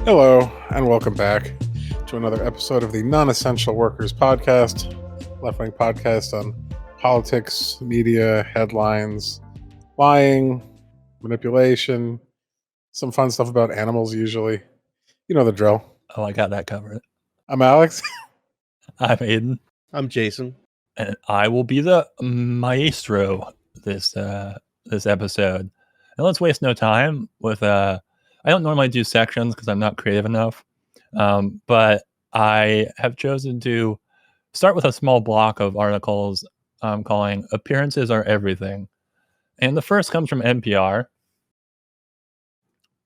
Hello, and welcome back to another episode of the Non-Essential Workers Podcast, left-wing podcast on politics, media, headlines, lying, manipulation, some fun stuff about animals usually. You know the drill. Oh, I got that covered. I'm Alex. I'm Aiden. I'm Jason. And I will be the maestro this episode. And let's waste no time with I don't normally do sections because I'm not creative enough. But I have chosen to start with a small block of articles I'm calling Appearances Are Everything. And the first comes from NPR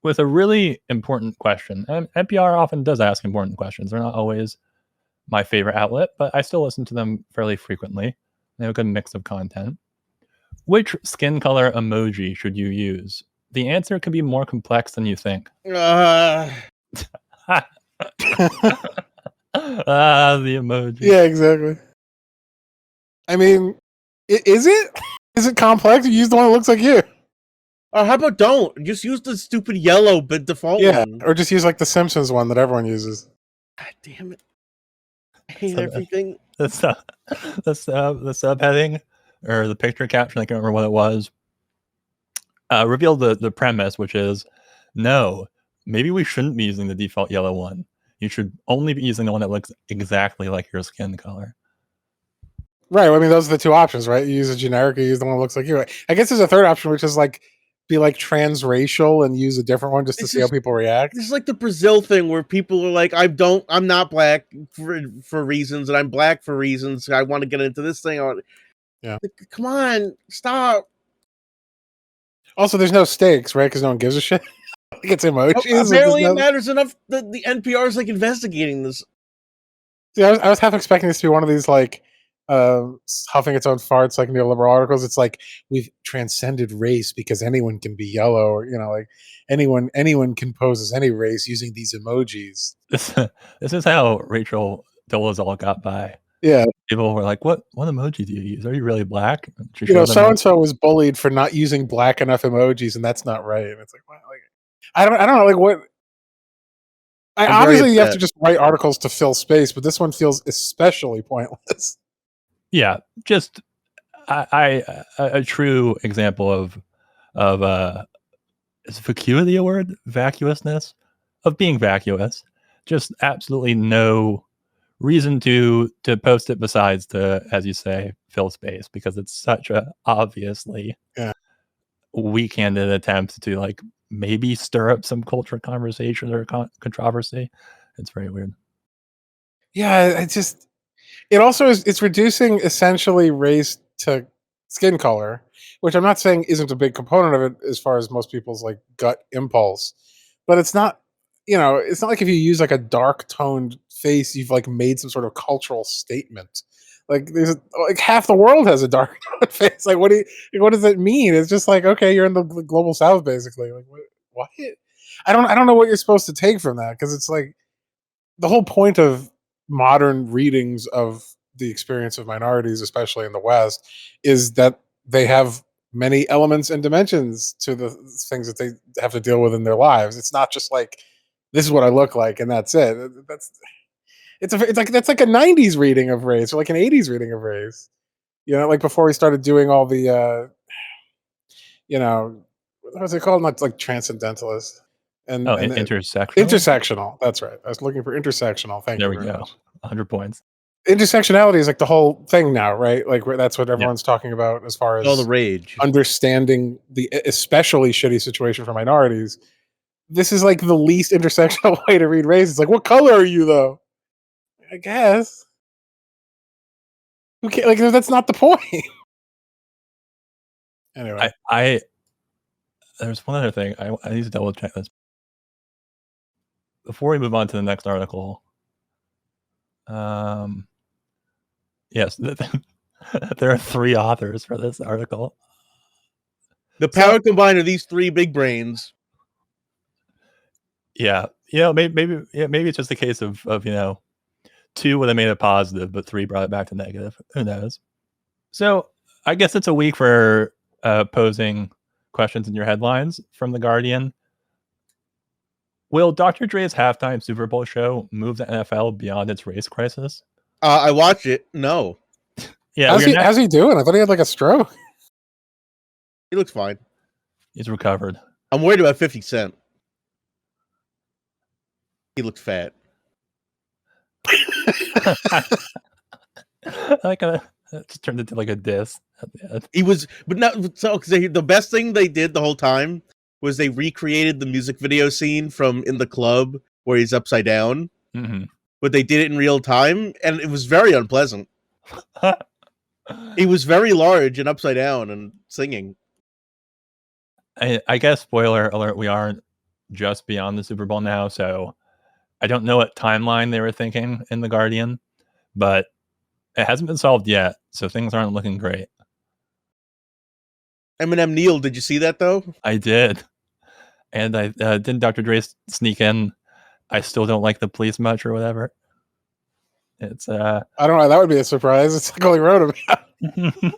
with a really important question. And NPR often does ask important questions. They're not always my favorite outlet, but I still listen to them fairly frequently. They have a good mix of content. Which skin color emoji should you use? The answer can be more complex than you think. Uh, The emoji. Yeah, exactly. I mean, is it? Is it complex? You use the one that looks like you. how about don't? Just use the stupid yellow but default one. Or just use like the Simpsons one that everyone uses. God damn it. I hate everything. The subheading or the picture caption, I can't remember what it was, revealed the premise, which is, no, maybe we shouldn't be using the default yellow one. You should only be using the one that looks exactly like your skin color. Right. I mean, those are the two options, right? You use a generic, or you use the one that looks like you. I guess there's a third option, which is like be like transracial and use a different one just to see how people react. This is like the Brazil thing where people are like, I'm not black for reasons, and I'm black for reasons. I want to get into this thing. Yeah. Like, come on, stop. Also, there's no stakes, right? Because no one gives a shit. Like it's emojis. Apparently, it matters enough that the NPR is like investigating this. See, I was half expecting this to be one of these like huffing its own farts, like neoliberal articles. It's like we've transcended race because anyone can be yellow, or like anyone can pose as any race using these emojis. This is how Rachel Dolezal got by. Yeah, people were like, "What emoji do you use? Are you really black?" So and so was bullied for not using black enough emojis, and that's not right. And it's like, well, like I don't know, like what. Obviously, you have to just write articles to fill space, but this one feels especially pointless. Yeah, just a true example of is vacuity a word? Vacuousness? Of being vacuous. Just absolutely no reason to post it besides to, as you say, fill space, because it's such a obviously weak-handed attempt to like maybe stir up some culture conversation or controversy. It's very weird. Yeah, it also is. It's reducing essentially race to skin color, which I'm not saying isn't a big component of it as far as most people's like gut impulse, but it's not. It's not like if you use like a dark toned face, you've like made some sort of cultural statement. Like there's like half the world has a dark toned face. Like what does that mean? It's just like, okay, you're in the global south basically. Like what? I don't know what you're supposed to take from that, because it's like the whole point of modern readings of the experience of minorities, especially in the West, is that they have many elements and dimensions to the things that they have to deal with in their lives. It's not just like, this is what I look like and that's it. That's like a 90s reading of race, or like an 80s reading of race. Like before we started doing all the what's it called? Not like transcendentalist. And intersectional. Intersectional. That's right. I was looking for intersectional. Thank you. There we go. 100 points. Intersectionality is like the whole thing now, right? Like that's what everyone's talking about as far as all the rage, understanding the especially shitty situation for minorities. This is like the least intersectional way to read race. It's like, what color are you, though? I guess. Okay, like that's not the point. Anyway, there's one other thing I need to double check this before we move on to the next article. Yes, there are 3 authors for this article. The power combined of these 3 big brains. Yeah, maybe it's just a case of 2 would have made it positive, but 3 brought it back to negative. Who knows? So I guess it's a week for posing questions in your headlines from The Guardian, Will Dr. Dre's halftime Super Bowl show move the NFL beyond its race crisis? I watched it. No, Yeah, how's he doing? I thought he had like a stroke. he looks fine. he's recovered. I'm worried about 50 Cent. He looks fat. Like it just turned into like a diss at the end. He was, but not so. Cause the best thing they did the whole time was they recreated the music video scene from In the Club where he's upside down, but they did it in real time, and it was very unpleasant. He was very large and upside down and singing. I guess, spoiler alert, we aren't just beyond the Super Bowl now, so I don't know what timeline they were thinking in The Guardian, but it hasn't been solved yet, so things aren't looking great. Eminem Neil, did you see that though? I did. And I didn't Dr. Dre sneak in, I still don't like the police much or whatever. It's I don't know, that would be a surprise. It's like all he wrote about.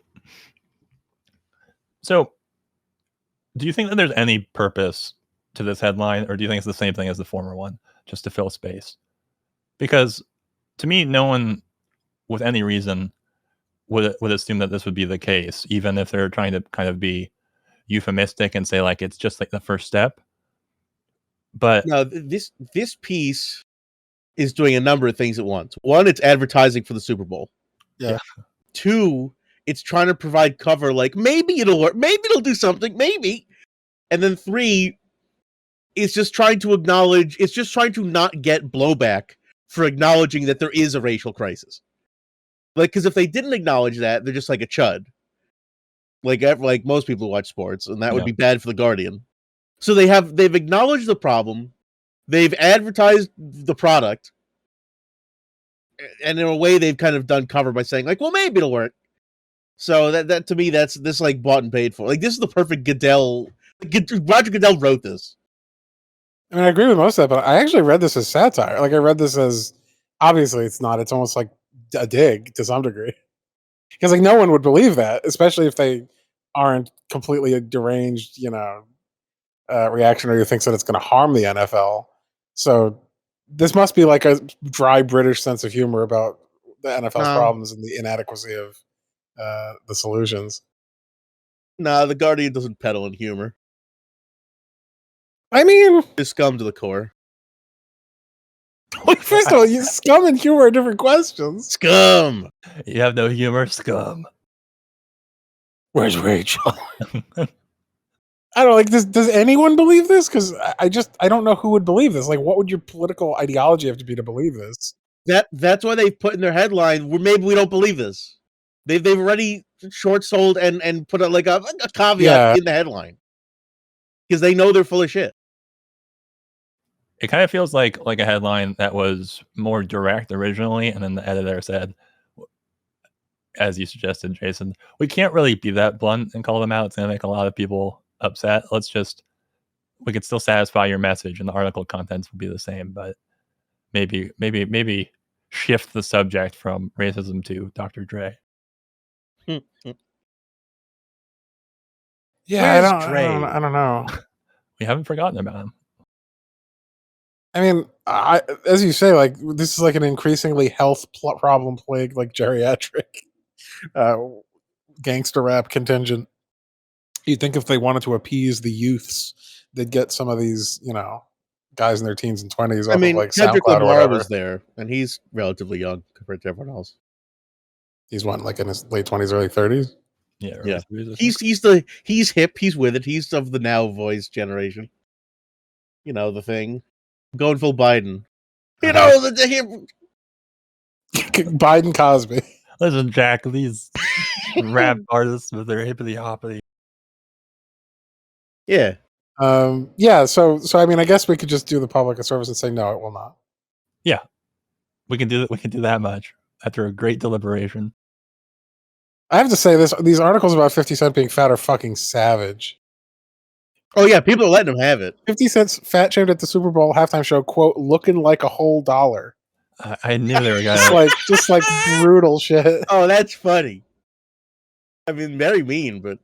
So do you think that there's any purpose to this headline, or do you think it's the same thing as the former one, just to fill space? Because to me, no one with any reason would assume that this would be the case, even if they're trying to kind of be euphemistic and say like it's just like the first step. But no, this piece is doing a number of things at once. One, it's advertising for the Super Bowl. Yeah. Two, it's trying to provide cover, like maybe it'll work, maybe it'll do something, maybe. And then three, it's just trying to acknowledge, it's just trying to not get blowback for acknowledging that there is a racial crisis. Like, because if they didn't acknowledge that, they're just like a chud. Like most people who watch sports, and that would be bad for the Guardian. So they've acknowledged the problem, they've advertised the product, and in a way they've kind of done cover by saying like, well, maybe it'll work. So that to me, that's this like bought and paid for. Like, this is the perfect Goodell. Roger Goodell wrote this. I mean, I agree with most of that, but I actually read this as satire. Like, I read this as, obviously it's not. It's almost like a dig to some degree. Because like no one would believe that, especially if they aren't completely deranged, reactionary who thinks that it's going to harm the NFL. So this must be like a dry British sense of humor about the NFL's problems and the inadequacy of the solutions. Nah, the Guardian doesn't peddle in humor. I mean, they're scum to the core. First of all, scum and humor are different questions. Scum. You have no humor, scum. Where's Rachel? I don't like this. Does anyone believe this? Because I don't know who would believe this. Like, what would your political ideology have to be to believe this? That's why they've put in their headline, maybe we don't believe this. They've already short sold and put a caveat in the headline because they know they're full of shit. It kind of feels like a headline that was more direct originally, and then the editor said, as you suggested, Jason, we can't really be that blunt and call them out. It's going to make a lot of people upset. We could still satisfy your message, and the article contents will be the same, but maybe shift the subject from racism to Dr. Dre. Yeah, I don't know. We haven't forgotten about him. I mean, as you say, like this is like an increasingly health problem plagued, like geriatric gangster rap contingent. You'd think if they wanted to appease the youths, they'd get some of these, guys in their teens and 20s. I mean, like Kendrick SoundCloud Lamar was there, and he's relatively young compared to everyone else. He's like in his late 20s, early 30s. Yeah. He's hip. He's with it. He's of the now voice generation. You know the thing. Going full Biden. Biden Cosby. Listen, Jack, these rap artists with their hippity hoppity. Yeah. Yeah. So I mean, I guess we could just do the public a service and say no, it will not. Yeah, we can do that. We can do that much after a great deliberation. I have to say these articles about 50 Cent being fat are fucking savage. Oh yeah, people are letting him have it. 50 Cent's fat shamed at the Super Bowl halftime show, quote, looking like a whole dollar. I knew they were going just like brutal shit. Oh, that's funny. I mean, very mean, but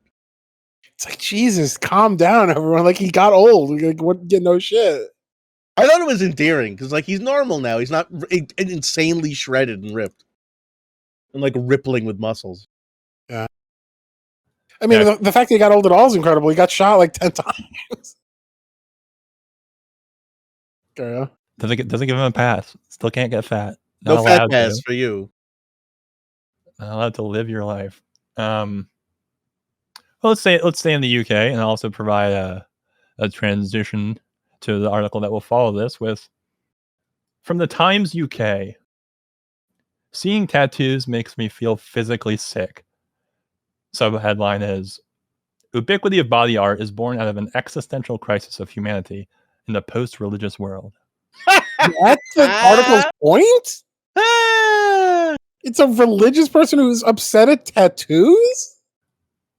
it's like, Jesus, calm down, everyone. Like, he got old. Like, what? No shit. I thought it was endearing because like he's normal now. He's not insanely shredded and ripped and like rippling with muscles. Yeah. I mean, the fact that he got old at all is incredible. He got shot like 10 times. Okay. Doesn't give him a pass. Still can't get fat. No fat pass for you. Not allowed to live your life. Well, let's stay in the UK and also provide a transition to the article that will follow this with from the Times UK. Seeing tattoos makes me feel physically sick. Subheadline is ubiquity of body art is born out of an existential crisis of humanity in the post-religious world. That's the article's point? It's a religious person who's upset at tattoos?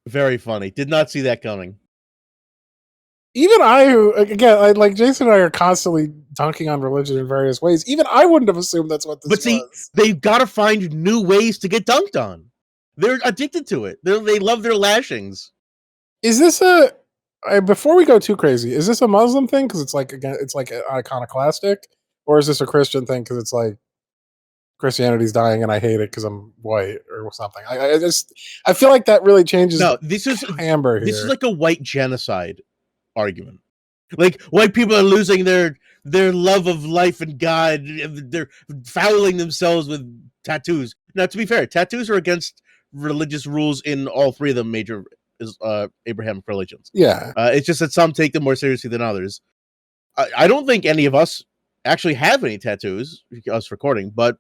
Very funny. Did not see that coming. Even I, who, again, like Jason and I are constantly dunking on religion in various ways. Even I wouldn't have assumed that's what this was. But see, they've got to find new ways to get dunked on. They're addicted to it. They love their lashings. Is this before we go too crazy, is this a Muslim thing? Because it's like, again, it's like iconoclastic? Or is this a Christian thing? Because it's like, Christianity's dying and I hate it because I'm white or something. I feel like that really changes. No, this is Amber here. This is like a white genocide argument. Like white people are losing their love of life and God. They're fouling themselves with tattoos. Now, to be fair, tattoos are against religious rules in all three of the major Abrahamic religions. Yeah, it's just that some take them more seriously than others. I don't think any of us actually have any tattoos. Us recording, but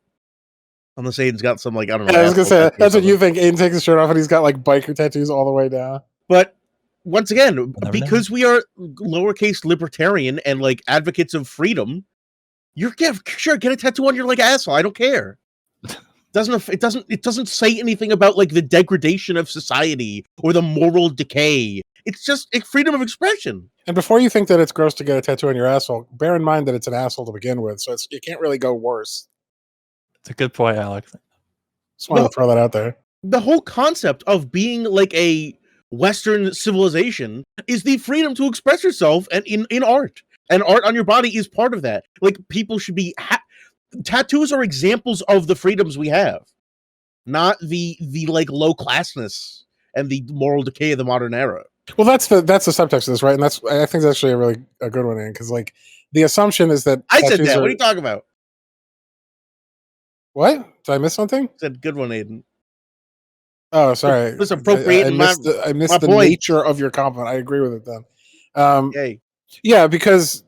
unless Aiden's got some like I don't know. I was gonna say that's what you think. Aiden takes his shirt off and he's got like biker tattoos all the way down. But once again, because we are lowercase libertarian and like advocates of freedom, sure get a tattoo on your like asshole. I don't care. It doesn't say anything about like the degradation of society or the moral decay. It's just freedom of expression. And before you think that it's gross to get a tattoo on your asshole, bear in mind that it's an asshole to begin with, so you can't really go worse. It's a good point, Alex. Just wanted to throw that out there. The whole concept of being like a Western civilization is the freedom to express yourself and in art. And art on your body is part of that. Like people should be tattoos are examples of the freedoms we have, not the like low classness and the moral decay of the modern era. Well, that's the subtext of this, right? And I think that's actually a good one, because like the assumption is that I said that. What are you talking about? What? Did I miss something? I said good one, Aiden. Oh, sorry. This appropriate. I missed the nature of your compliment. I agree with it then. Okay. Yeah, because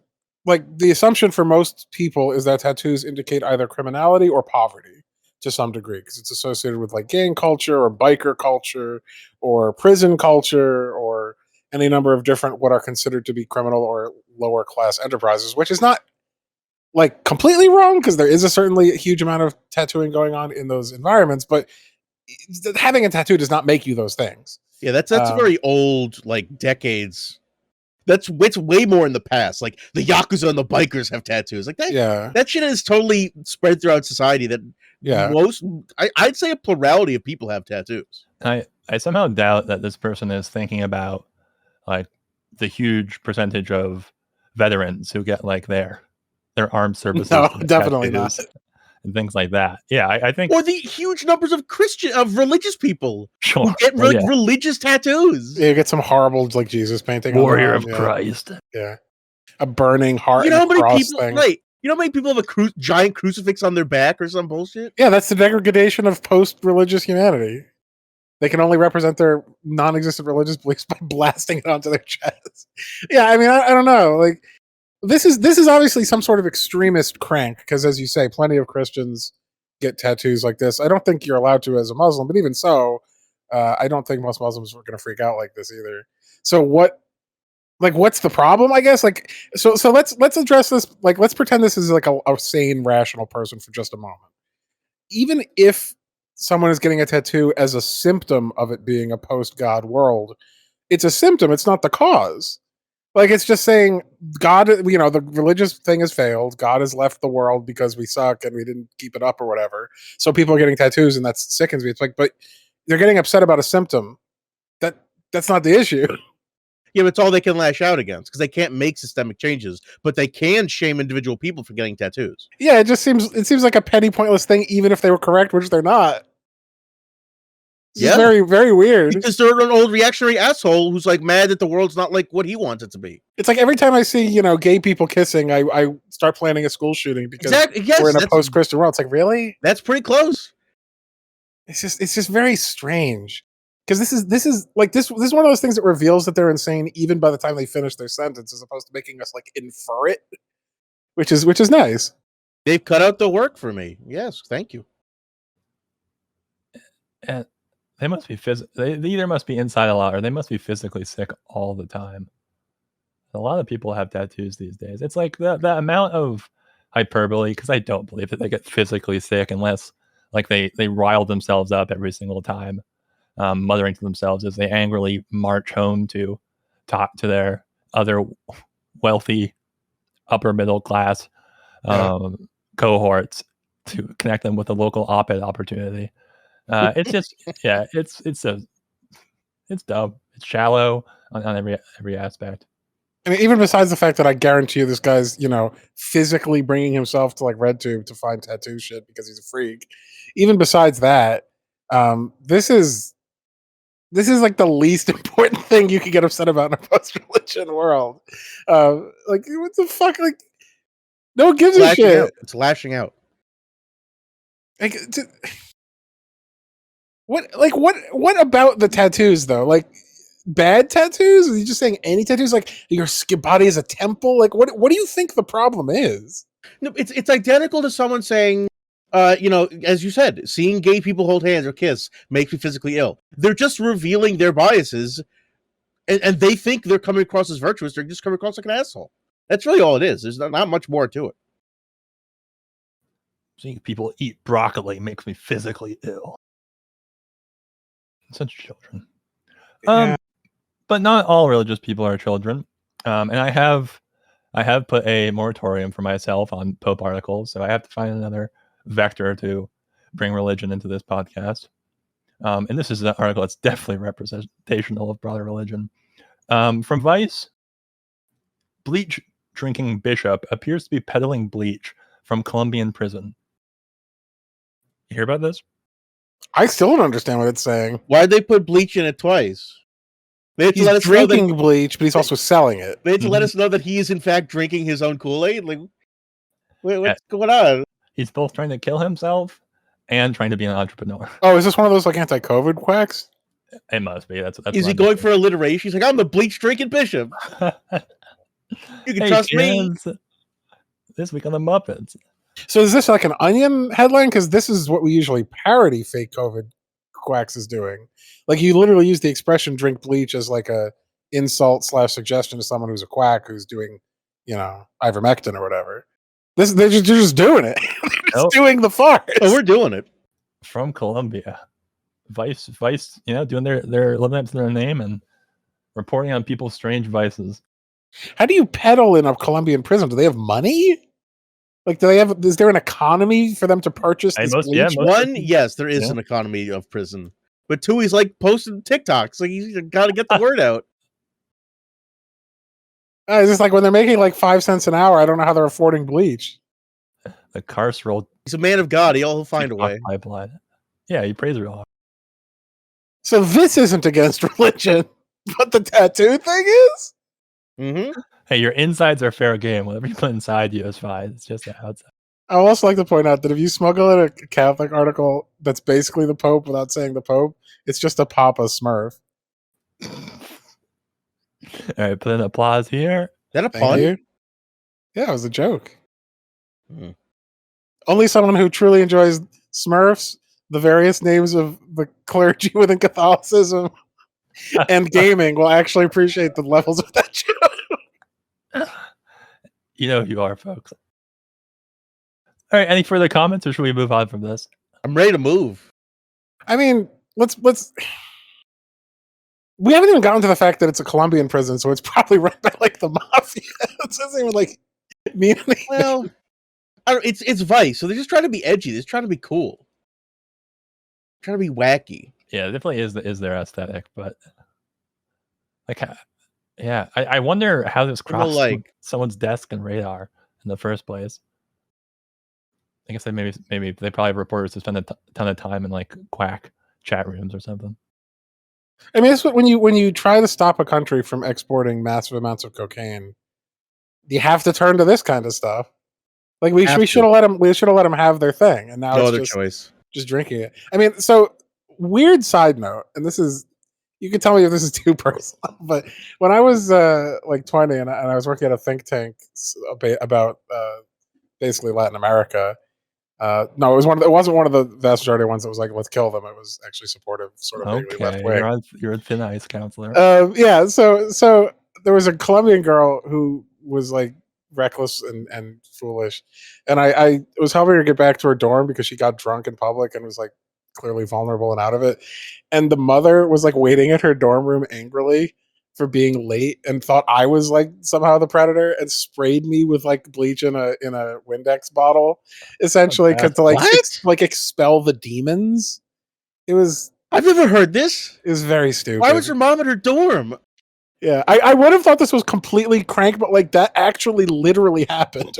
like the assumption for most people is that tattoos indicate either criminality or poverty to some degree, because it's associated with like gang culture or biker culture or prison culture or any number of different what are considered to be criminal or lower class enterprises, which is not like completely wrong, because there is certainly a huge amount of tattooing going on in those environments, but having a tattoo does not make you those things. Yeah, that's very old, like decades. That's way more in the past. Like the Yakuza and the bikers have tattoos. Like that. Yeah, that shit is totally spread throughout society. That I'd say a plurality of people have tattoos. I somehow doubt that this person is thinking about like the huge percentage of veterans who get like their armed services. No, definitely not. And things like that. Yeah, I think, or the huge numbers of religious people who get religious tattoos. Yeah, get some horrible like Jesus painting. Warrior of Christ. Yeah, a burning heart. You know how many people? Thing. Right. You know how many people have a giant crucifix on their back or some bullshit? Yeah, that's the degradation of post-religious humanity. They can only represent their non-existent religious beliefs by blasting it onto their chest. Yeah, I mean, I don't know. Like, this is obviously some sort of extremist crank, because as you say, plenty of Christians get tattoos like this. I don't think you're allowed to as a Muslim, but even so, I don't think most Muslims are going to freak out like this either. So what's the problem? I guess so let's address this. Like, let's pretend this is like a sane, rational person for just a moment. Even if someone is getting a tattoo as a symptom of it being a post-God world, it's a symptom. It's not the cause. Like, it's just saying God, the religious thing has failed. God has left the world because we suck and we didn't keep it up or whatever. So people are getting tattoos, and that sickens me. It's like, but they're getting upset about a symptom. That's not the issue. Yeah, but it's all they can lash out against because they can't make systemic changes, but they can shame individual people for getting tattoos. Yeah, it seems like a petty, pointless thing, even if they were correct, which they're not. It's just very, very weird. Because they're an old reactionary asshole who's like mad that the world's not like what he wants it to be. It's like every time I see, gay people kissing, I start planning a school shooting because we're in a post-Christian world. It's like, really? That's pretty close. It's just very strange. Because this is one of those things that reveals that they're insane even by the time they finish their sentence, as opposed to making us like infer it, which is nice. They've cut out the work for me. Yes, thank you. And they must be they either must be inside a lot or they must be physically sick all the time. A lot of people have tattoos these days. It's like the amount of hyperbole, because I don't believe that they get physically sick unless like they rile themselves up every single time. Muttering to themselves as they angrily march home to talk to their other wealthy upper middle class cohorts to connect them with a local op-ed opportunity. It's just it's dumb. It's shallow on every aspect. I mean, even besides the fact that I guarantee you this guy's, physically bringing himself to like RedTube to find tattoo shit because he's a freak. Even besides that, this is like the least important thing you can get upset about in a post-religion world. Like, what the fuck? Like, no one gives a shit. Out. It's lashing out. Like, what about the tattoos though? Like, bad tattoos? Are you just saying any tattoos? Like, your body is a temple? Like, what do you think the problem is? No, it's identical to someone saying, as you said, seeing gay people hold hands or kiss makes me physically ill. They're just revealing their biases, and they think they're coming across as virtuous. They're just coming across like an asshole. That's really all it is. There's not much more to it. Seeing people eat broccoli makes me physically ill. Such children. Yeah. But not all religious people are children. And I have put a moratorium for myself on Pope articles, so I have to find another vector to bring religion into this podcast. And this is an article that's definitely representational of broader religion. From Vice, bleach drinking bishop appears to be peddling bleach from Colombian prison. You hear about this? I still don't understand what it's saying. Why'd they put bleach in it twice? He's drinking bleach, but he's also selling it. They had to let us know that he is in fact drinking his own Kool-Aid. Like, what's going on? He's both trying to kill himself and trying to be an entrepreneur. Oh, is this one of those like anti-COVID quacks? It must be. That's is he going for alliteration? He's like, I'm the bleach drinking bishop. You can trust me. This week on the Muppets. So is this like an Onion headline? Because this is what we usually parody fake COVID quacks is doing. Like, you literally use the expression "drink bleach" as like a insult / suggestion to someone who's a quack who's doing, ivermectin or whatever. They're just doing it. They're just doing the farce. Oh, we're doing it from Colombia. Vice, doing their living up to their name and reporting on people's strange vices. How do you peddle in a Colombian prison? Do they have money? Like, is there an economy for them to purchase this bleach? One, yes, there is an economy of prison. But two, he's like posting TikToks. Like, he's got to get the word out. It's just like when they're making like 5 cents an hour, I don't know how they're affording bleach. The carceral. He's a man of God. He'll find a way. Pipeline. Yeah, he prays real hard. So this isn't against religion, but the tattoo thing is? Mm-hmm. Hey, your insides are fair game. Whatever you put inside you is fine. It's just the outside. I would also like to point out that if you smuggle in a Catholic article that's basically the Pope without saying the Pope, it's just a Papa Smurf. All right, put an applause here. Is that a pun? Yeah, it was a joke. Only someone who truly enjoys Smurfs, the various names of the clergy within Catholicism, and gaming will actually appreciate the levels of that joke. You know who you are, folks. All right, any further comments, or should we move on from this? I'm ready to move. I mean, let's. We haven't even gotten to the fact that it's a Colombian prison, so it's probably run by like the mafia. It doesn't even like mean anything. Well, it's Vice, so they're just trying to be edgy. They're just trying to be cool, trying to be wacky. Yeah, it definitely is their aesthetic, but like Yeah, I wonder how this crossed like- someone's desk and radar in the first place. I guess maybe they probably have reporters who spend a ton of time in like quack chat rooms or something. I mean, that's what, when you try to stop a country from exporting massive amounts of cocaine, you have to turn to this kind of stuff. Like we should have let them have their thing, and now No it's other choice. just drinking it. I mean, so weird side note, and this is, you can tell me if this is too personal, but when I was like 20 and I was working at a think tank about basically Latin America. No, it wasn't one of the vast majority ones that was like, let's kill them. It was actually supportive, sort of vaguely left wing. You're a thin ice counselor. Yeah, so there was a Colombian girl who was like reckless and foolish, and I was helping her get back to her dorm because she got drunk in public and was like clearly vulnerable and out of it. And the mother was like waiting at her dorm room angrily for being late and thought I was like somehow the predator and sprayed me with like bleach in a Windex bottle, essentially to like expel the demons. I've never heard this. It was very stupid. Why was her mom at her dorm? Yeah, I would have thought this was completely crank, but like that actually literally happened.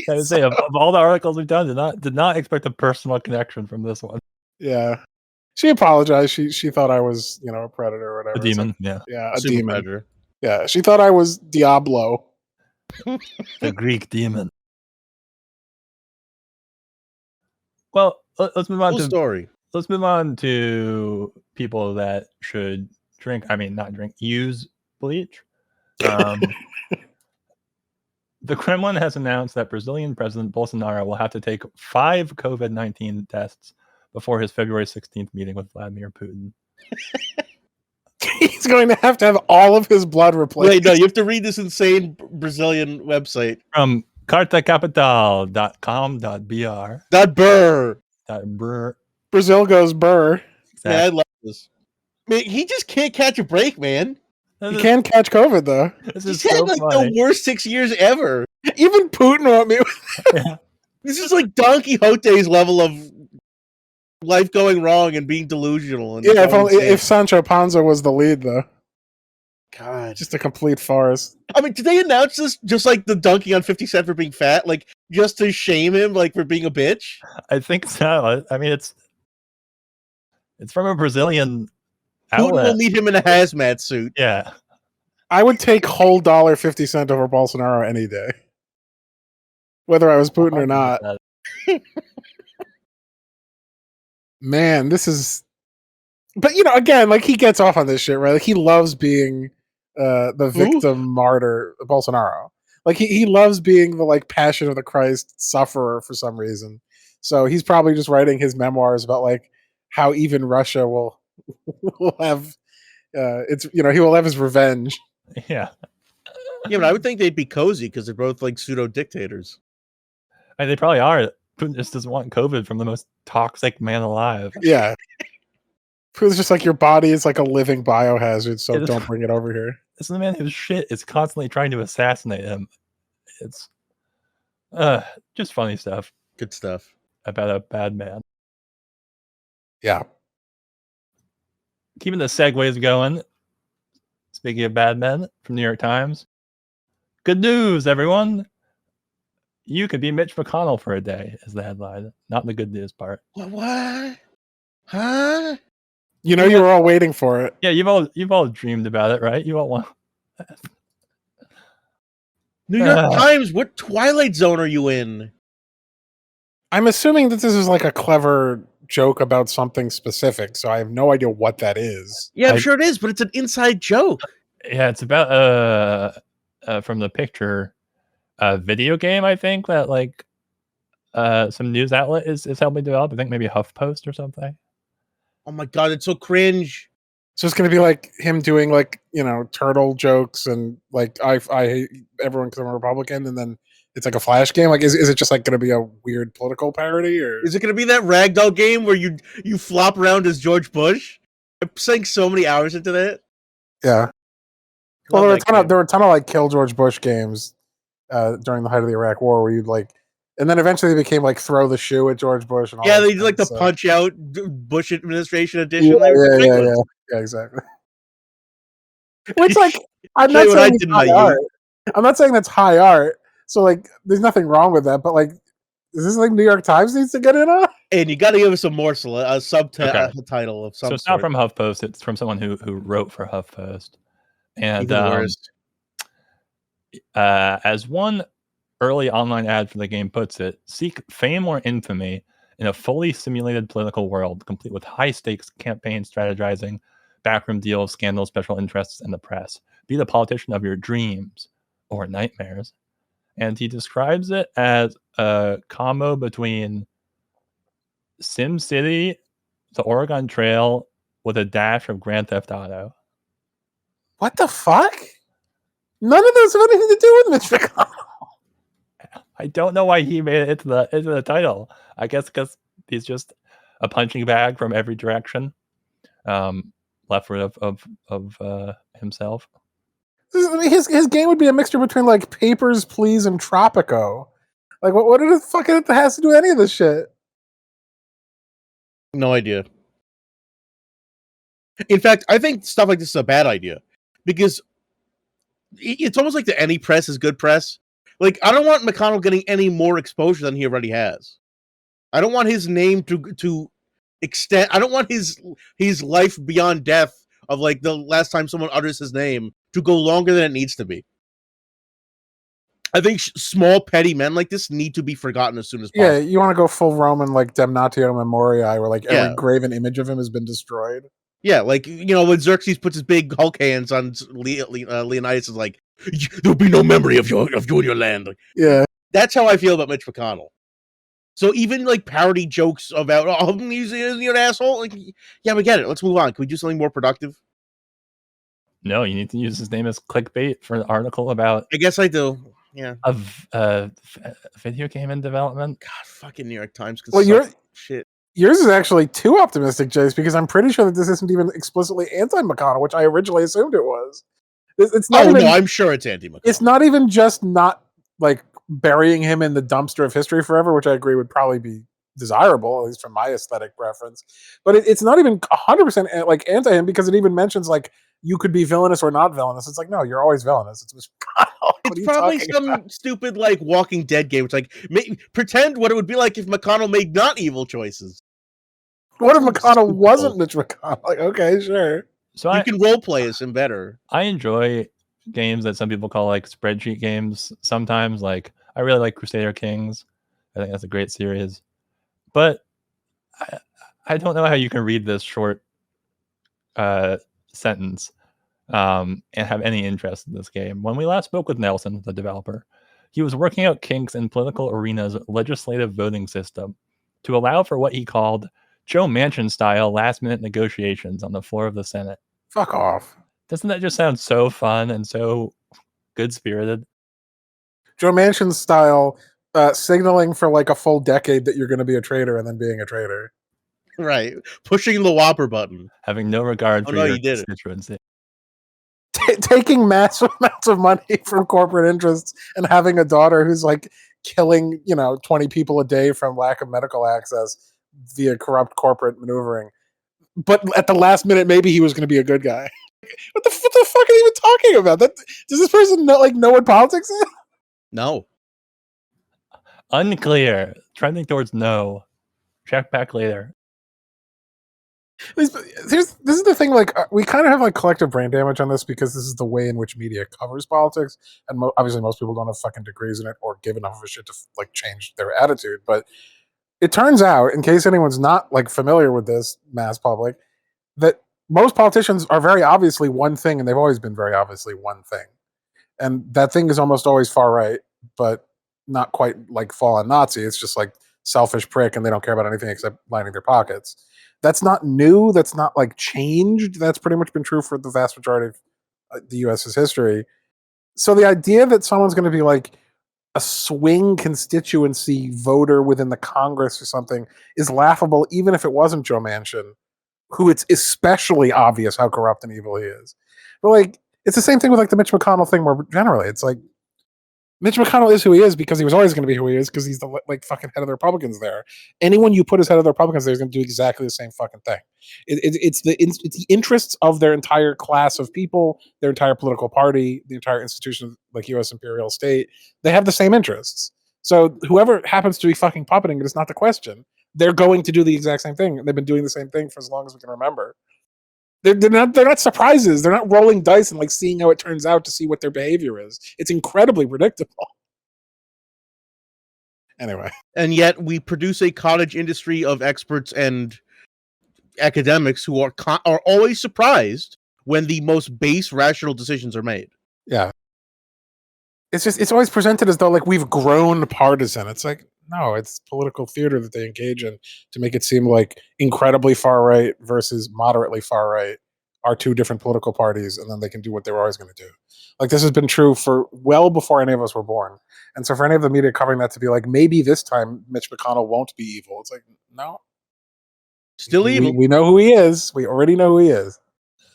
I would say of all the articles we've done, did not expect a personal connection from this one. Yeah, she apologized. She thought I was a predator or whatever. A demon, like, yeah, a Super demon. predator. Yeah, she thought I was Diablo. The Greek demon. Well, let's move on Cool story. Let's move on to people that should drink. I mean, not drink. Use bleach. The Kremlin has announced that Brazilian President Bolsonaro will have to take 5 COVID-19 tests before his February 16th meeting with Vladimir Putin. He's going to have all of his blood replaced. Wait, no, you have to read this insane Brazilian website. From cartacapital.com.br. .br. Brazil goes burr. Exactly. Yeah, I love this. Man, he just can't catch a break, man. He can catch COVID though. He's had like the worst 6 years ever. Even Putin won't meet with Yeah. This is like Don Quixote's level of life going wrong and being delusional. And yeah, if Sancho Panza was the lead though. God, just a complete farce. I mean, did they announce this just like the dunking on 50 Cent for being fat, like just to shame him, like for being a bitch? I think so. I mean, it's from a Brazilian Putin outlet. will meet him in a hazmat suit. Yeah, I would take whole dollar 50 Cent over Bolsonaro any day, whether I was Putin or not. Man, this is. But again, like he gets off on this shit, right? Like he loves being the victim martyr, Bolsonaro. Like he loves being the like Passion of the Christ sufferer for some reason. So he's probably just writing his memoirs about like how even Russia will have he will have his revenge. Yeah. Yeah, but I would think they'd be cozy because they're both like pseudo dictators. They probably are. Putin just doesn't want COVID from the most toxic man alive. Yeah. Putin's just like, your body is like a living biohazard, so don't bring it over here. This is the man whose shit is constantly trying to assassinate him. It's just funny stuff. Good stuff. About a bad man. Yeah. Keeping the segues going. Speaking of bad men from New York Times. Good news, everyone. You could be Mitch McConnell for a day, is the headline. Not the good news part. What? Huh? You were all waiting for it. Yeah, you've all dreamed about it, right? You all want New York Times, what Twilight Zone are you in? I'm assuming that this is like a clever joke about something specific, so I have no idea what that is. Yeah, I'm sure it is, but it's an inside joke. Yeah, it's about from the picture, a video game, I think, that like some news outlet is helping develop. I think maybe HuffPost or something. Oh my god, it's so cringe. So it's going to be like him doing like, turtle jokes and like I hate everyone because I'm a Republican, and then it's like a flash game. Like, is it just like going to be a weird political parody, or is it going to be that ragdoll game where you flop around as George Bush? I'm saying so many hours into that. Yeah. Well, there were a ton of like kill George Bush games during the height of the Iraq War where you'd like, and then eventually they became like throw the shoe at George Bush. And all they did like the Punch Out Bush administration edition. Yeah, exactly. Which, like, I'm Show not you what I saying it's did in my high youth. art. I'm not saying that's high art. So, like, there's nothing wrong with that. But, like, is this like New York Times needs to get in on? And you got to give us some more subtitle of So some it's not sort. from HuffPost. It's from someone who wrote for HuffPost. And Even worse. as one early online ad for the game puts it, seek fame or infamy in a fully simulated political world, complete with high-stakes campaign strategizing, backroom deals, scandals, special interests, and the press. Be the politician of your dreams or nightmares. And he describes it as a combo between SimCity, the Oregon Trail, with a dash of Grand Theft Auto. What the fuck? None of those have anything to do with Mitch McConnell. I don't know why he made it into the title. I guess because he's just a punching bag from every direction, leftward of himself. His game would be a mixture between like Papers, Please, and Tropico. Like, what did it fucking has to do with any of this shit? No idea. In fact, I think stuff like this is a bad idea because it's almost like the any press is good press. Like, I don't want McConnell getting any more exposure than he already has. I don't want his name to extend. I don't want his life beyond death of like the last time someone utters his name to go longer than it needs to be. I think small petty men like this need to be forgotten as soon as possible. Yeah, you want to go full Roman like Damnatio Memoriae, where like every Yeah. graven image of him has been destroyed. Yeah, like, you know, when Xerxes puts his big Hulk hands on Leonidas, is like, there'll be no memory of you and your land. Yeah. That's how I feel about Mitch McConnell. So even like parody jokes about, oh, he's an asshole. Like, yeah, we get it. Let's move on. Can we do something more productive? No, you need to use his name as clickbait for an article about I guess I do. Yeah. a video game in development. God, fucking New York Times. Well, shit. Yours is actually too optimistic, Jace, because I'm pretty sure that this isn't even explicitly anti-McConnell, which I originally assumed it was. It's not even. No, I'm sure it's anti-McConnell. It's not even just not like burying him in the dumpster of history forever, which I agree would probably be desirable, at least from my aesthetic preference. But it's not even 100% like anti him because it even mentions like you could be villainous or not villainous. It's like, no, you're always villainous. It's Mitch McConnell. It's probably some stupid like Walking Dead game. It's like pretend what it would be like if McConnell made not evil choices. What if McConnell wasn't Mitch McConnell? Like, okay, sure. So you can role play as him better. I enjoy games that some people call like spreadsheet games. Sometimes, like I really like Crusader Kings. I think that's a great series. But I don't know how you can read this short sentence and have any interest in this game. When we last spoke with Nelson, the developer, he was working out kinks in political arena's legislative voting system to allow for what he called Joe Manchin-style last-minute negotiations on the floor of the Senate. Fuck off. Doesn't that just sound so fun and so good-spirited? Joe Manchin style signaling for like a full decade that you're going to be a traitor and then being a traitor. Right. Pushing the Whopper button. Having no regard for your constituency. Taking massive amounts of money from corporate interests and having a daughter who's like killing, 20 people a day from lack of medical access via corrupt corporate maneuvering. But at the last minute, maybe he was going to be a good guy. What the fuck are you even talking about? Does this person know what politics is? No. Unclear. Trending towards no. Check back later. This is the thing. Like, we kind of have like collective brain damage on this because this is the way in which media covers politics, and obviously most people don't have fucking degrees in it or give enough of a shit to like change their attitude. But it turns out, in case anyone's not like familiar with this mass public, that most politicians are very obviously one thing, and they've always been very obviously one thing, and that thing is almost always far right, but not quite like fallen Nazi. It's just like selfish prick, and they don't care about anything except lining their pockets. That's not new. That's not like changed. That's pretty much been true for the vast majority of the U.S.'s history. So the idea that someone's going to be like a swing constituency voter within the Congress or something is laughable, even if it wasn't Joe Manchin, who it's especially obvious how corrupt and evil he is. But like, it's the same thing with like the Mitch McConnell thing more generally. It's like, Mitch McConnell is who he is because he was always going to be who he is because he's the like fucking head of the Republicans there. Anyone you put as head of the Republicans there is going to do exactly the same fucking thing. It's the interests of their entire class of people, their entire political party, the entire institution like U.S. imperial state. They have the same interests. So whoever happens to be fucking puppeting it is not the question. They're going to do the exact same thing. They've been doing the same thing for as long as we can remember. They're not surprises. They're not rolling dice and like seeing how it turns out to see what their behavior is. It's incredibly predictable. Anyway, And yet we produce a cottage industry of experts and academics who are always surprised when the most base rational decisions are made. yeah. It's always presented as though like we've grown partisan. It's like, no, it's political theater that they engage in to make it seem like incredibly far right versus moderately far right are two different political parties, and then they can do what they were always going to do. Like this has been true for well before any of us were born. And so for any of the media covering that to be like, maybe this time Mitch McConnell won't be evil. It's like, no. Still evil. We know who he is. We already know who he is.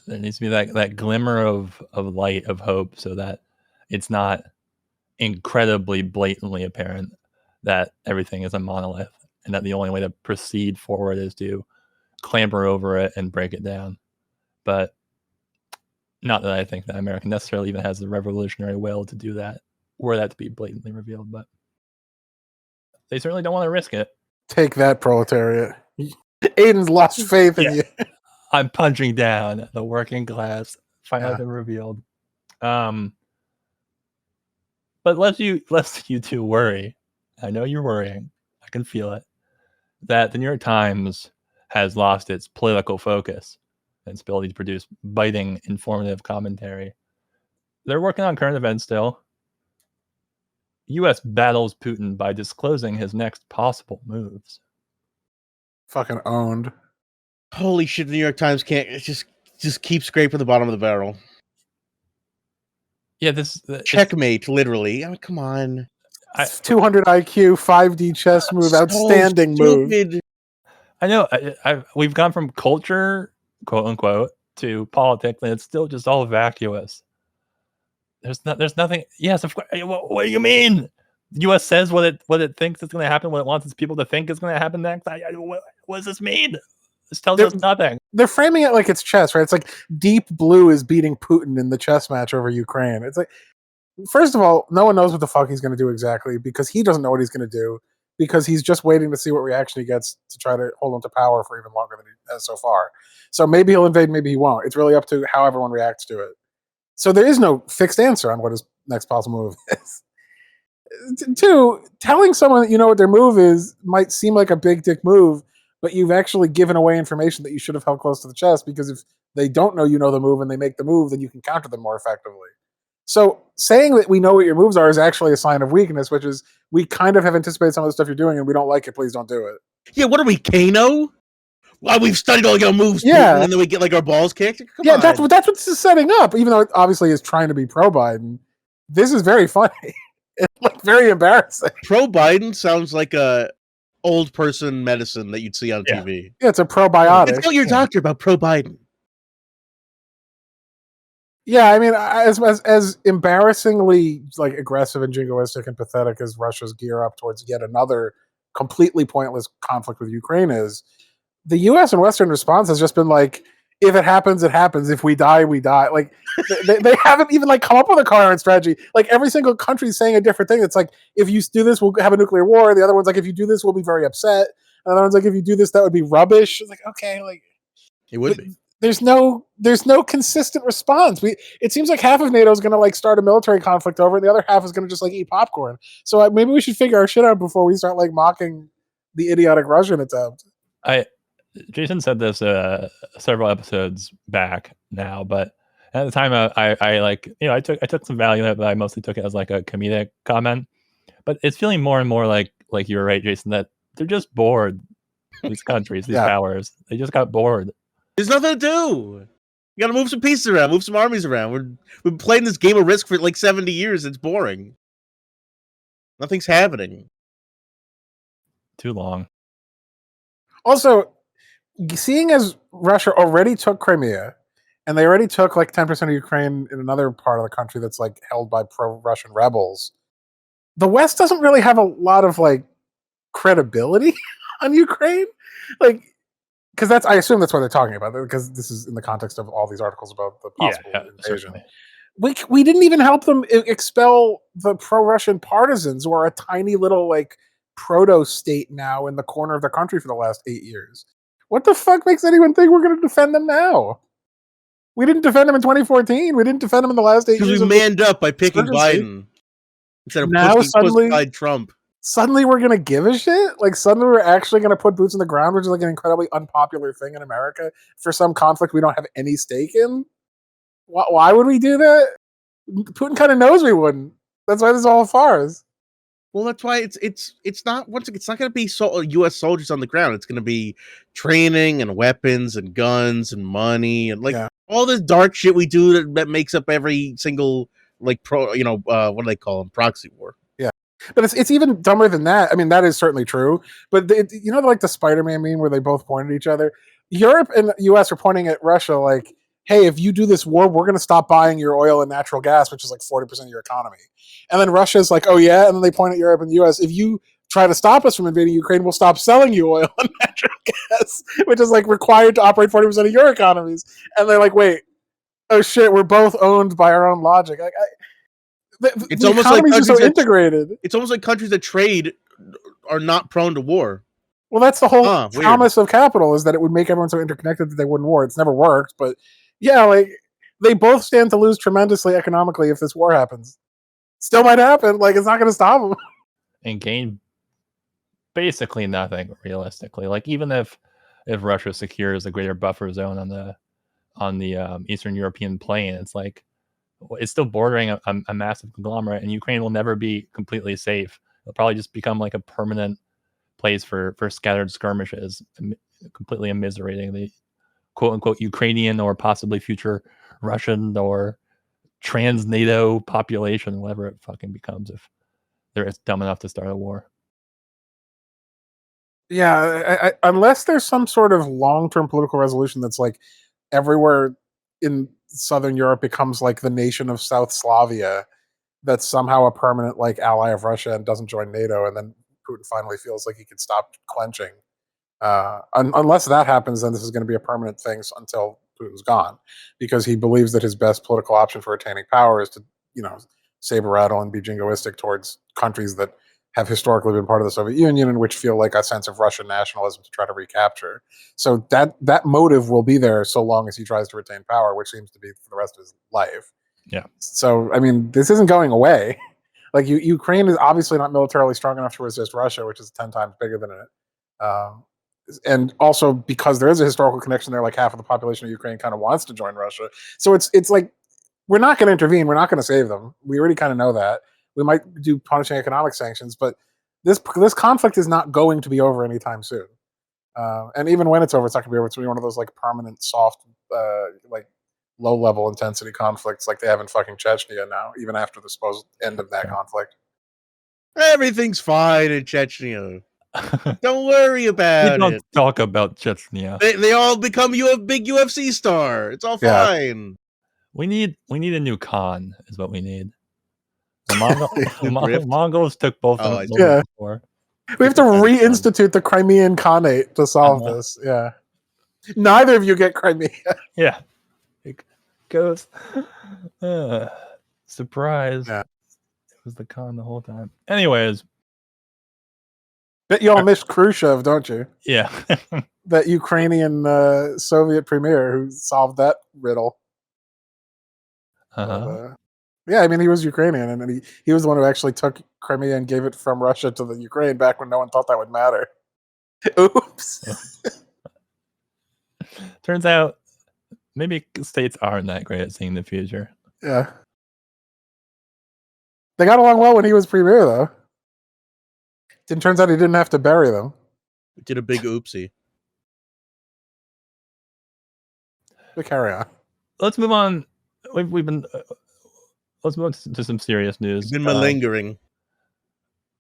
There needs to be that glimmer of light, of hope, so that it's not incredibly blatantly apparent that everything is a monolith and that the only way to proceed forward is to clamber over it and break it down. But not that I think that America necessarily even has the revolutionary will to do that, were that to be blatantly revealed, but they certainly don't want to risk it. Take that, proletariat. Aiden's lost faith in you. I'm punching down the working class finally been revealed. But lest you two worry, I know you're worrying, I can feel it, that the New York Times has lost its political focus and its ability to produce biting, informative commentary. They're working on current events still. U.S. battles Putin by disclosing his next possible moves. Fucking owned. Holy shit, the New York Times can't just keep scraping the bottom of the barrel. Yeah, checkmate, literally. I mean, come on. 200 IQ, 5D chess move, outstanding move. I know. We've gone from culture, quote unquote, to politics, and it's still just all vacuous. There's nothing. Yes, of course. What do you mean? The U.S. says what it thinks is going to happen, what it wants its people to think is going to happen next. What does this mean? This tells us nothing. They're framing it like it's chess, right? It's like Deep Blue is beating Putin in the chess match over Ukraine. It's like, first of all, no one knows what the fuck he's going to do exactly because he doesn't know what he's going to do because he's just waiting to see what reaction he gets to try to hold on to power for even longer than he has so far. So maybe he'll invade, maybe he won't. It's really up to how everyone reacts to it. So there is no fixed answer on what his next possible move is. Two, telling someone that you know what their move is might seem like a big dick move, but you've actually given away information that you should have held close to the chest because if they don't know you know the move and they make the move, then you can counter them more effectively. So saying that we know what your moves are is actually a sign of weakness, which is we kind of have anticipated some of the stuff you're doing and we don't like it. Please don't do it. Yeah, what are we, Kano? Well, we've studied all your moves, yeah, and then we get like our balls kicked. Come on. That's what this is setting up. Even though it obviously is trying to be pro Biden, this is very funny. It's like very embarrassing. Pro Biden sounds like a old person medicine that you'd see on TV. Yeah, it's a probiotic. Tell your doctor about pro Biden. Yeah, I mean, as embarrassingly like aggressive and jingoistic and pathetic as Russia's gear up towards yet another completely pointless conflict with Ukraine is, the U.S. and Western response has just been like, if it happens, it happens. If we die, we die. Like they haven't even like come up with a coherent strategy. Like every single country is saying a different thing. It's like, if you do this, we'll have a nuclear war. The other one's like, if you do this, we'll be very upset. And the other one's like, if you do this, that would be rubbish. It's like, okay, like it would be. There's no consistent response. It seems like half of NATO is going to like start a military conflict over it. The other half is going to just like eat popcorn. So maybe we should figure our shit out before we start like mocking the idiotic Russian attempt. Jason said this several episodes back now, but at the time I like, you know, I took some value in it, but I mostly took it as like a comedic comment. But it's feeling more and more like you were right, Jason, that they're just bored. These countries, these powers, they just got bored. There's nothing to do. You got to move some pieces around, move some armies around. We've been playing this game of Risk for like 70 years. It's boring. Nothing's happening. Too long. Also, seeing as Russia already took Crimea, and they already took like 10% of Ukraine in another part of the country that's like held by pro-Russian rebels, the West doesn't really have a lot of like credibility on Ukraine, like because I assume that's what they're talking about because this is in the context of all these articles about the possible invasion. certainly. We didn't even help them expel the pro-Russian partisans who are a tiny little like proto-state now in the corner of the country for the last 8 years. What the fuck makes anyone think we're going to defend them now? We didn't defend them in 2014. We didn't defend them in the last 8 Because years. we manned up by picking insurgency. Biden instead of Now pushing suddenly- aside Trump. Suddenly we're going to give a shit? Like suddenly we're actually going to put boots on the ground, which is like an incredibly unpopular thing in America for some conflict we don't have any stake in? Why would we do that? Putin kind of knows we wouldn't. That's why this is all farce. Well, that's why it's not it's not going to be U.S. soldiers on the ground. It's going to be training and weapons and guns and money and like all this dark shit we do that makes up every single like what do they call them, proxy war. Yeah, but it's even dumber than that. I mean, that is certainly true. But like the Spider-Man meme where they both pointed at each other. Europe and the U.S. are pointing at Russia like, hey, if you do this war, we're going to stop buying your oil and natural gas, which is like 40% of your economy. And then Russia's like, oh yeah, and then they point at Europe and the US, if you try to stop us from invading Ukraine, we'll stop selling you oil and natural gas, which is like required to operate 40% of your economies. And they're like, wait, oh shit, we're both owned by our own logic. Like, it's almost like countries are so integrated. It's almost like countries that trade are not prone to war. Well, that's the whole promise of capital, is that it would make everyone so interconnected that they wouldn't war. It's never worked, but yeah, like they both stand to lose tremendously economically if this war happens. Still might happen. Like it's not going to stop them. And gain basically nothing realistically. Like even if Russia secures a greater buffer zone on the Eastern European plain, it's like it's still bordering a massive conglomerate, and Ukraine will never be completely safe. It'll probably just become like a permanent place for scattered skirmishes, completely immiserating the quote unquote Ukrainian or possibly future Russian or trans NATO population, whatever it fucking becomes if they're dumb enough to start a war. Yeah, unless there's some sort of long-term political resolution that's like everywhere in Southern Europe becomes like the nation of South Slavia, that's somehow a permanent like ally of Russia and doesn't join NATO, and then Putin finally feels like he can stop clenching. Unless that happens, then this is going to be a permanent thing until Putin's gone, because he believes that his best political option for attaining power is to, saber rattle and be jingoistic towards countries that have historically been part of the Soviet Union and which feel like a sense of Russian nationalism to try to recapture. So that motive will be there so long as he tries to retain power, which seems to be for the rest of his life. Yeah. So, I mean, this isn't going away. Like, Ukraine is obviously not militarily strong enough to resist Russia, which is 10 times bigger than it. And also because there is a historical connection there, like half of the population of Ukraine kind of wants to join Russia. So it's like, we're not going to intervene. We're not going to save them. We already kind of know that. We might do punishing economic sanctions, but this conflict is not going to be over anytime soon. And even when it's over, it's not going to be over. It's going to be one of those like permanent, soft, like low-level intensity conflicts like they have in fucking Chechnya now, even after the supposed end of that conflict. Everything's fine in Chechnya. Don't worry about it. Don't talk about Chechnya. They all become big UFC star. It's all fine. We need a new Khan is what we need. The Mongols took both of them before. We have to reinstitute the Crimean Khanate to solve this. Yeah. Neither of you get Crimea. Yeah. It goes. Surprise. Yeah. It was the Khan the whole time. Anyways. Bet you all miss Khrushchev, don't you? Yeah. That Ukrainian Soviet premier who solved that riddle. Yeah, I mean, he was Ukrainian, and he was the one who actually took Crimea and gave it from Russia to the Ukraine back when no one thought that would matter. Oops. Turns out, maybe states aren't that great at seeing the future. Yeah. They got along well when he was premier, though. It turns out he didn't have to bury them. We did a big oopsie. But carry on. Let's move on. We've been... let's move on to some serious news. You've been malingering.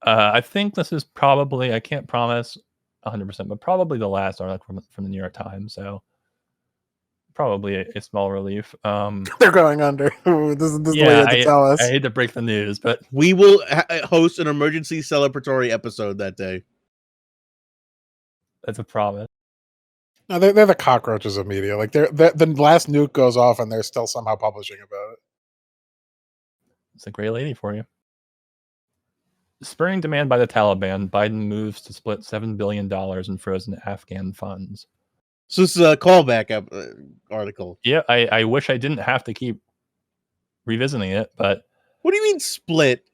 I think this is probably, I can't promise 100%, but probably the last article from the New York Times. So probably a small relief. They're going under. This is the way you Yeah, have to tell us. I hate to break the news, but We will host an emergency celebratory episode that day. that's a promise. No, they're the cockroaches of media. Like the last nuke goes off and they're still somehow publishing about it. It's a great lady for you. Spurring demand by the Taliban, Biden moves to split $7 billion in frozen Afghan funds. So this is a callback article. Yeah, I wish I didn't have to keep revisiting it, but What do you mean split?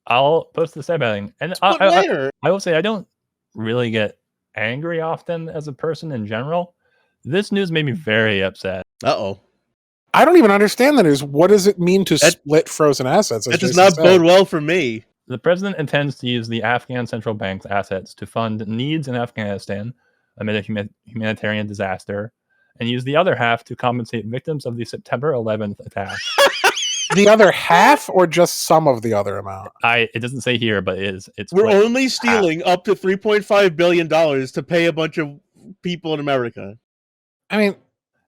I'll post the subheading. And Split where? I will say I don't really get angry often as a person in general. This news made me very upset. Uh-oh. I don't even understand the news. What does it mean to split frozen assets? That does not bode well for me. The president intends to use the Afghan central bank's assets to fund needs in Afghanistan amid a humanitarian disaster, and use the other half to compensate victims of the September 11th attack. The other half, or just some of the other amount? It doesn't say here, but it's. We're only stealing up to $3.5 billion to pay a bunch of people in America. I mean,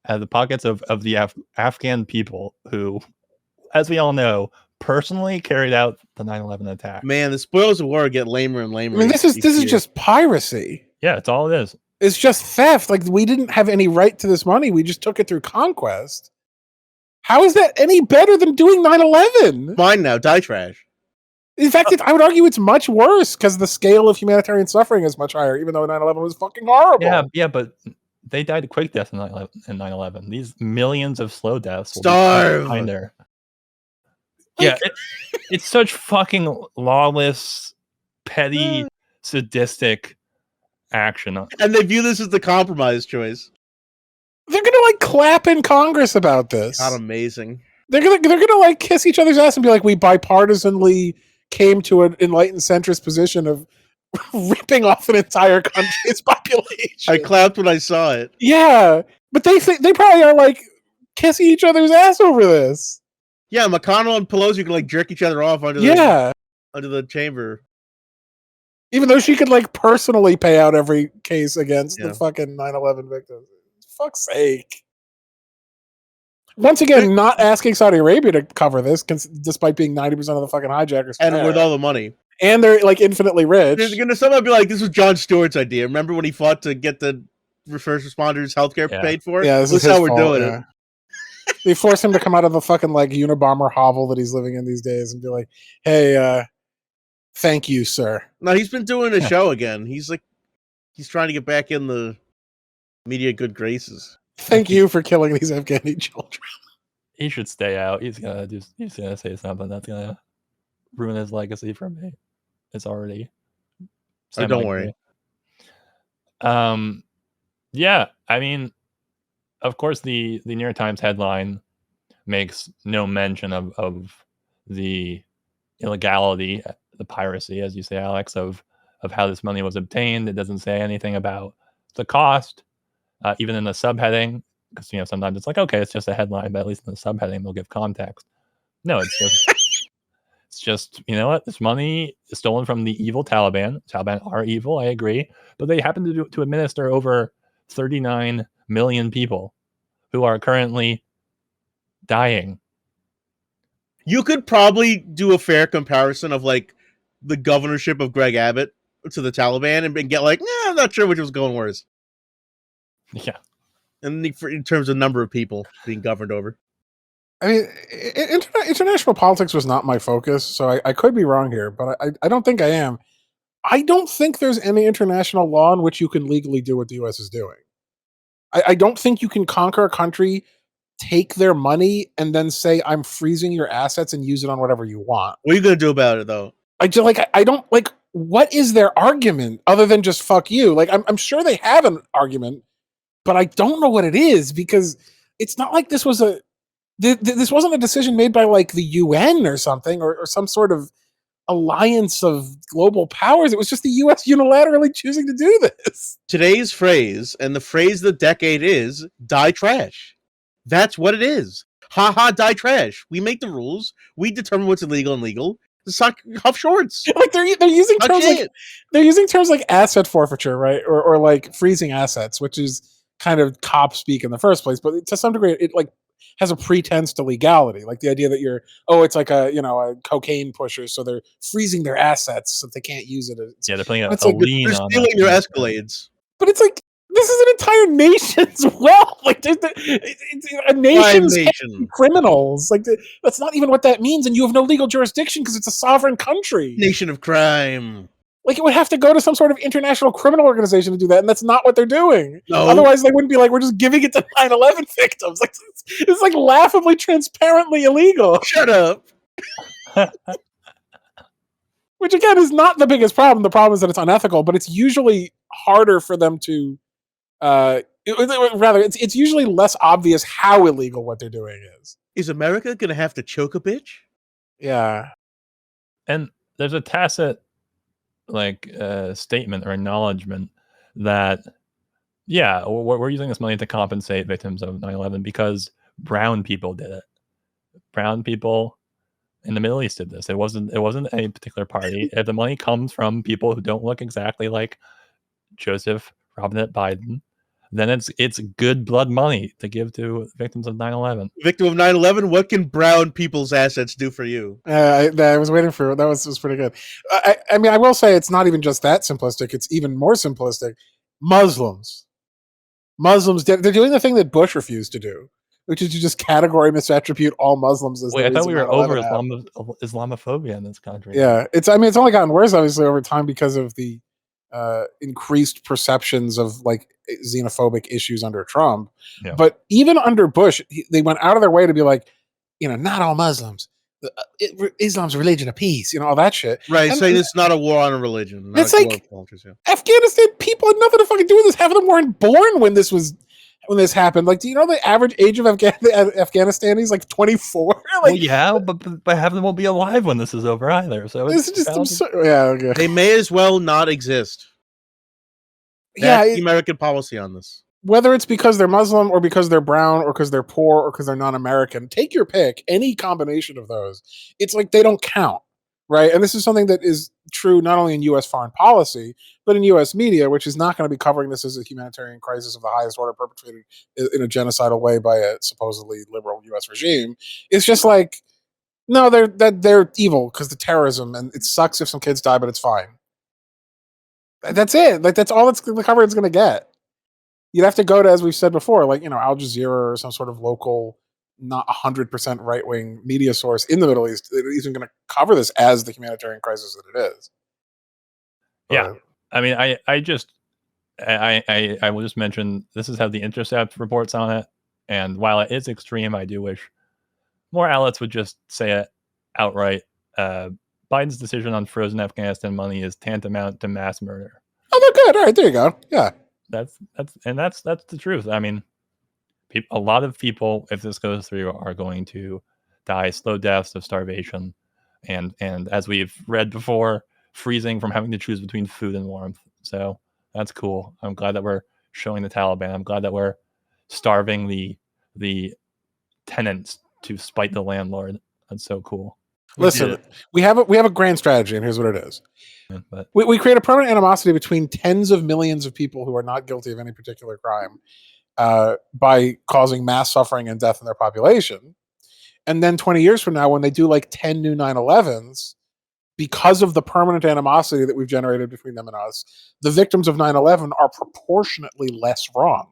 the pockets of the Afghan people who, as we all know, personally carried out the 9/11 attack. Man, the spoils of war get lamer and lamer. I mean, this is just piracy. Yeah, it's all it is. It's just theft. Like, we didn't have any right to this money. We just took it through conquest. How is that any better than doing 9/11? Fine now, die trash. In fact, I would argue it's much worse because the scale of humanitarian suffering is much higher, even though 9/11 was fucking horrible. Yeah, but they died of quick death in 9/11. These millions of slow deaths will Starve. be behind there. Yeah, it's such fucking lawless, petty, sadistic action. And they view this as the compromise choice. They're gonna like clap in Congress about this. God, amazing. They're gonna like kiss each other's ass and be like, we bipartisanly came to an enlightened centrist position of ripping off an entire country's population. I clapped when I saw it. Yeah, but they probably are like kissing each other's ass over this. Yeah, McConnell and Pelosi can like jerk each other off under the chamber. Even though she could like personally pay out every case against the fucking 9/11 victims. For fuck's sake. Once again, not asking Saudi Arabia to cover this, despite being 90% of the fucking hijackers. And with all the money. And they're like infinitely rich. There's going to somehow be like, this was Jon Stewart's idea. Remember when he fought to get the first responders' healthcare paid for? Yeah, this is how we're fault, doing it. They force him to come out of the fucking like Unabomber hovel that he's living in these days and be like, hey, thank you, sir. No, he's been doing a show again. He's trying to get back in the media good graces. Thank you for killing these Afghani children. He should stay out. He's gonna say something that's gonna ruin his legacy for me. It's already. Oh, don't worry. Yeah, I mean, of course, the New York Times headline makes no mention of the illegality, the piracy, as you say, Alex, of how this money was obtained. It doesn't say anything about the cost, even in the subheading, because sometimes it's like, okay, it's just a headline, but at least in the subheading they'll give context. No, it's just you know what, this money is stolen from the evil Taliban. Taliban are evil, I agree, but they happen to administer over 39 million people who are currently dying. You could probably do a fair comparison of like the governorship of Greg Abbott to the Taliban and get like, I'm not sure which was going worse. Yeah. And in terms of number of people being governed over. I mean, international politics was not my focus, so I could be wrong here, but I don't think I am. I don't think there's any international law in which you can legally do what the U.S. is doing. I don't think you can conquer a country, take their money, and then say, I'm freezing your assets and use it on whatever you want. What are you going to do about it, though? I don't like, what is their argument other than just fuck you? Like, I'm sure they have an argument, but I don't know what it is, because it's not like this was this wasn't a decision made by like the UN or something, or some sort of alliance of global powers. It was just the US unilaterally choosing to do this. Today's phrase, and the phrase of the decade is, die trash. That's what it is. Ha ha, die trash. We make the rules. We determine what's illegal and legal. Suck huff shorts. Like they're using terms like asset forfeiture, right? Or like freezing assets, which is kind of cop speak in the first place, but to some degree, it like has a pretense to legality, like the idea that it's like a cocaine pusher, so they're freezing their assets so they can't use it. Yeah, they're putting It's a like lien They're on stealing your that. Escalades. but it's like this is an entire nation's wealth. Like it's a nation's nation. criminals. Like that's not even what that means, and you have no legal jurisdiction because it's a sovereign country. Nation of crime. Like it would have to go to some sort of international criminal organization to do that, and that's not what they're doing. No. Otherwise, they wouldn't be like, we're just giving it to 9/11 victims. Like it's like laughably transparently illegal. Shut up. Which again is not the biggest problem. The problem is that it's unethical, but it's usually harder for them to. It's usually less obvious how illegal what they're doing is. Is America gonna have to choke a bitch? Yeah, And there's a tacit statement or acknowledgement that we're using this money to compensate victims of 9/11 because brown people did it. Brown people in the Middle East did this. It wasn't any particular party. If the money comes from people who don't look exactly like Joseph Robinette Biden, then it's good blood money to give to victims of 9/11. Victim of 9/11, what can brown people's assets do for you? I was waiting for it. That was pretty good. I mean, I will say it's not even just that simplistic. It's even more simplistic. Muslims, they're doing the thing that Bush refused to do, which is to just category misattribute all Muslims as. Wait, I thought we were 9/11 over happened. Islamophobia in this country. Yeah, it's only gotten worse obviously over time because of the increased perceptions of like xenophobic issues under Trump. Yeah. But even under Bush, they went out of their way to be like, not all Muslims. Islam's a religion of peace, all that shit. Right, And- saying it's not a war on a religion. It's a war like- of cultures, yeah. Afghanistan people had nothing to fucking do with this. Half of them weren't born when this happened. Like, do you know the average age of Afghanistanis like 24? Like, Well, yeah, but half of them won't be alive when this is over either. So this is just absurd. Yeah, okay. They may as well not exist. That's the American policy on this. Whether it's because they're Muslim or because they're brown or because they're poor or because they're non-American, take your pick. Any combination of those, it's like they don't count, right? And this is something that is true not only in U.S. foreign policy, but in U.S. media, which is not going to be covering this as a humanitarian crisis of the highest order perpetrated in a genocidal way by a supposedly liberal U.S. regime. It's just like, no, they're evil because the terrorism, and it sucks if some kids die, but it's fine. That's it. Like that's all the coverage is going to get. You'd have to go to, as we've said before, like Al Jazeera or some sort of local, not 100% right wing media source in the Middle East that isn't going to cover this as the humanitarian crisis that it is. Yeah, I mean, I will just mention this is how the Intercept reports on it, and while it is extreme, I do wish more outlets would just say it outright. Biden's decision on frozen Afghanistan money is tantamount to mass murder. Oh, they're good. All right, there you go. Yeah, that's the truth. I mean, a lot of people, if this goes through, are going to die slow deaths of starvation, and as we've read before, freezing from having to choose between food and warmth. So that's cool. I'm glad that we're showing the Taliban. I'm glad that we're starving the tenants to spite the landlord. That's so cool. Listen, we have a grand strategy, and here's what it is. Yeah, but We create a permanent animosity between tens of millions of people who are not guilty of any particular crime by causing mass suffering and death in their population. And then 20 years from now, when they do like 10 new 9/11s, because of the permanent animosity that we've generated between them and us, the victims of 9/11 are proportionately less wronged.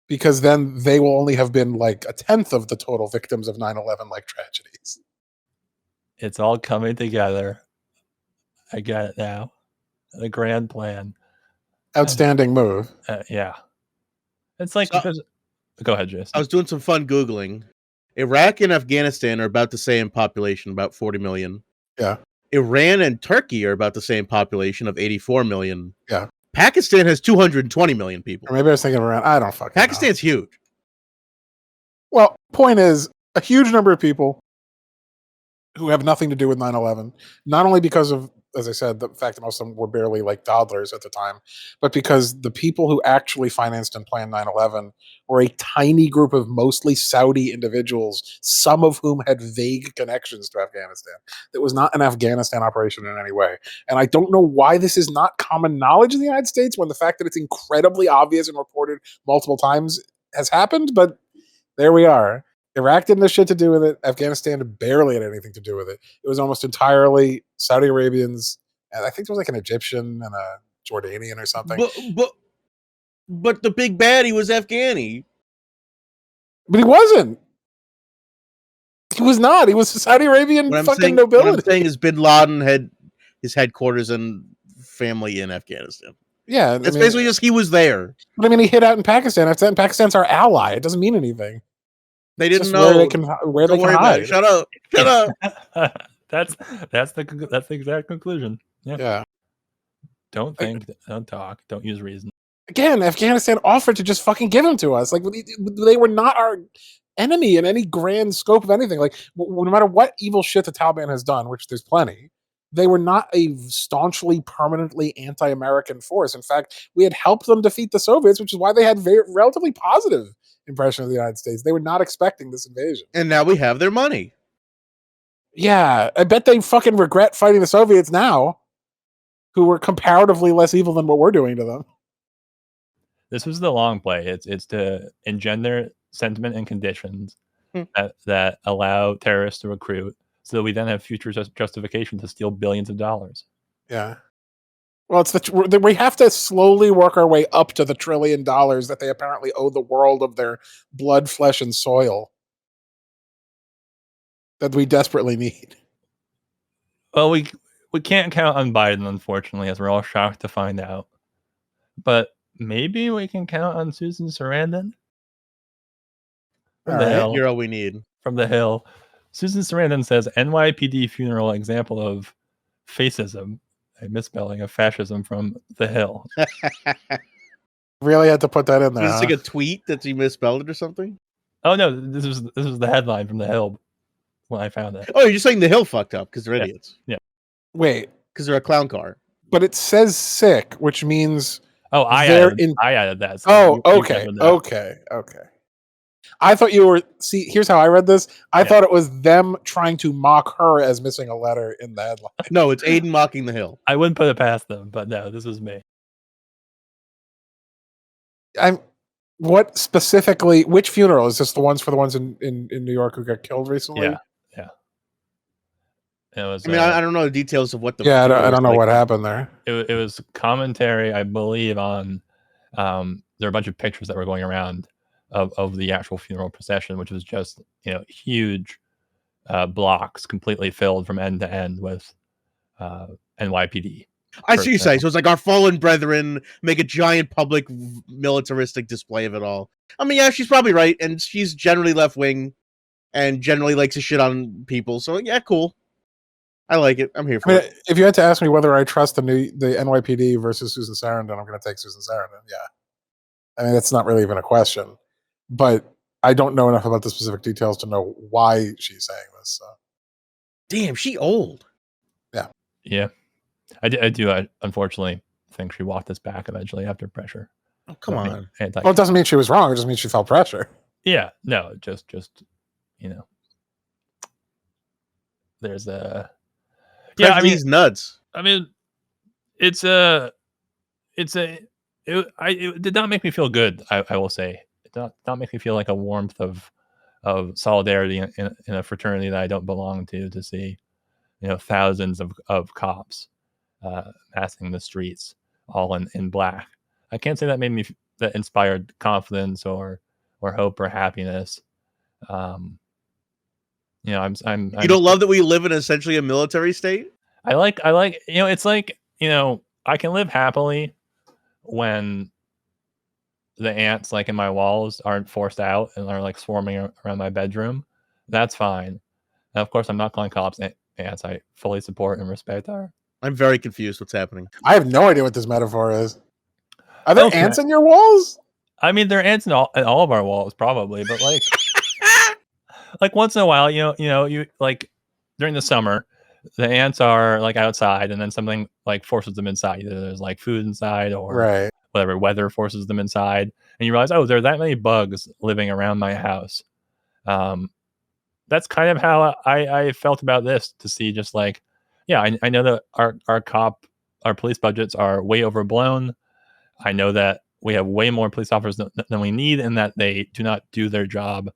Because then they will only have been like a tenth of the total victims of 9/11 like tragedies. it's all coming together. I get it now. The grand plan. Outstanding move. Yeah. It's like, So- because, go ahead, Jason. I was doing some fun Googling. Iraq and Afghanistan are about the same population, about 40 million. Yeah. Iran and Turkey are about the same population of 84 million. Yeah. Pakistan has 220 million people. Or maybe I was thinking around. I don't fucking know. Pakistan's huge. Well, point is, a huge number of people who have nothing to do with 9/11, not only because of as I said, the fact that most of them were barely like toddlers at the time, but because the people who actually financed and planned 9/11 were a tiny group of mostly Saudi individuals, some of whom had vague connections to Afghanistan. It was not an Afghanistan operation in any way. And I don't know why this is not common knowledge in the United States when the fact that it's incredibly obvious and reported multiple times has happened, but there we are. Iraq didn't have shit to do with it. Afghanistan barely had anything to do with it. It was almost entirely Saudi Arabians, and I think there was like an Egyptian and a Jordanian or something. But the big baddie was Afghani. But he wasn't. He was not. He was Saudi Arabian fucking nobility. What I'm saying is Bin Laden had his headquarters and family in Afghanistan. Yeah. It's basically just he was there. But I mean, he hid out in Pakistan. Pakistan's our ally. It doesn't mean anything. They didn't know where they can hide. Shut up. That's the exact conclusion. Yeah. Don't think, don't talk, don't use reason. Again, Afghanistan offered to just fucking give him to us. Like, they were not our enemy in any grand scope of anything. Like, no matter what evil shit the Taliban has done, which there's plenty, they were not a staunchly, permanently anti-American force. In fact, we had helped them defeat the Soviets, which is why they had relatively positive impression of the United States. They were not expecting this invasion. And now we have their money. Yeah, I bet they fucking regret fighting the Soviets now, who were comparatively less evil than what we're doing to them. This was the long play. It's to engender sentiment and conditions that allow terrorists to recruit, so that we then have future justification to steal billions of dollars. Yeah. Well, we have to slowly work our way up to the $1 trillion that they apparently owe the world of their blood, flesh, and soil that we desperately need. Well, we can't count on Biden, unfortunately, as we're all shocked to find out. But maybe we can count on Susan Sarandon. You're all we need. From the Hill. Susan Sarandon says, NYPD funeral example of fascism. A misspelling of fascism from the Hill. Really had to put that in there. Was this like a tweet that you misspelled it or something? Oh no, this was the headline from the Hill when I found it. Oh, you're just saying the Hill fucked up because they're idiots. Yeah. Wait, because they're a clown car. But it says sick, which means I added that. So okay. I thought you were. See, here's how I read this. I thought it was them trying to mock her as missing a letter in the headline. No, it's Aiden mocking the Hill. I wouldn't put it past them, but no, this was me. What specifically? Which funeral is this? The ones in New York who got killed recently? Yeah. It was. I don't know the details of what the. Yeah, I don't know what happened there. It was commentary, I believe, on. There are a bunch of pictures that were going around of the actual funeral procession, which was just huge blocks completely filled from end to end with NYPD. I see you say. So it's like our fallen brethren make a giant public militaristic display of it all. I mean, yeah, she's probably right, and she's generally left wing, and generally likes to shit on people. So yeah, cool. I like it. I'm here for it. If you had to ask me whether I trust the NYPD versus Susan Sarandon, I'm going to take Susan Sarandon. Yeah, I mean that's not really even a question. But I don't know enough about the specific details to know why she's saying this. So. Damn, she old. Yeah. I do. Unfortunately, think she walked this back eventually after pressure. Oh, come on. Well, it doesn't mean she was wrong. It just means she felt pressure. Yeah. No, just there's a. Yeah, I mean, he's nuts. I mean, it did not make me feel good. I will say, it did not make me feel like a warmth of solidarity in a fraternity that I don't belong to see, thousands of cops massing the streets all in black. I can't say that inspired confidence or hope or happiness. I'm you don't love that we live in essentially a military state? I like it's like, I can live happily when the ants like in my walls aren't forced out and are like swarming around my bedroom. That's fine. Now, of course, I'm not calling cops ants. I fully support and respect her. I'm very confused what's happening. I have no idea what this metaphor is. Are there ants in your walls? I mean, there are ants in all of our walls, probably, but like once in a while, you like during the summer, the ants are like outside, and then something like forces them inside. Either there's like food inside, or Right. whatever weather forces them inside, and you realize, oh, there are that many bugs living around my house. That's kind of how I felt about this. To see just like, yeah, I know that our police budgets are way overblown. I know that we have way more police officers than we need, and that they do not do their job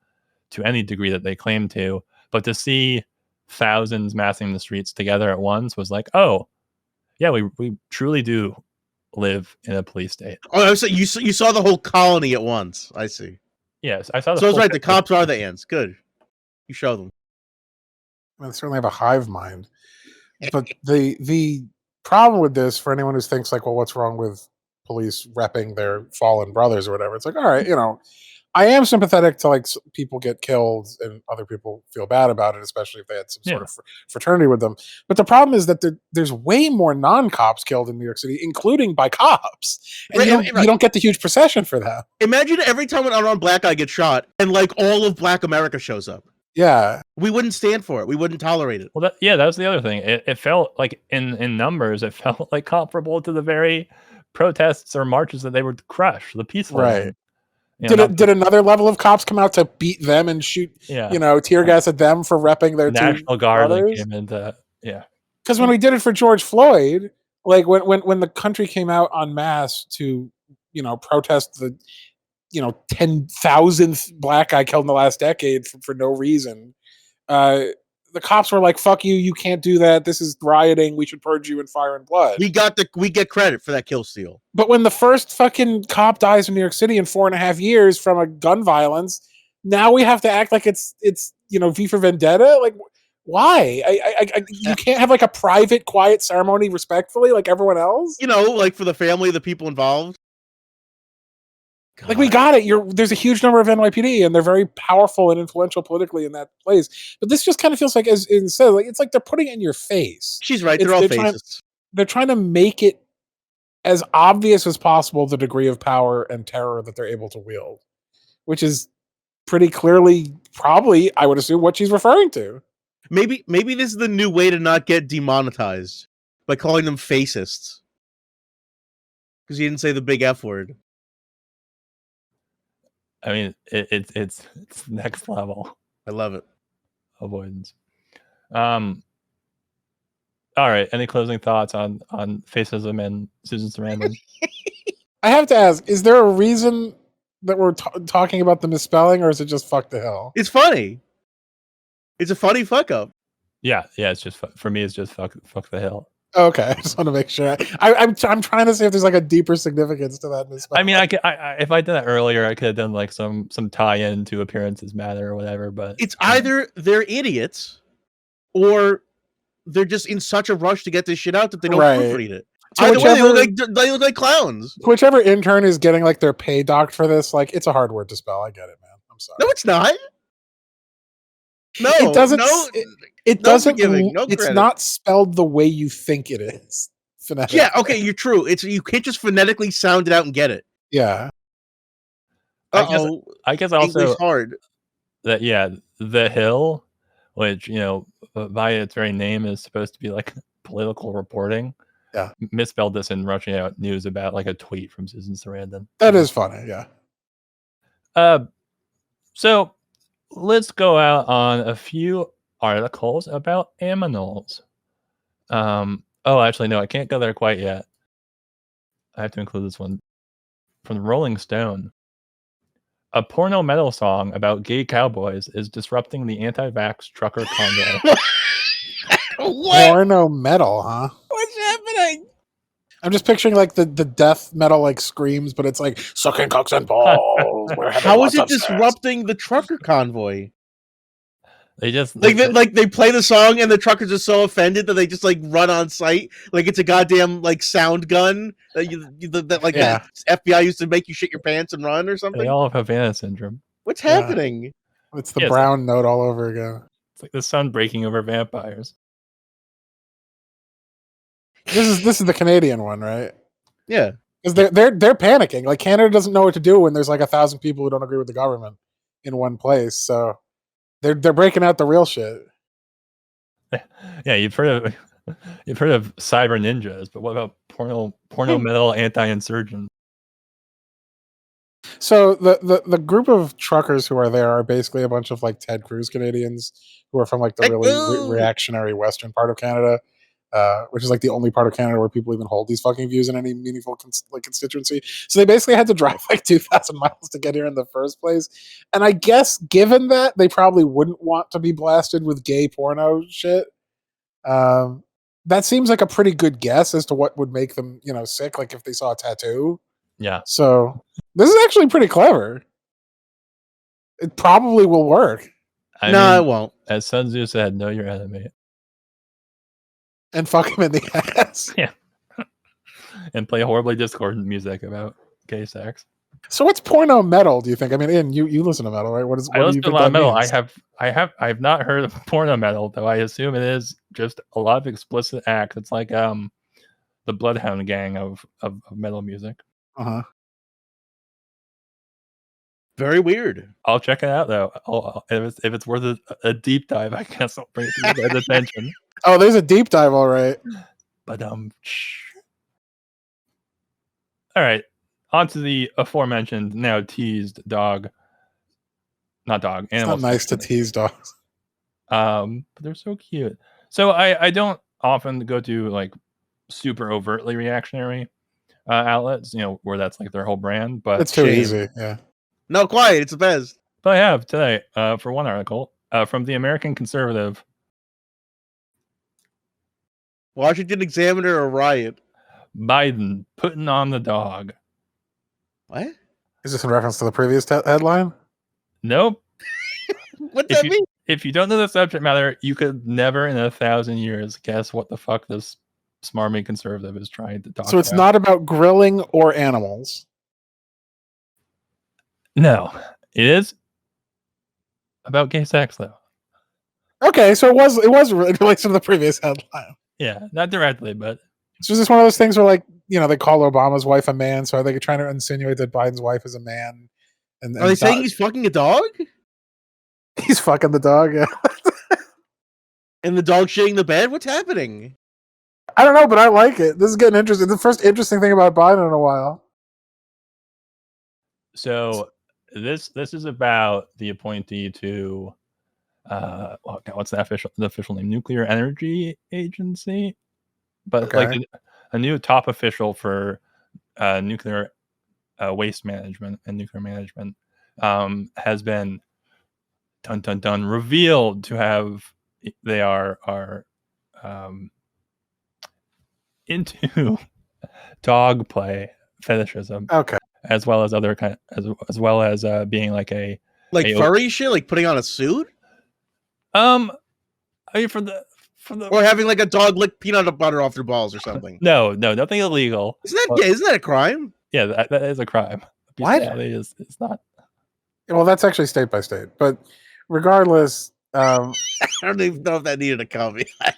to any degree that they claim to. But to see thousands massing the streets together at once was like, oh, yeah, we truly do live in a police state. Oh, so you saw the whole colony at once. I see. Yes, I saw the So it's full right. The picture. cops are the ants. Good. You show them. I mean, they certainly have a hive mind. But the problem with this, for anyone who thinks like, well, what's wrong with police repping their fallen brothers or whatever? It's like, all right, I am sympathetic to like people get killed and other people feel bad about it, especially if they had some sort Yeah. of fraternity with them. But the problem is that there's way more non-cops killed in New York City, including by cops, and Right, you don't get the huge procession for that. Imagine every time an unarmed black guy gets shot, and like all of Black America shows up. Yeah, We wouldn't stand for it. We wouldn't tolerate it. Well, that was the other thing. It felt like in numbers, it felt like comparable to the very protests or marches that they would crush, the peaceful right. ones. You know, Did another level of cops come out to beat them and shoot, yeah, tear gas at them for repping their National two Guard like brothers? came into Because when we did it for George Floyd, like when the country came out en masse to, protest the, 10,000th black guy killed in the last decade for no reason, the cops were like, "Fuck you! You can't do that. This is rioting. We should purge you in fire and blood." We get credit for that kill steal. But when the first fucking cop dies in New York City in 4.5 years from a gun violence, now we have to act like it's V for Vendetta. Like, why? You can't have like a private, quiet ceremony respectfully, like everyone else. Like for the family of the people involved. Like, we got it. There's a huge number of NYPD, and they're very powerful and influential politically in that place. But this just kind of feels like, instead, like it's like they're putting it in your face. She's right. They're all faces. They're trying to make it as obvious as possible the degree of power and terror that they're able to wield, which is pretty clearly, probably, I would assume, what she's referring to. Maybe this is the new way to not get demonetized, by calling them fascists. Because you didn't say the big F word. I mean, it's next level. I love it. Avoidance. All right. Any closing thoughts on fascism and Susan Sarandon? I have to ask: is there a reason that we're talking about the misspelling, or is it just fuck the hell? It's funny. It's a funny fuck up. Yeah. It's just for me. It's just fuck the hill. Okay, I just want to make sure. I'm trying to see if there's like a deeper significance to that misspelling. I mean, if I did that earlier, I could have done like some tie-in to Appearances Matter or whatever. But it's either they're idiots, or they're just in such a rush to get this shit out that they don't proofread it. So either way, they look like clowns. Whichever intern is getting like their pay docked for this, like, it's a hard word to spell. I get it, man. I'm sorry. No, it's not. No, it doesn't. It doesn't. It's credit. not spelled the way you think it is. Phonetically. Yeah. Okay, you're true. You can't just phonetically sound it out and get it. Yeah. I guess also English hard. That the Hill, which by its very name is supposed to be like political reporting. Yeah. Misspelled this in rushing out news about like a tweet from Susan Sarandon. That is funny. Yeah. So let's go out on a few articles about aminals. Actually, no, I can't go there quite yet. I have to include this one from the Rolling Stone. A porno metal song about gay cowboys is disrupting the anti-vax trucker convoy. What? Porno metal, huh? What's happening? I'm just picturing like the death metal like screams, but it's like sucking cocks and balls. How is it disrupting the trucker convoy? They just they play the song and the truckers are so offended that they just like run on site like it's a goddamn like sound gun that that FBI used to make you shit your pants and run or something. They all have Havana syndrome. What's happening? It's the brown note all over again. It's like the sun breaking over vampires. This is the Canadian one, right? Yeah, because they're panicking. Like, Canada doesn't know what to do when there's like 1,000 people who don't agree with the government in one place. So they're breaking out the real shit. Yeah, you've heard of cyber ninjas, but what about porno metal anti-insurgents? So the group of truckers who are there are basically a bunch of like Ted Cruz Canadians who are from like the Ted really Cruz! reactionary western part of Canada, which is like the only part of Canada where people even hold these fucking views in any meaningful constituency. So they basically had to drive like 2,000 miles to get here in the first place. And I guess given that, they probably wouldn't want to be blasted with gay porno shit. That seems like a pretty good guess as to what would make them, sick. Like if they saw a tattoo. Yeah. So this is actually pretty clever. It probably will work. I No, mean, it won't. as Sun Tzu said, know your enemy. And fuck him in the ass. Yeah. And play horribly discordant music about gay sex. So what's porno metal, do you think? I mean, Ian, you listen to metal, right? What I do you listen to a think lot of that metal. means? I've not heard of porno metal, though I assume it is just a lot of explicit acts. It's like the Bloodhound Gang of metal music. Uh-huh. Very weird. I'll check it out though. If it's worth a deep dive, I guess I'll bring it to your guys' attention. Oh, there's a deep dive, all right. But all right. On to the aforementioned, now teased dog. Not dog. It's Animal. not nice to tease dogs. But they're so cute. So I don't often go to like super overtly reactionary outlets, where that's like their whole brand. But It's too shame. easy, yeah. No, quiet. It's the best. But I have today for one article from the American Conservative. Washington Examiner or Riot? Biden putting on the dog. What? Is this in reference to the previous headline? Nope. What does that mean? If you don't know the subject matter, you could never in 1,000 years guess what the fuck this smarmy conservative is trying to talk about. So it's not about grilling or animals. No, it is about gay sex, though. Okay, so it was in relation to the previous headline. Yeah, not directly, but So is this one of those things where, like, they call Obama's wife a man, so are they trying to insinuate that Biden's wife is a man? And Are they saying he's fucking a dog? he's fucking the dog? Yeah. And the dog shitting the bed? What's happening? I don't know, but I like it. This is getting interesting. The first interesting thing about Biden in a while. So this is about the appointee to what's the official name? Nuclear Energy Agency, but like a new top official for nuclear waste management and nuclear management has been done revealed to have they are into dog play fetishism. Okay. As well as other as well as being like a furry shit, like putting on a suit. I mean for the or having like a dog lick peanut butter off their balls or something. No, nothing illegal. Isn't that a crime? Yeah, that is a crime. What? It's not. Well, that's actually state by state, but regardless, I don't even know if that needed a caveat.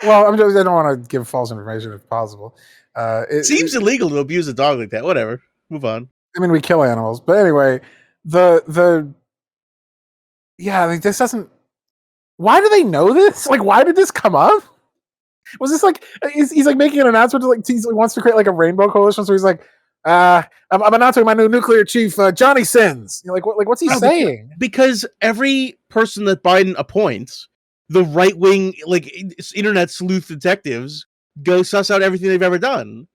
Well, I don't want to give false information if possible. It seems illegal to abuse a dog like that. Whatever. Move on. I mean, we kill animals, but anyway, this doesn't. Why do they know this? Like, why did this come up? Was this like he's like making an announcement to like he wants to create like a rainbow coalition? So he's like, I'm announcing my new nuclear chief, Johnny Sins. You're like, what's he saying? Because every person that Biden appoints, the right wing like internet sleuth detectives go suss out everything they've ever done.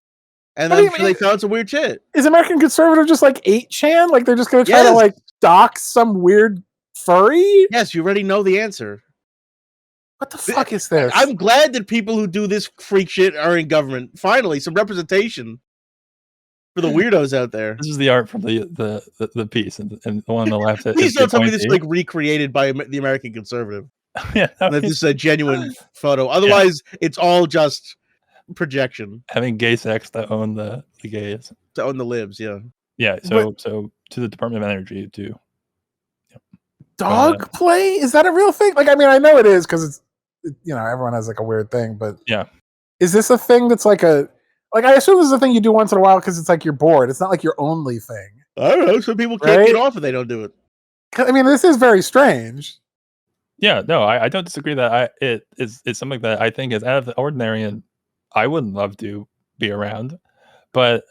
And I'm sure they found some weird shit. Is American Conservative just like 8chan? Like they're just going to try to like dox some weird furry? Yes, you already know the answer. What the fuck is this? I'm glad that people who do this freak shit are in government. Finally, some representation for the weirdos out there. This is the art from the piece, and the one on the left. Please don't tell me this is like recreated by the American Conservative. Yeah, this is a genuine photo. Otherwise, it's all just projection. Having gay sex to own the gays, to own the libs, yeah. Yeah. So to the Department of Energy to dog play, is that a real thing? Like, I mean, I know it is because it's everyone has like a weird thing, but yeah, is this a thing that's like I assume this is a thing you do once in a while because it's like you're bored. It's not like your only thing. I don't know. Some people can't get off if they don't do it. I mean, this is very strange. Yeah, no, I don't disagree that it's something that I think is out of the ordinary, and I would love to be around. But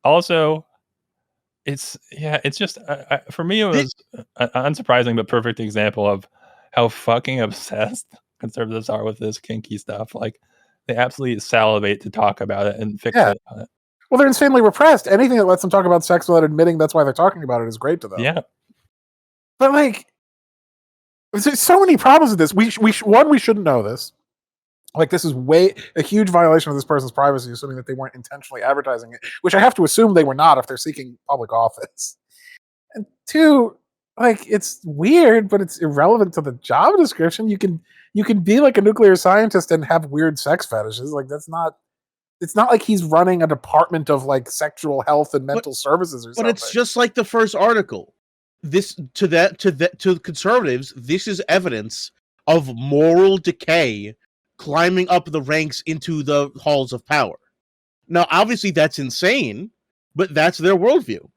also, it's just for me it Thi- was an unsurprising but perfect example of how fucking obsessed conservatives are with this kinky stuff. Like they absolutely salivate to talk about it and Yeah. fixate on it. Well, they're insanely repressed. Anything that lets them talk about sex without admitting that's why they're talking about it is great to them. Yeah, But like, there's so many problems with this. We shouldn't know this. Like, this is a huge violation of this person's privacy, assuming that they weren't intentionally advertising it, which I have to assume they were not if they're seeking public office. And two, like, it's weird, but it's irrelevant to the job description. You can be like a nuclear scientist and have weird sex fetishes. Like, that's not. It's not like he's running a department of like sexual health and mental services or But something. it's just like the first article. This to conservatives, this is evidence of moral decay climbing up the ranks into the halls of power. Now, obviously, that's insane, but that's their worldview.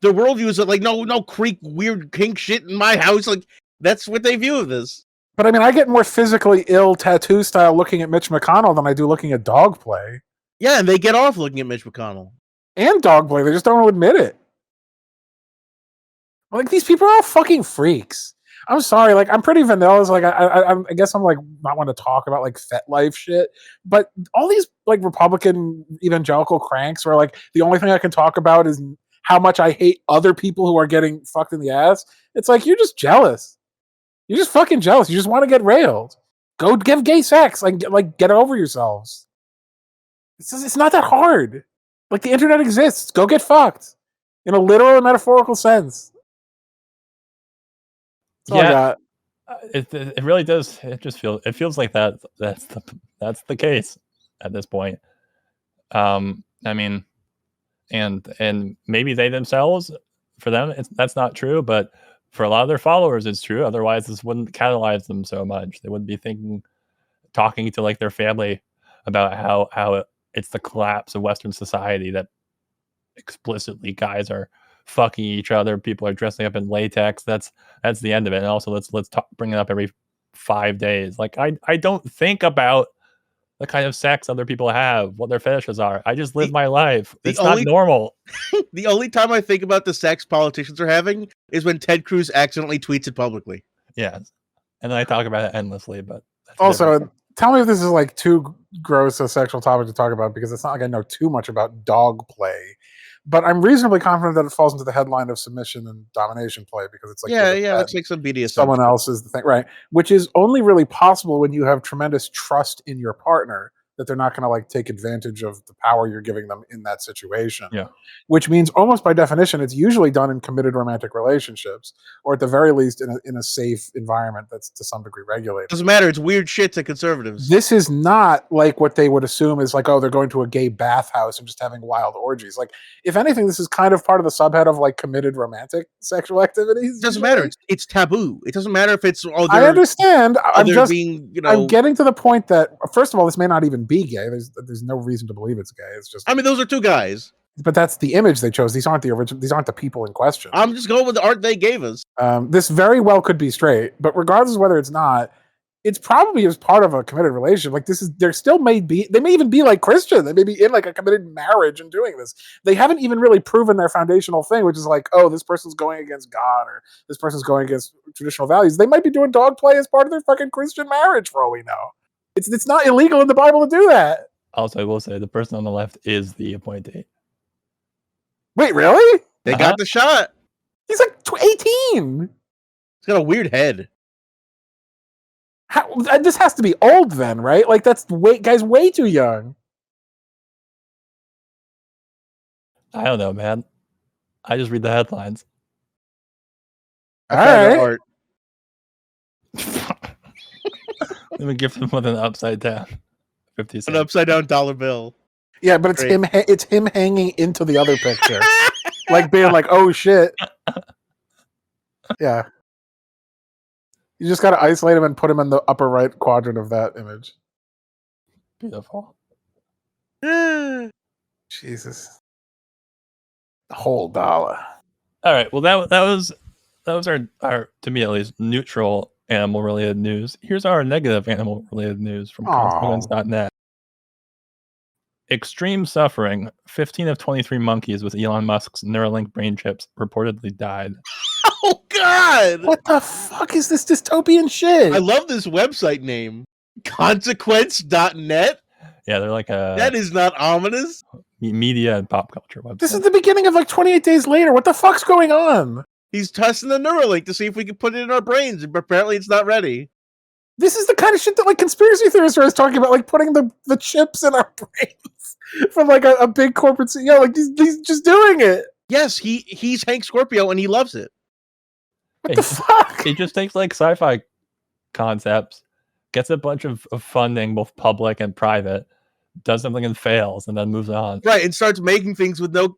Their worldview is that, like, no creep, weird kink shit in my house. Like, that's what they view of this. But I mean, I get more physically ill tattoo style looking at Mitch McConnell than I do looking at dog play. Yeah, and they get off looking at Mitch McConnell. And dog play, they just don't admit it. Like, these people are all fucking freaks. I'm sorry, like, I'm pretty vanilla. So, like, I guess I'm like not want to talk about like FetLife shit, but all these like Republican evangelical cranks where like the only thing I can talk about is how much I hate other people who are getting fucked in the ass. It's like you're just jealous. You're just fucking jealous. You just want to get railed. Go give gay sex. Like get over yourselves. It's not that hard. Like, the internet exists. Go get fucked in a literal and metaphorical sense. That's all I yeah. got. It really does. It feels like that's the case at this point. I mean, and maybe they themselves, for them, that's not true, but for a lot of their followers, it's true. Otherwise, this wouldn't catalyze them so much. They wouldn't be talking to like their family about how it's the collapse of Western society that explicitly guys are fucking each other, people are dressing up in latex. That's the end of it. And also, let's bring it up every 5 days. Like I don't think about the kind of sex other people have, what their fetishes are. I just live my life. It's not normal. The only time I think about the sex politicians are having is when Ted Cruz accidentally tweets it publicly. Yes. And then I talk about it endlessly, but also, tell me if this is like too gross a sexual topic to talk about, because it's not like I know too much about dog play. But I'm reasonably confident that it falls into the headline of submission and domination play, because it's like that's like some BDSM. Someone else is the thing, right? Which is only really possible when you have tremendous trust in your partner that they're not going to like take advantage of the power you're giving them in that situation. Yeah. Which means almost by definition, it's usually done in committed romantic relationships, or at the very least in a safe environment that's to some degree regulated. Doesn't matter. It's weird shit to conservatives. This is not like what they would assume is like, oh, they're going to a gay bathhouse and just having wild orgies. Like, if anything, this is kind of part of the subhead of like committed romantic sexual activities. It doesn't matter. It's taboo. It doesn't matter if it's. I understand. I'm just being, I'm getting to the point that, first of all, this may not even be gay. There's no reason to believe it's gay. It's just. I mean, those are two guys. But that's the image they chose. These aren't the original. These aren't the people in question. I'm just going with the art they gave us. This very well could be straight, but regardless of whether it's not, it's probably as part of a committed relationship. Like, this is, there still may be, they may even be like Christian. They may be in like a committed marriage and doing this. They haven't even really proven their foundational thing, which is like, oh, this person's going against God, or this person's going against traditional values. They might be doing dog play as part of their fucking Christian marriage, for all we know. It's not illegal in the Bible to do that. Also, I will say the person on the left is the appointee. Wait, really? They got the shot. He's like 18. He's got a weird head. How, this has to be old then, right? Like, that's guy's way too young. I don't know, man. I just read the headlines. All right. Art. Let me gift him with an upside down 50 cents. An upside down dollar bill. Yeah, but it's him. It's him hanging into the other picture, like being like, "Oh shit." Yeah. You just got to isolate him and put him in the upper right quadrant of that image. Beautiful. Jesus. The whole dollar. All right. Well, that was our, to me at least, neutral animal-related news. Here's our negative animal-related news from Aw. consequence.net. Extreme suffering. 15 of 23 monkeys with Elon Musk's Neuralink brain chips reportedly died. Oh God! What the fuck is this dystopian shit? I love this website name. Consequence.net? Yeah, they're like a That is not ominous. media and pop culture website. This is the beginning of like 28 days later. What the fuck's going on? He's testing the Neuralink to see if we can put it in our brains, but apparently it's not ready. This is the kind of shit that like conspiracy theorists are always talking about, like putting the chips in our brains from like a big corporate CEO. Like he's just doing it. Yes, he's Hank Scorpio and he loves it. What the fuck? He just takes like sci-fi concepts, gets a bunch of funding, both public and private, does something and fails, and then moves on. Right, and starts making things with no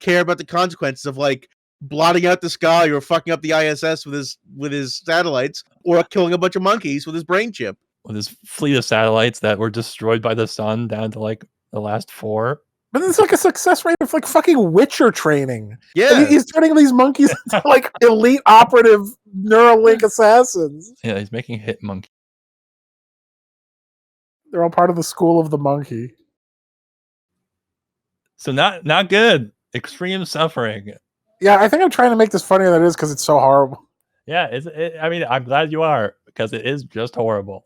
care about the consequences of like blotting out the sky or fucking up the ISS with his satellites or killing a bunch of monkeys with his brain chip. With his fleet of satellites that were destroyed by the sun down to like the last 4. But it's like a success rate of like fucking Witcher training. Yeah. Like, he's turning these monkeys into like elite operative Neuralink assassins. Yeah, he's making hit monkey. They're all part of the school of the monkey. So not good. Extreme suffering. Yeah, I think I'm trying to make this funnier than it is because it's so horrible. Yeah, I mean, I'm glad you are, because it is just horrible.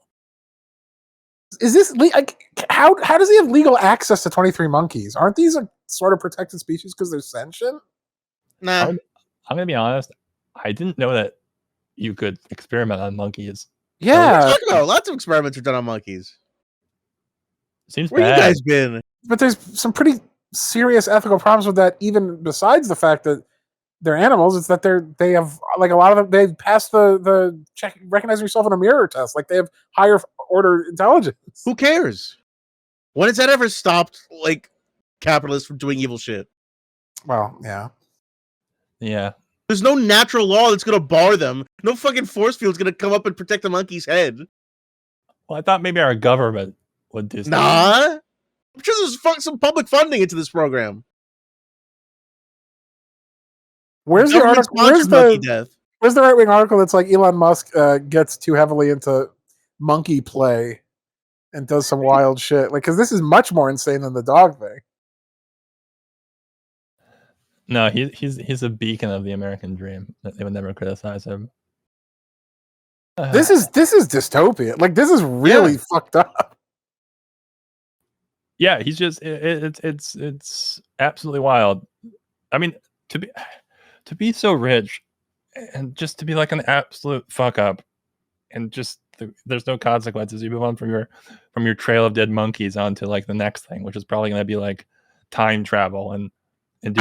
Is this like how does he have legal access to 23 monkeys? Aren't these a sort of protected species because they're sentient? Nah. I'm gonna be honest. I didn't know that you could experiment on monkeys. Yeah, Lots of experiments are done on monkeys. Seems Where bad. you guys been? but there's some pretty serious ethical problems with that. Even besides the fact that they're animals, it's that they have like a lot of them. They passed the check recognize yourself in a mirror test. Like they have higher order intelligence. Who cares? When has that ever stopped like capitalists from doing evil shit? Well, yeah. Yeah. There's no natural law that's gonna bar them. No fucking force field's gonna come up and protect the monkey's head. Well, I thought maybe our government would do something. Nah. I'm sure there's some public funding into this program. Where's the article? Monkey death? Where's the right wing article that's like Elon Musk gets too heavily into monkey play and does some wild shit? Like, because this is much more insane than the dog thing. No, he's a beacon of the American dream. They would never criticize him. This is dystopia. Like, this is really fucked up. Yeah, he's just it's absolutely wild. I mean, to be so rich and just to be like an absolute fuck up, and just there's no consequences. You move on from your trail of dead monkeys onto like the next thing, which is probably going to be like time travel, and in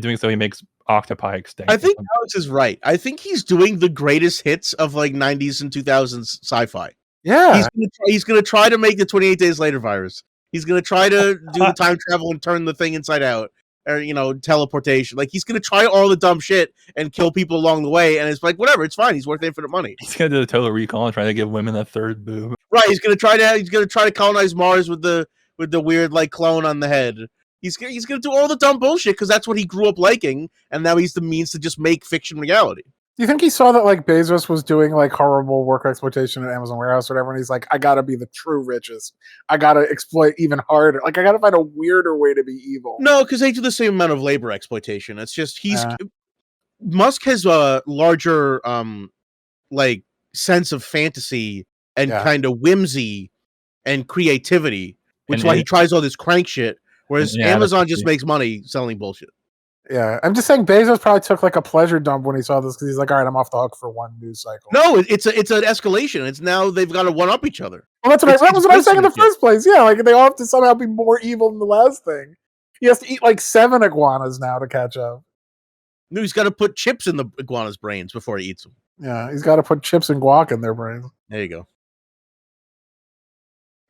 doing so he makes octopi extinct. I think Alex is right. I think he's doing the greatest hits of like 90s and 2000s sci-fi. Yeah, he's gonna try to make the 28 Days Later virus. He's gonna try to do the time travel and turn the thing inside out, or teleportation. Like he's gonna try all the dumb shit and kill people along the way. And it's like whatever, it's fine. He's worth infinite money. He's gonna do the Total Recall and try to give women a third boob. Right. He's gonna try to colonize Mars with the weird like clone on the head. He's gonna do all the dumb bullshit because that's what he grew up liking, and now he's the means to just make fiction reality. Do you think he saw that like Bezos was doing like horrible work exploitation at Amazon warehouse or whatever, and he's like, I gotta be the true richest. I gotta exploit even harder. Like I gotta find a weirder way to be evil. No, because they do the same amount of labor exploitation. It's just Musk has a larger like sense of fantasy and kind of whimsy and creativity, which is why he tries all this crank shit. Whereas Amazon just makes money selling bullshit. Yeah, I'm just saying Bezos probably took like a pleasure dump when he saw this because he's like, all right, I'm off the hook for one news cycle. No, it's an escalation. It's now they've got to one up each other. Well, that was what I was saying in the first place. Yeah, like they all have to somehow be more evil than the last thing. He has to eat like 7 iguanas now to catch up. No, he's got to put chips in the iguana's brains before he eats them. Yeah, he's got to put chips and guac in their brains. There you go.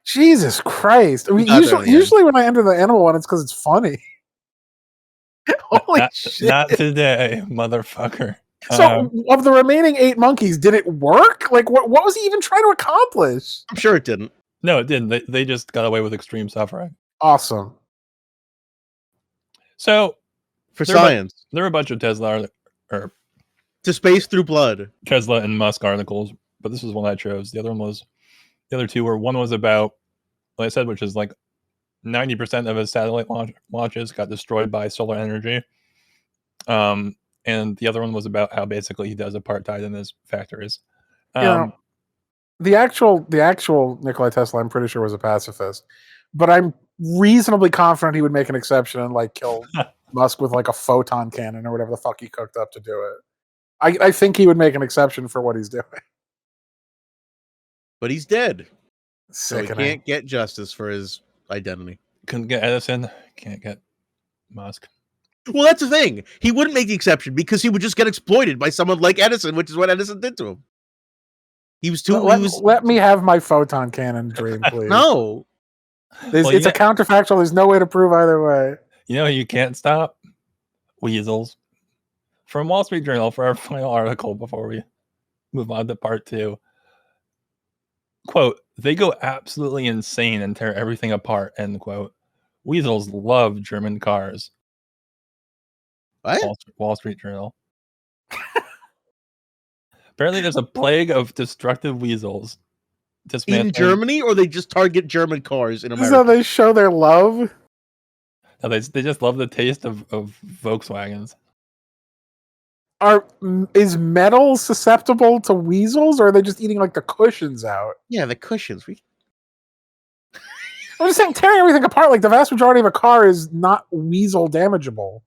Jesus Christ! I mean, usually when I enter the animal one, it's because it's funny. Holy shit! Not today, motherfucker. So, of the remaining 8 monkeys, did it work? Like, what was he even trying to accomplish? I'm sure it didn't. No, it didn't. They just got away with extreme suffering. Awesome. So, for science, there were a bunch of Tesla or To space through blood. Tesla and Musk articles, but this is one I chose. The other two were, one was about what I said, which is like 90% of his satellite launches got destroyed by solar energy. And the other one was about how basically he does apartheid in his factories. The actual Nikola Tesla, I'm pretty sure, was a pacifist, but I'm reasonably confident he would make an exception and like kill Musk with like a photon cannon or whatever the fuck he cooked up to do it. I think he would make an exception for what he's doing. But he's dead. So he Sickening. can't get justice for his identity. Couldn't get Edison, can't get Musk. Well, that's the thing. He wouldn't make the exception because he would just get exploited by someone like Edison, which is what Edison did to him. He was too. Let me have my photon cannon dream, please. No. It's a counterfactual. There's no way to prove either way. You know, you can't stop weasels. From Wall Street Journal for our final article before we move on to part 2. Quote, they go absolutely insane and tear everything apart, end quote. Weasels love German cars. What? Wall Street Journal. Apparently there's a plague of destructive weasels. In Germany, or they just target German cars in America? So they show their love? No, they just love the taste of Volkswagens. Is metal susceptible to weasels, or are they just eating like the cushions out? Yeah, the cushions. I'm just saying, tearing everything apart. Like the vast majority of a car is not weasel damageable.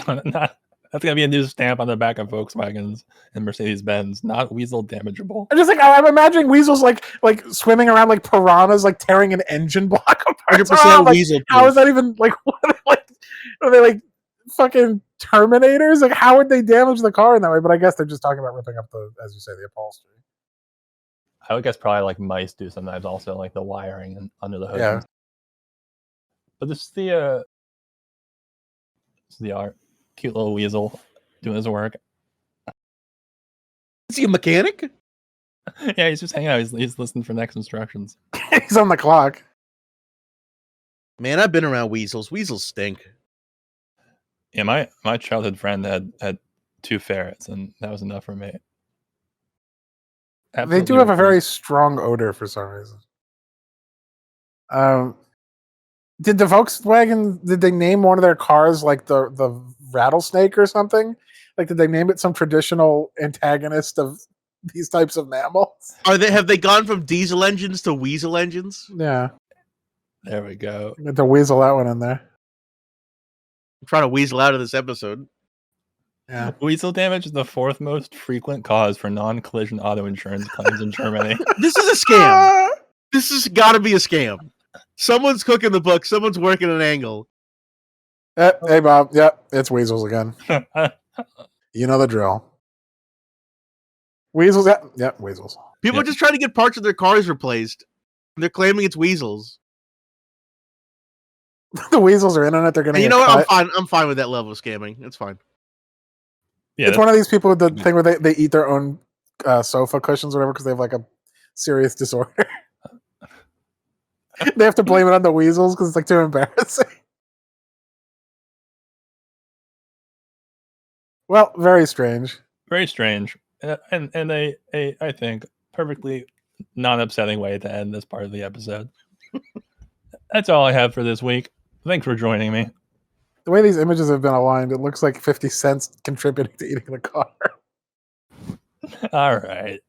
That's gonna be a new stamp on the back of Volkswagens and Mercedes-Benz. Not weasel damageable. I'm just like, I'm imagining weasels like swimming around like piranhas, like tearing an engine block apart. 100% weasel. How is that even like? Are they like fucking Terminators? Like, how would they damage the car in that way? But I guess they're just talking about ripping up the, as you say, the upholstery. I would guess probably like mice do sometimes also, like the wiring and under the hood. Yeah. But this is the art. Cute little weasel doing his work. Is he a mechanic? Yeah, he's just hanging out. He's listening for next instructions. He's on the clock. Man, I've been around weasels. Weasels stink. Yeah, my childhood friend had 2 ferrets, and that was enough for me. Absolutely. They do have a very strong odor for some reason. Did the Volkswagen, did they name one of their cars like the rattlesnake or something? Like, did they name it some traditional antagonist of these types of mammals? Have they gone from diesel engines to weasel engines? Yeah. There we go. Get to weasel that one in there. I'm trying to weasel out of this episode. Yeah. Weasel damage is the 4th most frequent cause for non-collision auto insurance claims in Germany. This is a scam. This has got to be a scam. Someone's cooking the book. Someone's working an angle. Hey, Bob. Yep, it's weasels again. You know the drill. Weasels? Yep, weasels. People are just trying to get parts of their cars replaced. They're claiming it's weasels. The weasels are in on it. They're going to. You know what? I'm fine with that level of scamming. It's fine. Yeah, it's one of these people with the thing where they eat their own sofa cushions or whatever because they have like a serious disorder. They have to blame it on the weasels because it's like too embarrassing. Well, very strange. Very strange, and I think perfectly non-upsetting way to end this part of the episode. That's all I have for this week. Thanks for joining me. The way these images have been aligned, it looks like 50 cents contributing to eating the car. All right.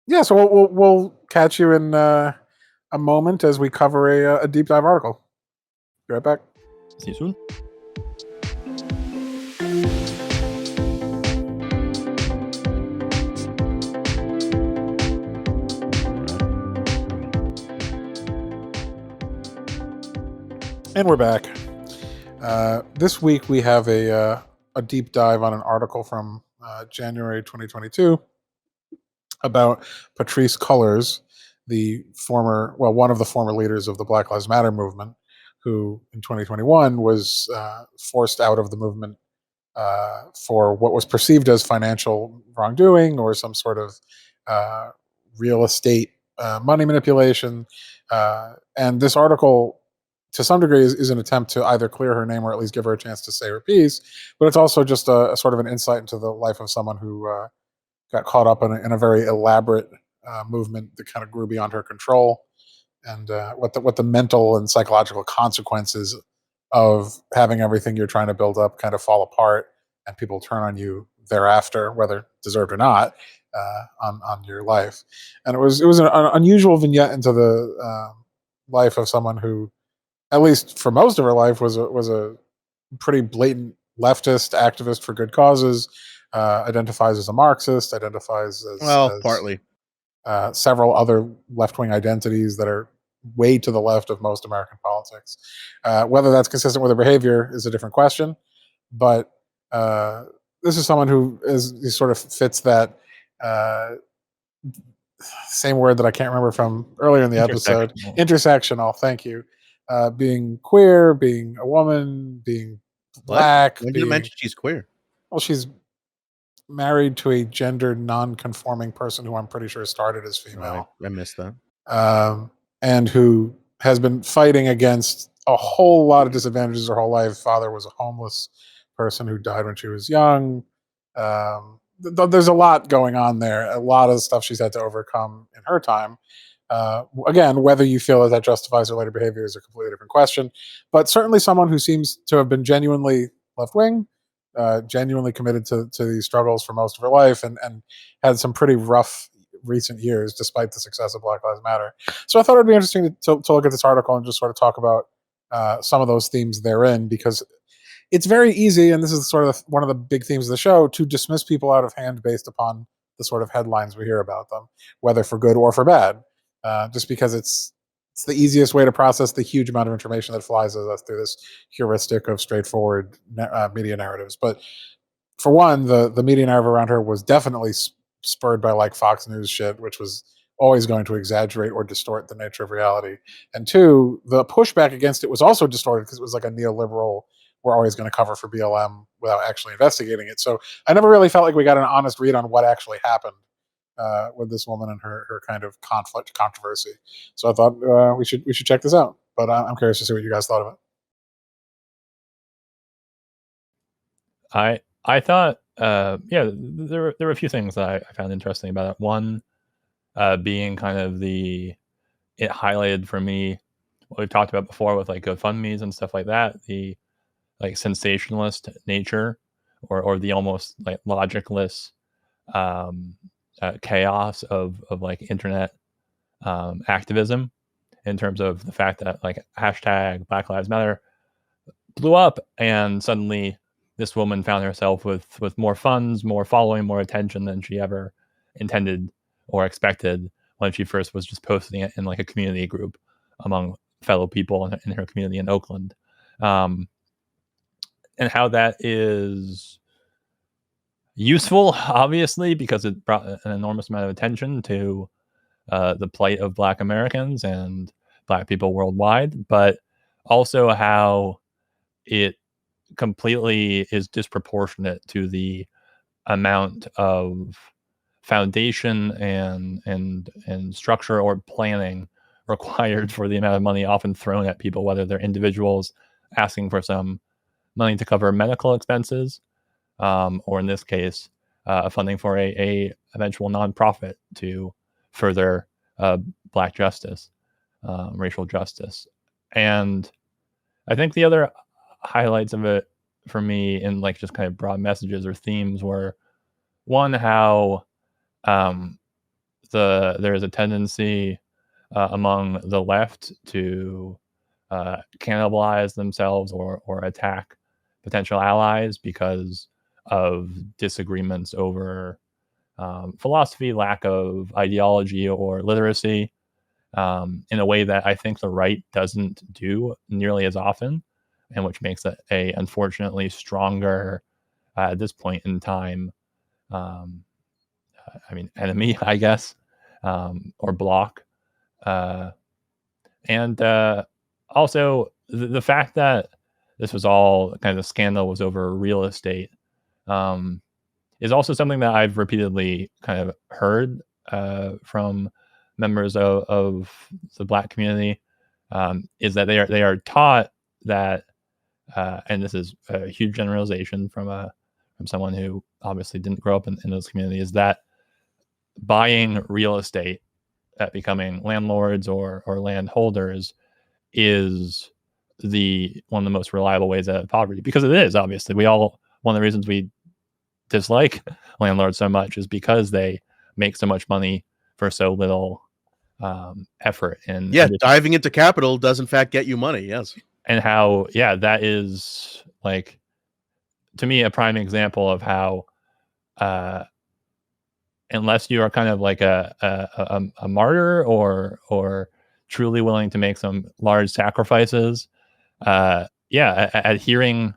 Yeah, so we'll catch you in a moment as we cover a deep dive article. Be right back. See you soon. And we're back. This week we have a deep dive on an article from January 2022 about Patrisse Cullors, one of the former leaders of the Black Lives Matter movement, who in 2021 was forced out of the movement for what was perceived as financial wrongdoing or some sort of real estate money manipulation. And this article to some degree is an attempt to either clear her name or at least give her a chance to say her piece. But it's also just a sort of an insight into the life of someone who got caught up in a very elaborate movement that kind of grew beyond her control, and what the mental and psychological consequences of having everything you're trying to build up kind of fall apart and people turn on you thereafter, whether deserved or not, on your life. And it was an unusual vignette into the life of someone who, at least for most of her life, was a pretty blatant leftist activist for good causes. Identifies as a Marxist. Identifies Well, as partly. several other left wing identities that are way to the left of most American politics. Whether that's consistent with her behavior is a different question, but this is someone who he sort of fits that uh, same word that I can't remember from earlier in the episode. Intersectional. Thank you. Being queer, being a woman, being black. When did you mention she's queer? Well, she's married to a gender non-conforming person who I'm pretty sure started as female. I missed that. And who has been fighting against a whole lot of disadvantages her whole life. Father was a homeless person who died when she was young. There's a lot going on there. A lot of stuff she's had to overcome in her time. Again, whether you feel that justifies her later behavior is a completely different question. But certainly someone who seems to have been genuinely left-wing, genuinely committed to these struggles for most of her life, and had some pretty rough recent years despite the success of Black Lives Matter. So I thought it'd be interesting to look at this article and just sort of talk about some of those themes therein, because it's very easy, and this is sort of one of the big themes of the show, to dismiss people out of hand based upon the sort of headlines we hear about them, whether for good or for bad, just because it's the easiest way to process the huge amount of information that flies at us through this heuristic of straightforward media narratives. But for one, the media narrative around her was definitely spurred by like Fox News shit, which was always going to exaggerate or distort the nature of reality. And two, the pushback against it was also distorted because it was like a neoliberal, we're always going to cover for BLM without actually investigating it. So I never really felt like we got an honest read on what actually happened with this woman and her kind of controversy. So I thought we should check this out. But I'm curious to see what you guys thought of it. I thought there were a few things that I found interesting about it. One being kind of it highlighted for me what we've talked about before with like GoFundMe's and stuff like that, the like sensationalist nature or the almost like logicless chaos of like internet activism, in terms of the fact that like hashtag Black Lives Matter blew up and suddenly this woman found herself with more funds, more following, more attention than she ever intended or expected when she first was just posting it in like a community group among fellow people in her community in Oakland. And how that is useful, obviously, because it brought an enormous amount of attention to the plight of Black Americans and Black people worldwide, but also how it completely is disproportionate to the amount of foundation and structure or planning required for the amount of money often thrown at people, whether they're individuals asking for some money to cover medical expenses, or in this case, funding for a eventual nonprofit to further Black justice, racial justice. And I think the other highlights of it for me in like just kind of broad messages or themes were, one, how there is a tendency among the left to cannibalize themselves or attack potential allies because of disagreements over philosophy, lack of ideology or literacy, in a way that I think the right doesn't do nearly as often, and which makes it a unfortunately stronger at this point in time, enemy, I guess, or block. And also the fact that this was all kind of the scandal was over real estate, is also something that I've repeatedly kind of heard from members of the Black community, is that they are taught that, and this is a huge generalization from someone who obviously didn't grow up in those communities, that buying real estate, becoming landlords or landholders, is one of the most reliable ways out of poverty, because it is. Obviously, one of the reasons we dislike landlords so much is because they make so much money for so little effort. And diving into capital does in fact get you money. Yes, and how that is, like, to me, a prime example of how unless you are kind of like a martyr or truly willing to make some large sacrifices, adhering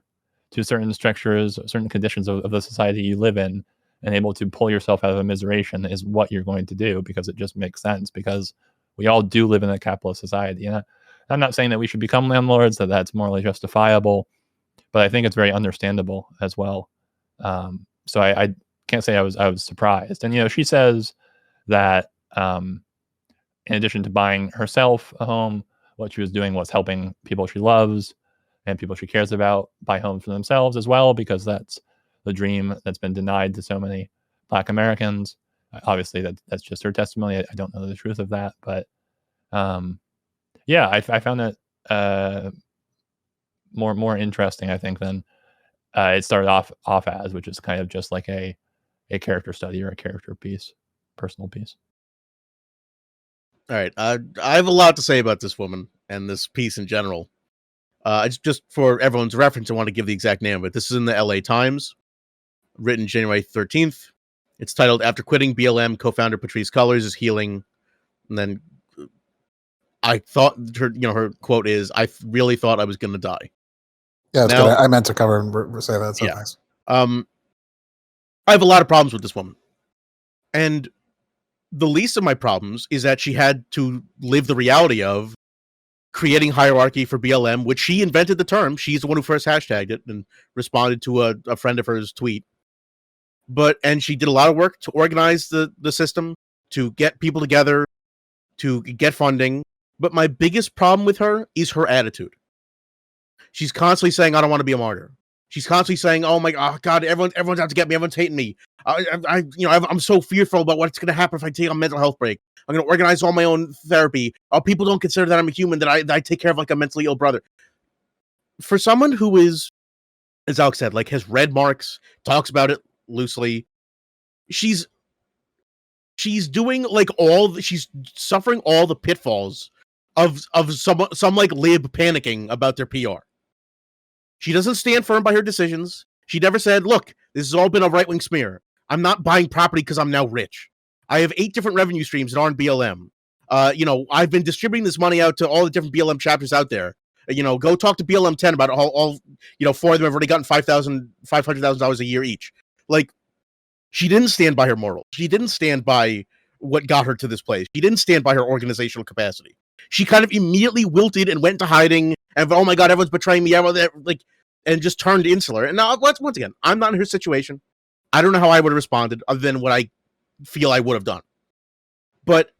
to certain structures, certain conditions of the society you live in, and able to pull yourself out of immiseration is what you're going to do, because it just makes sense, because we all do live in a capitalist society. And I'm not saying that we should become landlords, that that's morally justifiable, but I think it's very understandable as well. So I can't say I was surprised. And she says that in addition to buying herself a home, what she was doing was helping people she loves and people she cares about buy homes for themselves as well, because that's the dream that's been denied to so many Black Americans. Obviously, that's just her testimony. I don't know the truth of that, but I found it more interesting, I think, than it started off as, which is kind of just like a character study or a character piece, personal piece. All right, I have a lot to say about this woman and this piece in general. Just for everyone's reference, I want to give the exact name of it. This is in the LA Times, written January 13th. It's titled, "After Quitting BLM, Co-Founder Patrisse Cullors is Healing." And then I thought her quote is, "I really thought I was going to die." Yeah, that's good. I meant to cover and say that. So thanks. I have a lot of problems with this woman. And the least of my problems is that she had to live the reality of creating hierarchy for BLM, which she invented the term. She's the one who first hashtagged it and responded to a friend of hers tweet. And she did a lot of work to organize the system, to get people together, to get funding. But my biggest problem with her is her attitude. She's constantly saying, "I don't want to be a martyr." She's constantly saying, "Oh my God, everyone's out to get me. Everyone's hating me. I'm so fearful about what's going to happen if I take a mental health break. I'm going to organize all my own therapy. People don't consider that I'm a human, that I take care of like a mentally ill brother." For someone who is, as Alex said, like has red marks, talks about it loosely, she's doing like she's suffering all the pitfalls of some like lib panicking about their PR. She doesn't stand firm by her decisions. She never said, "Look, this has all been a right-wing smear. I'm not buying property because I'm now rich. I have 8 different revenue streams that aren't BLM. I've been distributing this money out to all the different BLM chapters out there. Go talk to BLM 10 about all 4 of them have already gotten $500,000 a year each." Like, she didn't stand by her morals. She didn't stand by what got her to this place. She didn't stand by her organizational capacity. She kind of immediately wilted and went into hiding, and oh my God, everyone's betraying me, and just turned insular. And now, once again, I'm not in her situation. I don't know how I would have responded other than what I feel I would have done. But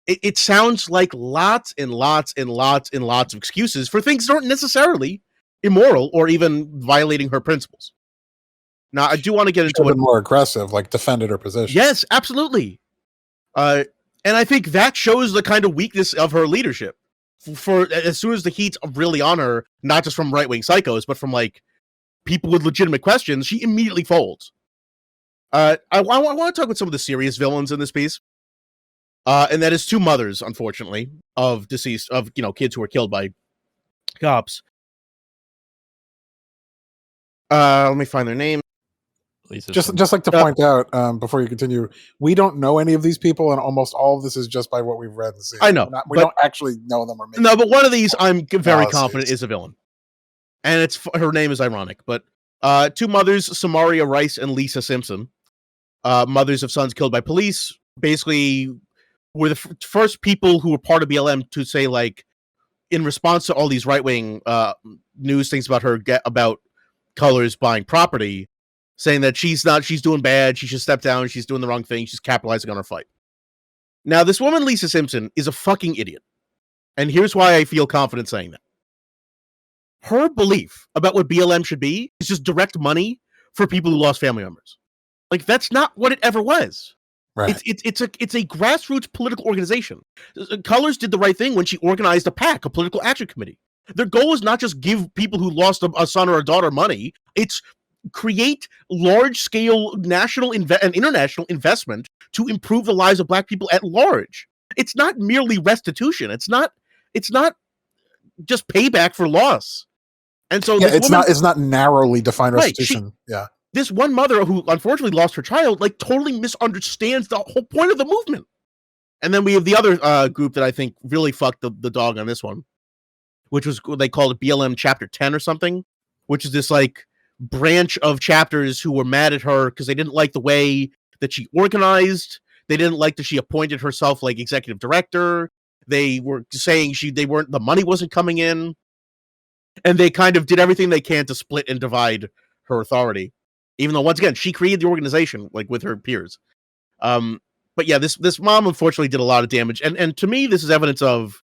it sounds like lots and lots and lots and lots of excuses for things that aren't necessarily immoral or even violating her principles. Now, I do want to get into it more aggressive, like defended her position. Yes, absolutely. And I think that shows the kind of weakness of her leadership. For as soon as the heat's really on her, not just from right-wing psychos, but from like people with legitimate questions, she immediately folds. I want to talk about some of the serious villains in this piece, and that is 2 mothers, unfortunately, of kids who were killed by cops. Let me find their name. Just like to point out, before you continue, we don't know any of these people, and almost all of this is just by what we've read and seen. I know. We don't actually know them. But one of these I'm very confident is a villain. And her name is ironic. But 2 mothers, Samaria Rice and Lisa Simpson, mothers of sons killed by police, basically were the first people who were part of BLM to say, like, in response to all these right-wing news things about her, about Cullors buying property, saying that she's doing bad, she should step down, she's doing the wrong thing, she's capitalizing on her fight. Now, this woman, Lisa Simpson, is a fucking idiot. And here's why I feel confident saying that. Her belief about what BLM should be is just direct money for people who lost family members. Like, that's not what it ever was. Right. It's a grassroots political organization. Colors did the right thing when she organized a PAC, a political action committee. Their goal is not just give people who lost a son or a daughter money. It's create large-scale national and international investment to improve the lives of Black people at large. It's not merely restitution. It's not just payback for loss. And so it's not narrowly defined restitution. Right, this one mother who unfortunately lost her child, like, totally misunderstands the whole point of the movement. And then we have the other group that I think really fucked the dog on this one, which was, they called it BLM Chapter 10 or something, which is this like branch of chapters who were mad at her because they didn't like the way that she organized. They didn't like that she appointed herself like executive director. They were saying the money wasn't coming in. And they kind of did everything they can to split and divide her authority. Even though, once again, she created the organization, like, with her peers. But yeah, this mom unfortunately did a lot of damage. And to me, this is evidence of,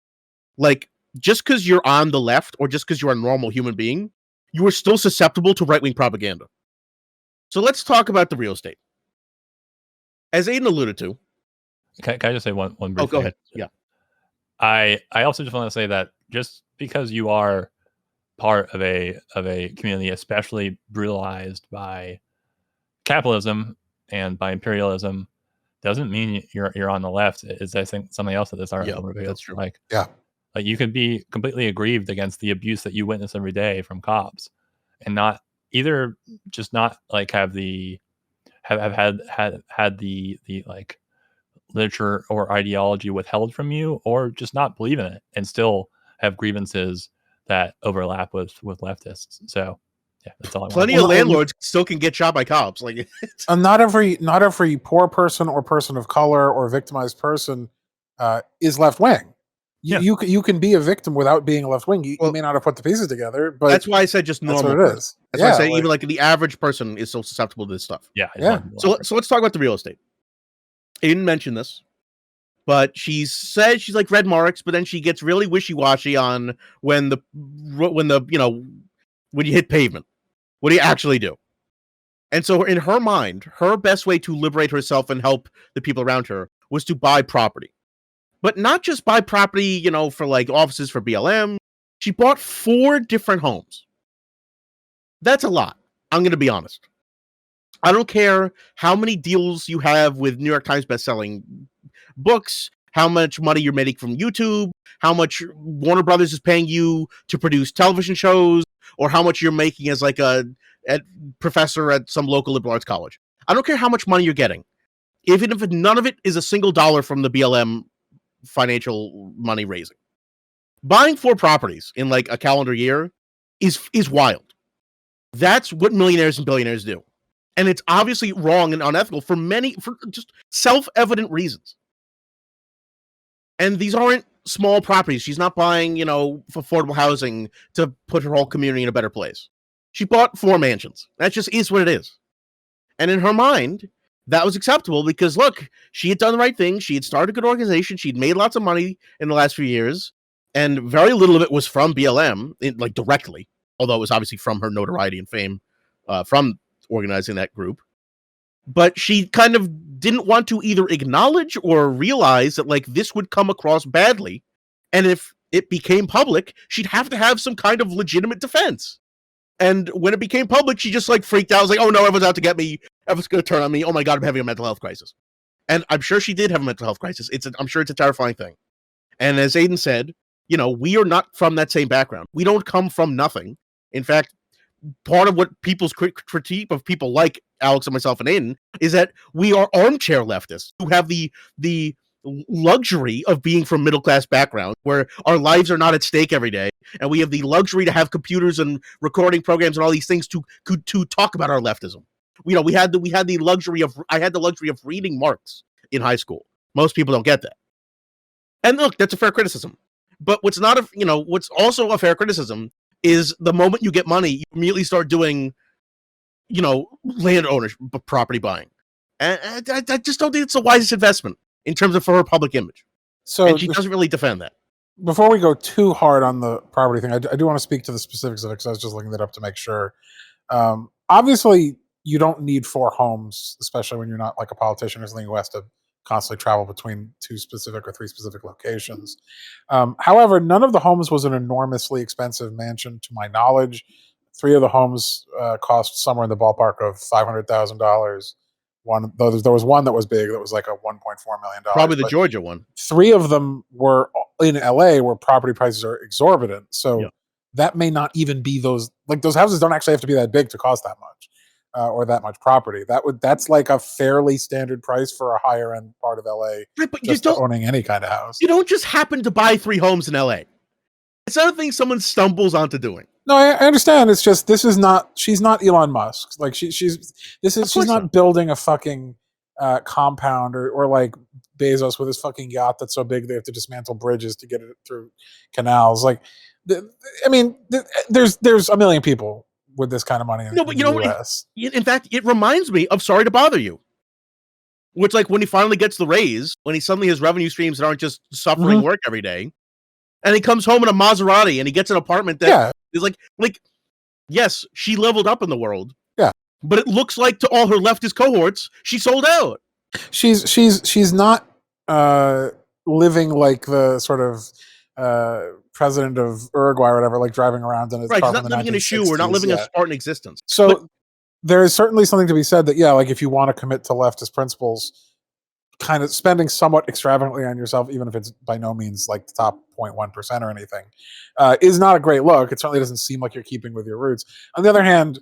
like, just because you're on the left or just because you're a normal human being, you are still susceptible to right-wing propaganda. So let's talk about the real estate. As Aiden alluded to. Can I just say one brief thing? Go ahead. Yeah. I also just want to say that just because you are part of a community especially brutalized by capitalism and by imperialism doesn't mean you're on the left. Is, I think, something else that this article reveals. That's true. Like you could be completely aggrieved against the abuse that you witness every day from cops, and not either just not like have had the like literature or ideology withheld from you, or just not believe in it and still have grievances that overlap with leftists. So yeah, that's all. Plenty of landlords still can get shot by cops. Like, not every poor person or person of color or victimized person is left wing. You can be a victim without being left wing. You may not have put the pieces together, but that's why I said just normal. That's what it is. That's why I say even like the average person is so susceptible to this stuff. Yeah. So let's talk about the real estate. I didn't mention this, but she said she's like red marks, but then she gets really wishy-washy on when you hit pavement. What do you actually do? And so in her mind, her best way to liberate herself and help the people around her was to buy property. But not just buy property, for like offices for BLM. She bought 4 different homes. That's a lot. I'm going to be honest. I don't care how many deals you have with New York Times bestselling books, how much money you're making from YouTube, how much Warner Brothers is paying you to produce television shows, or how much you're making as like a professor at some local liberal arts college. I don't care how much money you're getting. Even if none of it is a single dollar from the BLM financial money raising. Buying 4 properties in like a calendar year is wild. That's what millionaires and billionaires do. And it's obviously wrong and unethical for just self-evident reasons. And these aren't small properties. She's not buying, for affordable housing to put her whole community in a better place. She bought 4 mansions. That just is what it is. And in her mind, that was acceptable because, look, she had done the right thing. She had started a good organization. She'd made lots of money in the last few years. And very little of it was from BLM, like directly, although it was obviously from her notoriety and fame from organizing that group. But she kind of didn't want to either acknowledge or realize that, like, this would come across badly. And if it became public, she'd have to have some kind of legitimate defense. And when it became public, she just like freaked out. I was like, oh no, everyone's out to get me. Everyone's going to turn on me. Oh my God, I'm having a mental health crisis. And I'm sure she did have a mental health crisis. I'm sure it's a terrifying thing. And as Aiden said, we are not from that same background. We don't come from nothing. In fact, part of what people's critique of people like Alex and myself and Aiden is that we are armchair leftists who have the luxury of being from middle-class background where our lives are not at stake every day, and we have the luxury to have computers and recording programs and all these things to talk about our leftism. I had the luxury of reading Marx in high school. Most people don't get that. And look, that's a fair criticism. But what's also a fair criticism is the moment you get money, you immediately start doing, land ownership, property buying. And I just don't think it's the wisest investment in terms of for her public image. And she doesn't really defend that. before we go too hard on the property thing, I do want to speak to the specifics of it because I was just looking that up to make sure. Obviously, you don't need 4 homes, especially when you're not like a politician or something who has to constantly travel between 2 specific or 3 specific locations. However, none of the homes was an enormously expensive mansion, to my knowledge. 3 of the homes cost somewhere in the ballpark of $500,000. One, though, there was one that was big, that was like a $1.4 million. Probably the But Georgia one. 3 of them were in LA, where property prices are exorbitant. Yeah. So that may not even be those, like, those houses don't actually have to be that big to cost that much, or that much property. That's like a fairly standard price for a higher end part of LA, Right, but just owning any kind of house. You don't just happen to buy 3 homes in LA. It's not a thing someone stumbles onto doing. No, I understand. It's just she's not Elon Musk. Like she's not building a fucking compound or like Bezos with his fucking yacht that's so big they have to dismantle bridges to get it through canals. Like, there's a million people with this kind of money in the US. In fact, it reminds me of Sorry to Bother You, which, like, when he finally gets the raise, when he suddenly has revenue streams that aren't just suffering work every day, and he comes home in a Maserati and he gets an apartment that is like, yes, she leveled up in the world. Yeah. But it looks like to all her leftist cohorts, she sold out. She's not living like the sort of president of Uruguay or whatever, like driving around in his car. She's not living in a shoe. We're not living a Spartan existence. So there is certainly something to be said that, like, if you want to commit to leftist principles, kind of spending somewhat extravagantly on yourself, even if it's by no means like the top 0.1% or anything, is not a great look. It certainly doesn't seem like you're keeping with your roots. On the other hand,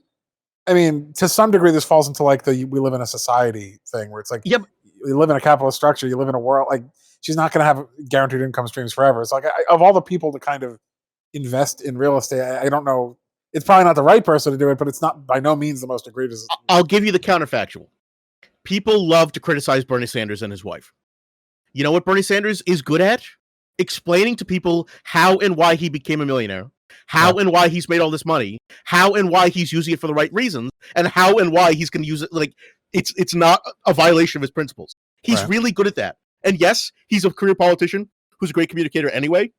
I mean, to some degree, this falls into like we live in a society thing where it's like, you live in a capitalist structure, you live in a world, like, she's not going to have guaranteed income streams forever. It's like, of all the people to kind of invest in real estate, I don't know. It's probably not the right person to do it, but it's not by no means the most egregious. I'll give you the counterfactual. People love to criticize Bernie Sanders and his wife. You know what Bernie Sanders is good at? Explaining to people how and why he became a millionaire, how and why he's made all this money, how and why he's using it for the right reasons, and how and why he's going to use it. Like, it's not a violation of his principles. He's really good at that. And yes, he's a career politician who's a great communicator anyway.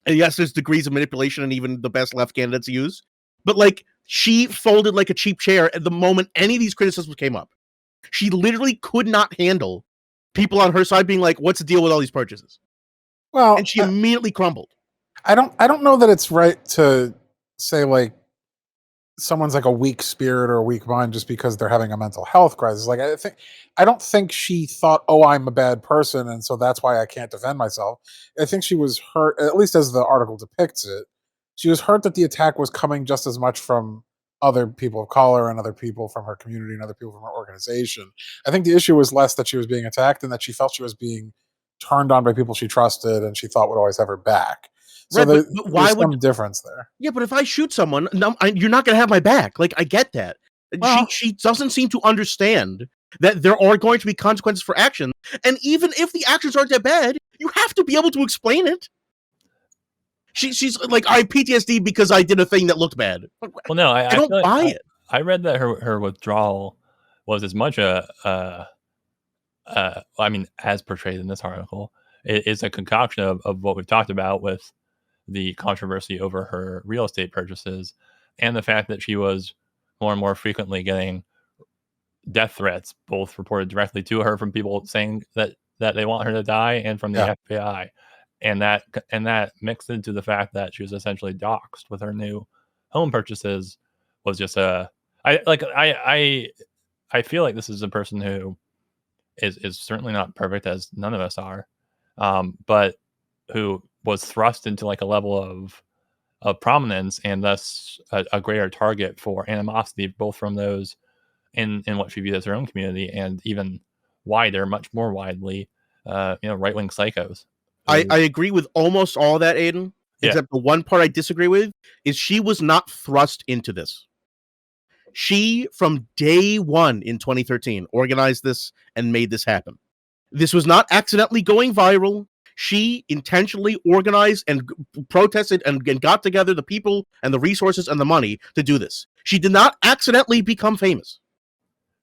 And yes, there's degrees of manipulation and even the best left candidates use. But, like, she folded like a cheap chair at the moment any of these criticisms came up. She literally could not handle people on her side being like, what's the deal with all these purchases? Well, and she immediately crumbled. I don't know that it's right to say, like, someone's like a weak spirit or a weak mind just because they're having a mental health crisis. Like, I don't think she thought, oh, I'm a bad person, and so that's why I can't defend myself. I think she was hurt, at least as the article depicts it. She was hurt that the attack was coming just as much from other people of color and other people from her community and other people from her organization. I think the issue was less that she was being attacked and that she felt she was being turned on by people she trusted and she thought would always have her back. So but why there's some difference there. Yeah, but if I shoot someone, you're not going to have my back. Like, I get that. Well, she doesn't seem to understand that there are going to be consequences for action. And even if the actions aren't that bad, you have to be able to explain it. She's like, I have PTSD because I did a thing that looked bad. Well, no, I don't buy it. I read that her withdrawal was as much I mean, as portrayed in this article, it's a concoction of what we've talked about with the controversy over her real estate purchases and the fact that she was more and more frequently getting death threats, both reported directly to her from people saying that they want her to die and from the FBI. And that mixed into the fact that she was essentially doxxed with her new home purchases was just I feel like this is a person who is certainly not perfect, as none of us are, but who was thrust into like a level of prominence and thus a greater target for animosity, both from those in what she viewed as her own community and even wider, much more widely, right-wing psychos. I agree with almost all of that, Aiden, except the one part I disagree with is she was not thrust into this. She, from day one in 2013, organized this and made this happen. This was not accidentally going viral. She intentionally organized and protested and got together the people and the resources and the money to do this. She did not accidentally become famous.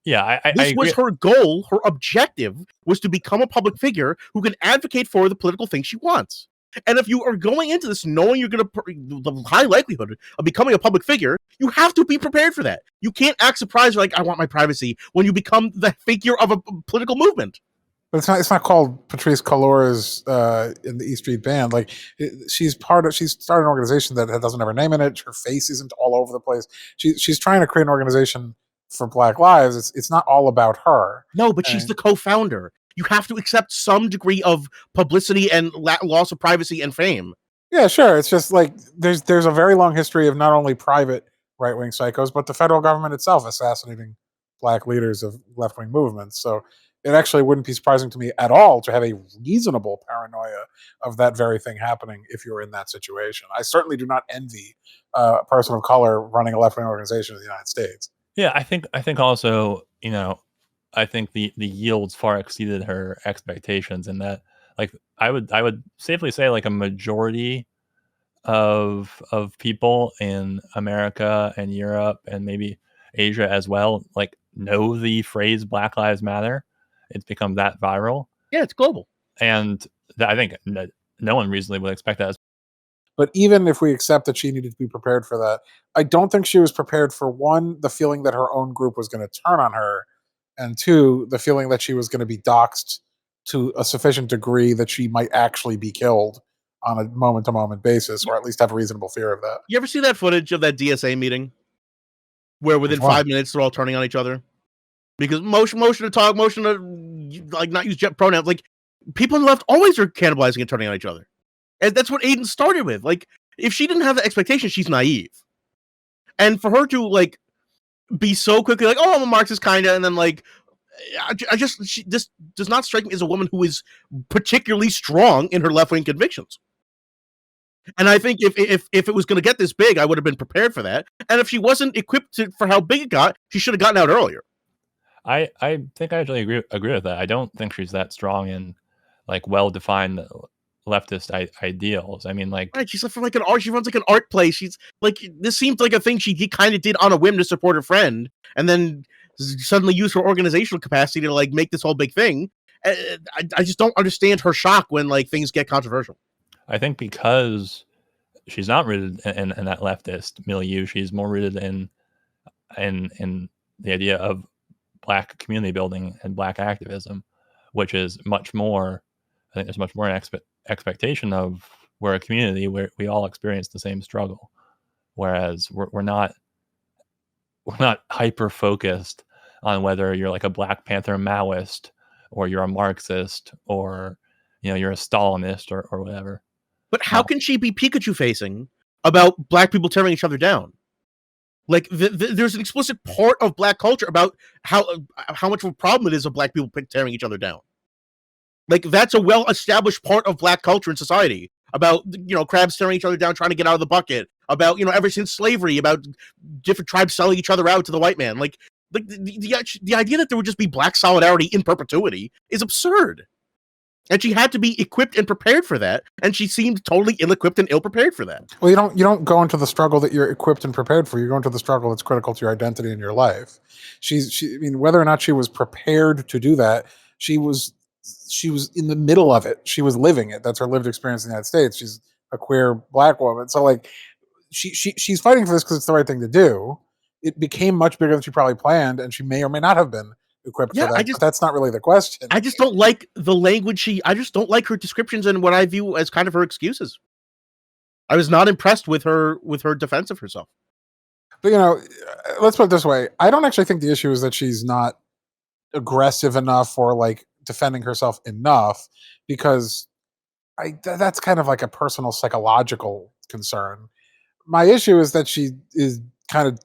Yeah, this was her goal. Her objective was to become a public figure who can advocate for the political thing she wants. And if you are going into this knowing you're going to the high likelihood of becoming a public figure, you have to be prepared for that. You can't act surprised like I want my privacy when you become the figure of a political movement. But it's not called Patrice Calora's in the E Street Band. Like she's started an organization that doesn't have her name in it. Her face isn't all over the place. She's trying to create an organization for Black lives. It's not all about her. No, but she's the co-founder. You have to accept some degree of publicity and loss of privacy and fame. Yeah, sure. It's just like there's a very long history of not only private right-wing psychos, but the federal government itself assassinating Black leaders of left-wing movements. So it actually wouldn't be surprising to me at all to have a reasonable paranoia of that very thing happening if you're in that situation. I certainly do not envy a person of color running a left-wing organization in the United States. Yeah, I think also, I think the yields far exceeded her expectations, and that, like, I would safely say, like, a majority of people in America and Europe and maybe Asia as well, like, know the phrase Black Lives Matter. It's become that viral. Yeah, it's global. And I think no one reasonably would expect that. But even if we accept that she needed to be prepared for that, I don't think she was prepared for, one, the feeling that her own group was going to turn on her, and two, the feeling that she was going to be doxxed to a sufficient degree that she might actually be killed on a moment-to-moment basis, or at least have a reasonable fear of that. You ever see that footage of that DSA meeting where within 5 minutes they're all turning on each other? Because motion to talk, motion to like not use pronouns. Like people on the left always are cannibalizing and turning on each other. And that's what Aiden started with. Like if she didn't have the expectation, she's naive. And for her to like be so quickly like, oh, I'm a Marxist kind of, and then like this does not strike me as a woman who is particularly strong in her left-wing convictions. And I think if it was going to get this big, I would have been prepared for that. And if she wasn't equipped for how big it got, she should have gotten out earlier. I think I actually agree with that. I don't think she's that strong in like well-defined leftist ideals. I mean, like, right, she's from like an art. She runs like an art place. She's like, this seems like a thing she kind of did on a whim to support her friend, and then suddenly use her organizational capacity to like make this whole big thing. I just don't understand her shock when like things get controversial. I think because she's not rooted in that leftist milieu, she's more rooted in the idea of Black community building and Black activism, which is much more. I think there's much more an expectation of we're a community where we all experience the same struggle, whereas we're not hyper focused on whether you're like a Black Panther Maoist or you're a Marxist or you're a Stalinist or whatever. But how can she be Pikachu facing about Black people tearing each other down? Like there's an explicit part of Black culture about how much of a problem it is of Black people tearing each other down. Like that's a well-established part of Black culture and society about crabs tearing each other down, trying to get out of the bucket. About ever since slavery, about different tribes selling each other out to the white man. Like the idea that there would just be Black solidarity in perpetuity is absurd. And she had to be equipped and prepared for that, and she seemed totally ill-equipped and ill-prepared for that. Well, you don't go into the struggle that you're equipped and prepared for. You go into the struggle that's critical to your identity and your life. I mean, whether or not she was prepared to do that, she was in the middle of it. She was living it. That's her lived experience in the United States. She's a queer Black woman, so like she's fighting for this because it's the right thing to do. It became much bigger than she probably planned, and she may or may not have been equipped for that. But that's not really the question. I just don't like the language I just don't like her descriptions and what I view as kind of her excuses. I was not impressed with her defense of herself. But let's put it this way. I don't actually think the issue is that she's not aggressive enough or like defending herself enough, because that's kind of like a personal psychological concern. My issue is that she is kind of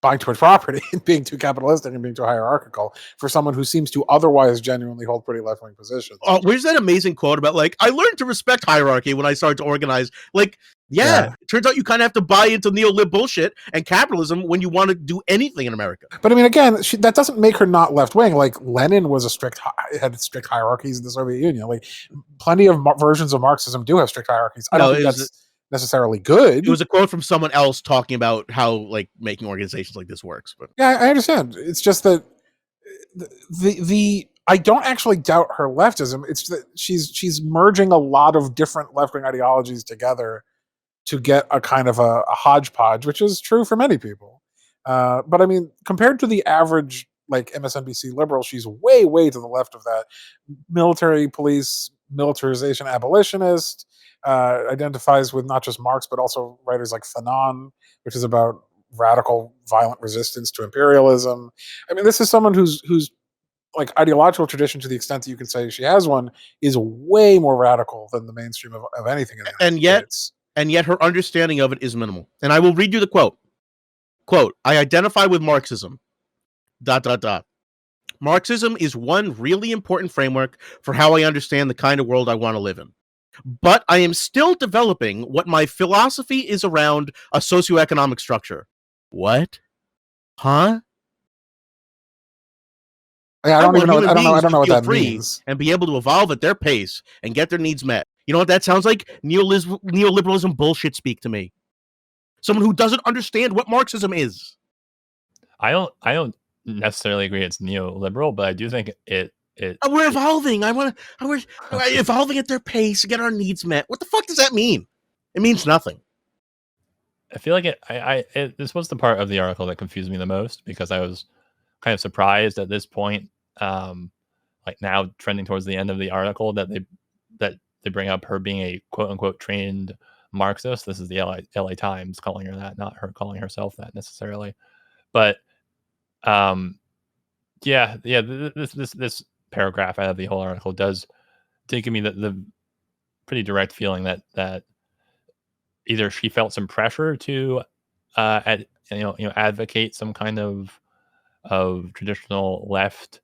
buying too much property and being too capitalistic and being too hierarchical for someone who seems to otherwise genuinely hold pretty left-wing positions. Oh, where's that amazing quote about like, I learned to respect hierarchy when I started to organize? Like, yeah. It turns out you kind of have to buy into neo-lib bullshit and capitalism when you want to do anything in America. But I mean, again, that doesn't make her not left-wing. Like Lenin was had strict hierarchies in the Soviet Union. Like plenty of versions of Marxism do have strict hierarchies. I don't think that's necessarily good. It was a quote from someone else talking about how like making organizations like this works. But yeah, I understand. It's just that the I don't actually doubt her leftism. It's that she's merging a lot of different left wing ideologies together to get a kind of a hodgepodge, which is true for many people. But I mean, compared to the average like MSNBC liberal, she's way, way to the left of that. Military police, militarization abolitionist, identifies with not just Marx, but also writers like Fanon, which is about radical, violent resistance to imperialism. I mean, this is someone who's like ideological tradition, to the extent that you can say she has one, is way more radical than the mainstream of anything in the United States. And yet her understanding of it is minimal. And I will read you the quote. Quote, I identify with Marxism. ... Marxism is one really important framework for how I understand the kind of world I want to live in. But I am still developing what my philosophy is around a socioeconomic structure. What? Huh? Yeah, I don't know what that means. And be able to evolve at their pace and get their needs met. You know what that sounds like? Neoliberalism bullshit speak to me. Someone who doesn't understand what Marxism is. I don't necessarily agree it's neoliberal, but I do think we're evolving. We're evolving at their pace to get our needs met. What the fuck does that mean? It means nothing. I feel like this was the part of the article that confused me the most, because I was kind of surprised at this point, like now trending towards the end of the article, that they bring up her being a quote unquote trained Marxist. This is the LA Times calling her that, not her calling herself that necessarily. But this paragraph out of the whole article does give me the pretty direct feeling that either she felt some pressure to advocate some kind of traditional left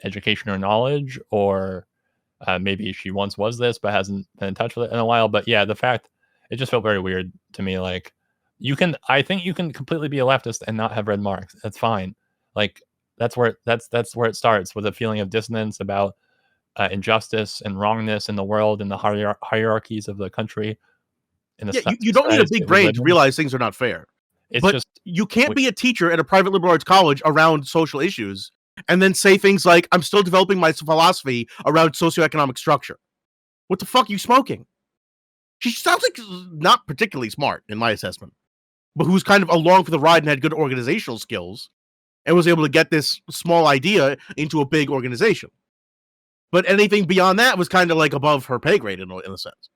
education or knowledge, or maybe she once was this but hasn't been in touch with it in a while. But yeah, the fact, it just felt very weird to me. Like, I think you can completely be a leftist and not have read Marx. That's fine. Like, that's where it starts, with a feeling of dissonance about injustice and wrongness in the world and the hierarchies of the country. You don't need a big brain to realize things are not fair. But you can't be a teacher at a private liberal arts college around social issues and then say things like, I'm still developing my philosophy around socioeconomic structure. What the fuck are you smoking? She sounds like not particularly smart, in my assessment, but who's kind of along for the ride and had good organizational skills and was able to get this small idea into a big organization. But anything beyond that was kind of like above her pay grade in a sense.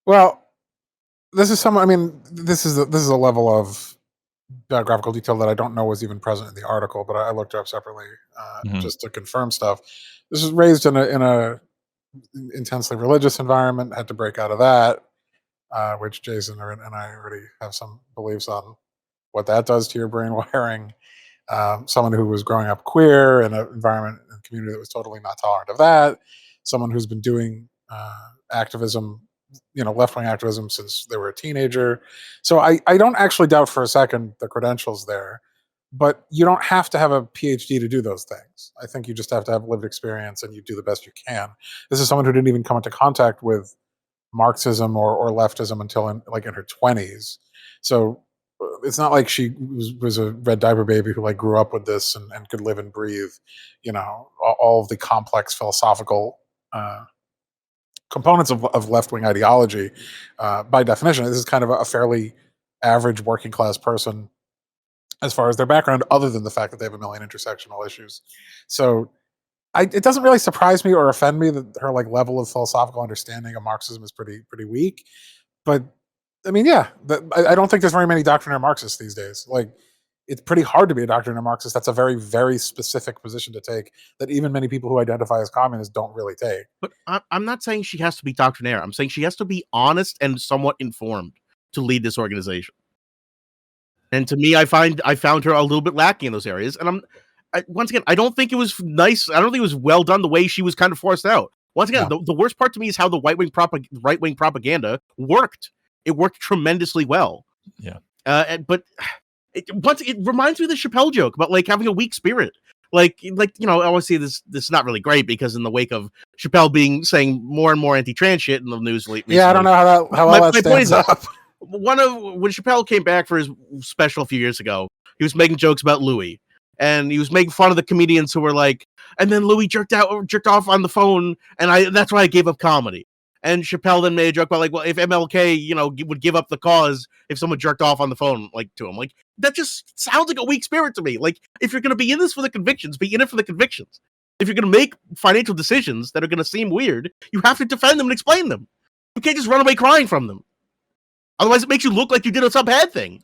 Well, this is a level of biographical detail that I don't know was even present in the article, but I looked it up separately just to confirm stuff. This was raised in a intensely religious environment, had to break out of that, which Jason and I already have some beliefs on what that does to your brain wiring. Someone who was growing up queer in an environment and community that was totally not tolerant of that. Someone who's been doing activism, left-wing activism since they were a teenager. So I don't actually doubt for a second the credentials there, but you don't have to have a PhD to do those things. I think you just have to have lived experience, and you do the best you can. This is someone who didn't even come into contact with Marxism or leftism until in her 20s. So it's not like she was a red diaper baby who grew up with this and could live and breathe, all of the complex philosophical components of left-wing ideology. By definition, this is kind of a fairly average working class person as far as their background, other than the fact that they have a million intersectional issues. So it doesn't really surprise me or offend me that her level of philosophical understanding of Marxism is pretty weak. But I mean, yeah, I don't think there's very many doctrinaire Marxists these days. It's pretty hard to be a doctrinaire Marxist. That's a very, very specific position to take that even many people who identify as communists don't really take. But I'm not saying she has to be doctrinaire. I'm saying she has to be honest and somewhat informed to lead this organization. And to me, I found her a little bit lacking in those areas. And once again, I don't think it was nice. I don't think it was well done the way she was kind of forced out. Once again, the worst part to me is how the right-wing propaganda worked. It worked tremendously well. Yeah. But it reminds me of the Chappelle joke about having a weak spirit. I always say this is not really great, because in the wake of Chappelle saying more and more anti-trans shit in the news lately. Yeah, I don't know how that stands up. When Chappelle came back for his special a few years ago, he was making jokes about Louis. and he was making fun of the comedians who were like, and then Louis jerked off on the phone, and that's why I gave up comedy. And Chappelle then made a joke about like, well, if MLK, would give up the cause if someone jerked off on the phone like to him, like that just sounds like a weak spirit to me. Like if you're gonna be in this for the convictions, be in it for the convictions. If you're gonna make financial decisions that are gonna seem weird, you have to defend them and explain them. You can't just run away crying from them. Otherwise, it makes you look like you did some bad thing.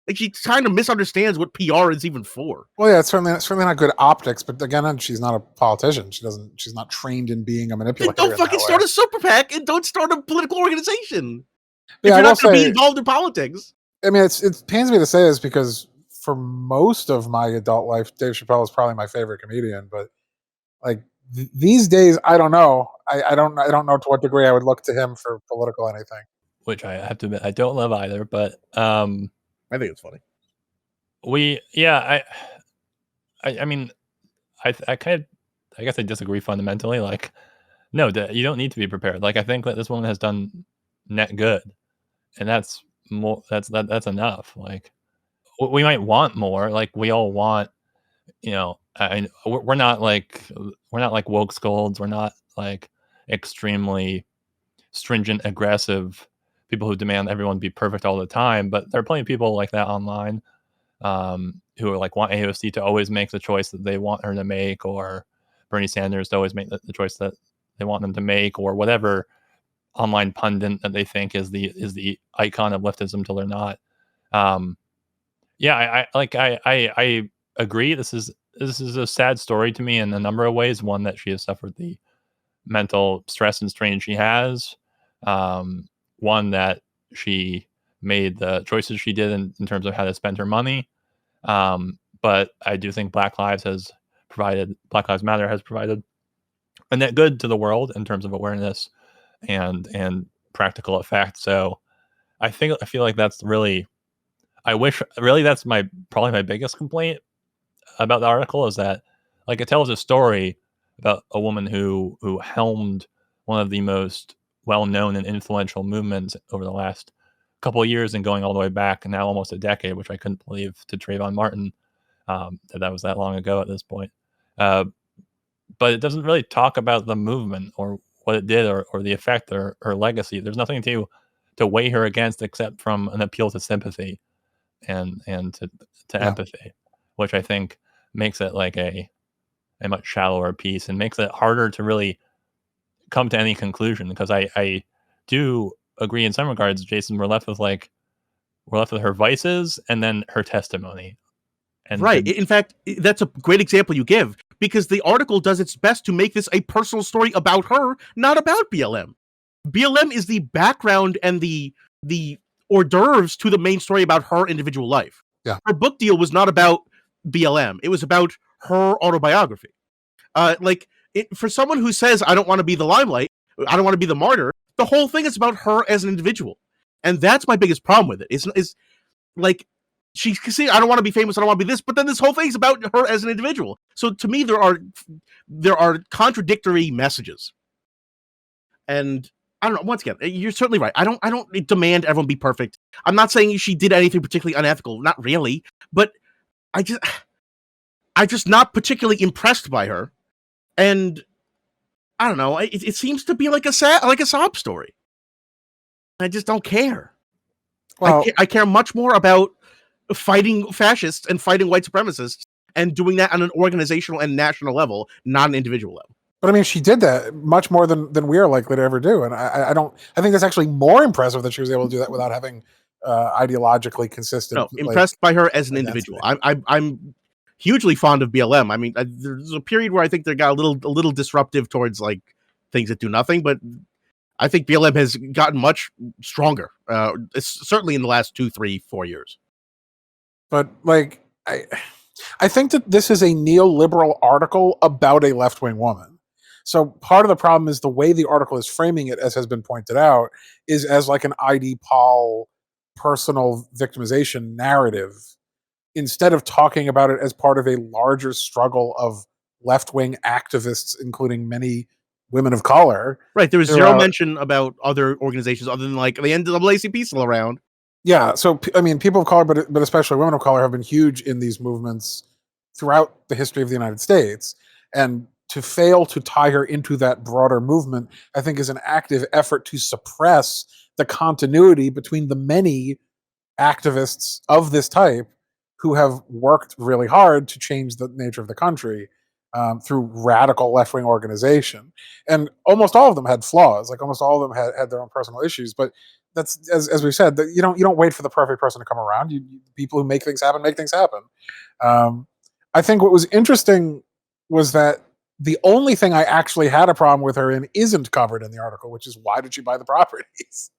Like she kind of misunderstands what PR is even for. Well, yeah, it's certainly not good optics. But again, she's not a politician. She's not trained in being a manipulator. Then don't fucking start a super PAC and don't start a political organization. Yeah, if you're not going to be involved in politics. I mean, it pains me to say this because for most of my adult life, Dave Chappelle is probably my favorite comedian. But like these days, I don't know. I don't know to what degree I would look to him for political anything. Which I have to admit, I don't love either. But I think it's funny. I mean, I guess I disagree fundamentally. Like, no, you don't need to be prepared. Like, I think that this woman has done net good, and that's enough. Like, we might want more. Like, we all want, we're not like woke scolds. We're not like extremely stringent, aggressive people who demand everyone be perfect all the time. But there are plenty of people like that online who are like want AOC to always make the choice that they want her to make, or Bernie Sanders to always make the choice that they want them to make, or whatever online pundit that they think is the icon of leftism till they're not. I agree. This is a sad story to me in a number of ways. One, that she has suffered the mental stress and strain she has. One, that she made the choices she did in terms of how to spend her money. But I do think Black Lives Matter has provided a net good to the world in terms of awareness and practical effect. So I feel like that's really, that's probably my biggest complaint about the article, is that like it tells a story about a woman who helmed one of the most well-known and influential movements over the last couple of years, and going all the way back now almost a decade, which I couldn't believe, to Trayvon Martin, that was that long ago at this point. But it doesn't really talk about the movement or what it did or the effect or her legacy. There's nothing to weigh her against except from an appeal to sympathy and to empathy, which I think makes it like a much shallower piece and makes it harder to really come to any conclusion, because I do agree in some regards, Jason, we're left with her vices and then her testimony. And right. In fact, that's a great example you give, because the article does its best to make this a personal story about her, not about BLM. BLM is the background and the hors d'oeuvres to the main story about her individual life. Yeah. Her book deal was not about BLM. It was about her autobiography. For someone who says, I don't want to be the limelight, I don't want to be the martyr, the whole thing is about her as an individual. And that's my biggest problem with it. It's like, she can say, I don't want to be famous, I don't want to be this, but then this whole thing is about her as an individual. So to me, there are contradictory messages. And I don't know, once again, you're certainly right. I don't demand everyone be perfect. I'm not saying she did anything particularly unethical, not really, but I'm just not particularly impressed by her. And I don't know, it seems to be like a sob story. I just don't care. Well, I care much more about fighting fascists and fighting white supremacists, and doing that on an organizational and national level, not an individual level. But I mean, she did that much more than we are likely to ever do, and I think that's actually more impressive that she was able to do that without having ideologically consistent. No, impressed by her as an individual. I'm hugely fond of BLM. I mean, there's a period where I think they got a little disruptive towards like things that do nothing, but I think BLM has gotten much stronger. Certainly in the last 2, 3, 4 years. But like, I think that this is a neoliberal article about a left-wing woman. So part of the problem is the way the article is framing it, as has been pointed out, is as like an ID Paul personal victimization narrative, instead of talking about it as part of a larger struggle of left-wing activists, including many women of color. Right. There was zero mention about other organizations other than like the NAACP still around. Yeah. So, I mean, people of color, but especially women of color, have been huge in these movements throughout the history of the United States. And to fail to tie her into that broader movement, I think, is an active effort to suppress the continuity between the many activists of this type who have worked really hard to change the nature of the country through radical left wing organization. And almost all of them had flaws. Like almost all of them had their own personal issues. But that's as we've said, that you don't wait for the perfect person to come around. People who make things happen make things happen. I think what was interesting was that the only thing I actually had a problem with her in isn't covered in the article, which is why did she buy the properties?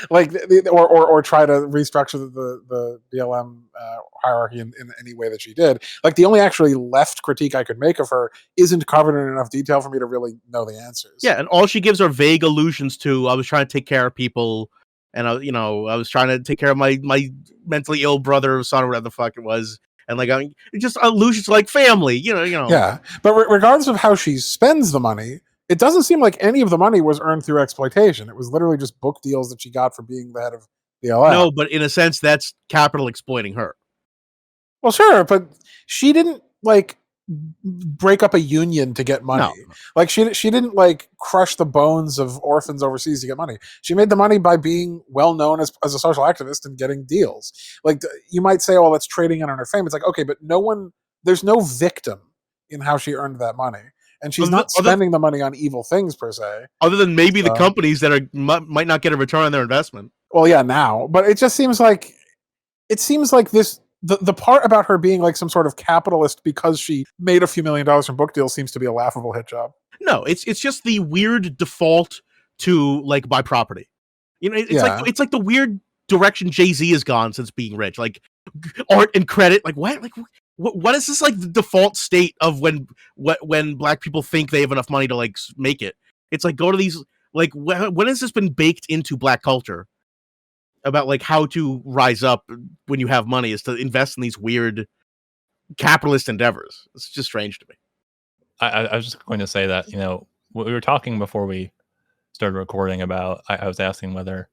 Like, or try to restructure the BLM hierarchy in any way that she did. Like, the only actually left critique I could make of her isn't covered in enough detail for me to really know the answers. Yeah, and all she gives are vague allusions to, I was trying to take care of people, and I was trying to take care of my mentally ill brother or son or whatever the fuck it was. And like, just allusions to like family, Yeah, but regardless of how she spends the money, it doesn't seem like any of the money was earned through exploitation. It was literally just book deals that she got for being the head of BLM. No, but in a sense, that's capital exploiting her. Well, sure, but she didn't like break up a union to get money. No. Like she didn't like crush the bones of orphans overseas to get money. She made the money by being well known as a social activist and getting deals. Like, you might say, "Oh, that's trading in on her fame." It's like, okay, but there's no victim in how she earned that money, and she's not spending the money on evil things per se. Other than maybe the companies that might not get a return on their investment. Well, yeah, now, but it just seems like this. The part about her being like some sort of capitalist because she made a few $1 million from book deals seems to be a laughable hit job. No, it's just the weird default to like buy property. It's like the weird direction Jay-Z has gone since being rich. Like art and credit. Like what? Like what is this like the default state of when black people think they have enough money to like make it? It's like go to these like when has this been baked into black culture? About like how to rise up when you have money is to invest in these weird capitalist endeavors. It's just strange to me. I was just going to say that, we were talking before we started recording about, I was asking whether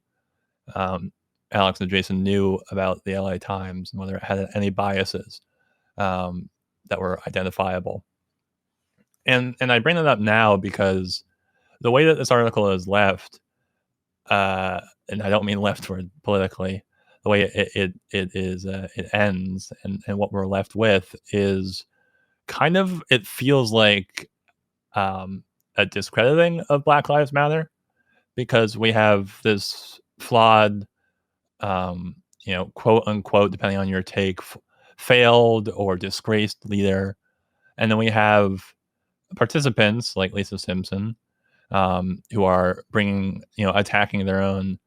Alex and Jason knew about the LA Times and whether it had any biases that were identifiable. And I bring that up now because the way that this article is left, and I don't mean leftward politically, the way it ends and what we're left with is kind of, it feels like a discrediting of Black Lives Matter, because we have this flawed, quote unquote, depending on your take, failed or disgraced leader. And then we have participants like Lisa Simpson, who are bringing, attacking their own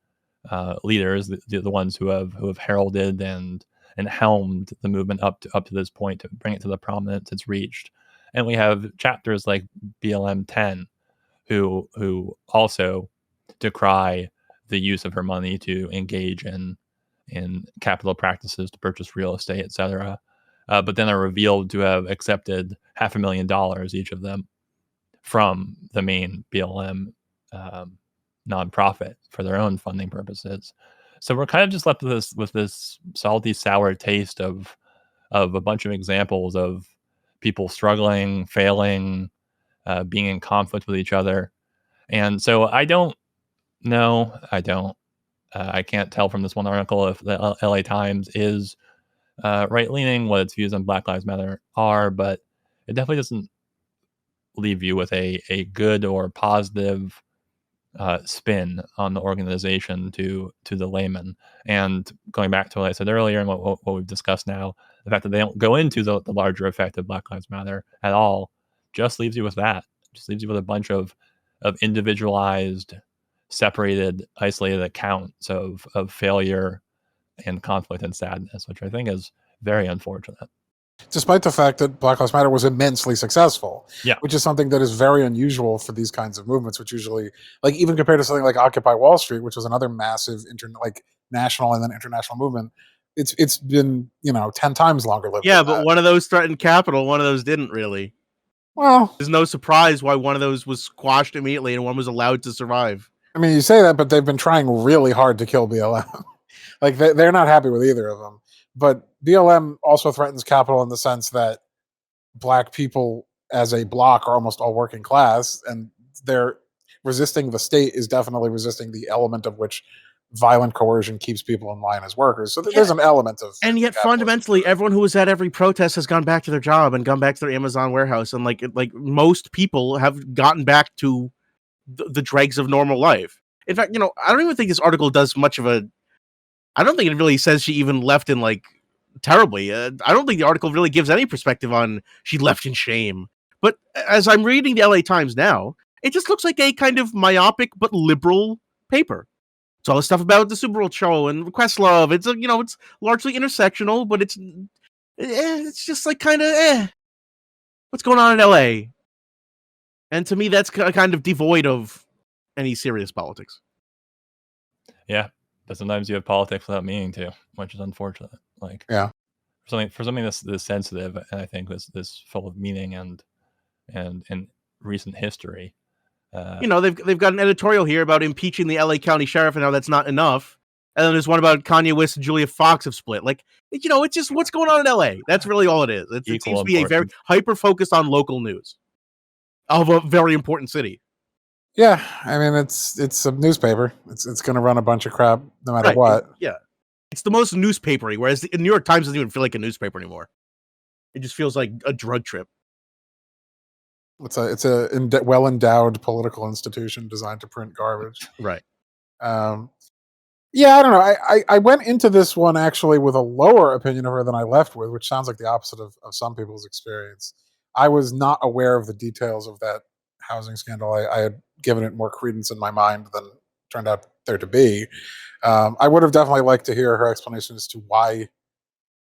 leaders, the ones who have heralded and helmed the movement up to this point to bring it to the prominence it's reached. And we have chapters like BLM 10 who also decry the use of her money to engage in capital practices to purchase real estate, etc. But then are revealed to have accepted $500,000 each of them from the main BLM nonprofit for their own funding purposes. So we're kind of just left with this salty, sour taste of a bunch of examples of people struggling, failing, being in conflict with each other. And so I can't tell from this one article if the LA Times is right-leaning, what its views on Black Lives Matter are, but it definitely doesn't leave you with a good or positive spin on the organization to the layman. And going back to what I said earlier and what we've discussed now, the fact that they don't go into the larger effect of Black Lives Matter at all just leaves you with that. Just leaves you with a bunch of individualized, separated, isolated accounts of failure and conflict and sadness, which I think is very unfortunate. Despite the fact that Black Lives Matter was immensely successful, yeah, which is something that is very unusual for these kinds of movements, which usually, like, even compared to something like Occupy Wall Street, which was another massive national and then international movement, it's been 10 times longer lived. Yeah, but one of those threatened capital, one of those didn't really. Well, there's no surprise why one of those was squashed immediately and one was allowed to survive. I mean, you say that, but they've been trying really hard to kill BLM. Like, they're not happy with either of them. But BLM also threatens capital in the sense that black people as a block are almost all working class, and they're resisting the state is definitely resisting the element of which violent coercion keeps people in line as workers. So there's an element of, and yet fundamentally, everyone who was at every protest has gone back to their job and gone back to their Amazon warehouse, and like most people have gotten back to the dregs of normal life. In fact, I don't even think this article does much of a. I don't think it really says she even left in like terribly. I don't think the article really gives any perspective on she left in shame. But as I'm reading the LA Times now, it just looks like a kind of myopic but liberal paper. It's all the stuff about the Super Bowl show and Questlove. It's it's largely intersectional, but it's just like kind of what's going on in LA. And to me, that's kind of devoid of any serious politics. Yeah, but sometimes you have politics without meaning to, which is unfortunate. Like, yeah, for something this sensitive, and I think this full of meaning and in recent history. They've got an editorial here about impeaching the LA County Sheriff and how that's not enough. And then there's one about Kanye West and Julia Fox have split. Like, it's just what's going on in LA. That's really all it is. It seems to be a very hyper focused on local news of a very important city. Yeah, I mean it's a newspaper. It's going to run a bunch of crap no matter what. It's the most newspapery. Whereas the New York Times doesn't even feel like a newspaper anymore. It just feels like a drug trip. It's a well endowed political institution designed to print garbage. Right. Yeah, I don't know. I went into this one actually with a lower opinion of her than I left with, which sounds like the opposite of some people's experience. I was not aware of the details of that housing scandal. I had given it more credence in my mind than turned out there to be. I would have definitely liked to hear her explanation as to why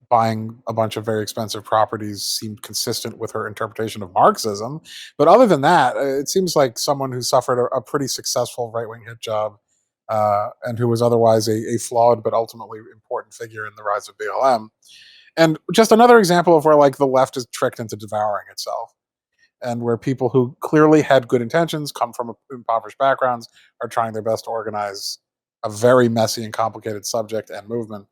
buying a bunch of very expensive properties seemed consistent with her interpretation of Marxism. But other than that, it seems like someone who suffered a pretty successful right-wing hit job and who was otherwise a flawed but ultimately important figure in the rise of BLM. And just another example of where like the left is tricked into devouring itself, and where people who clearly had good intentions, come from impoverished backgrounds, are trying their best to organize a very messy and complicated subject and movement,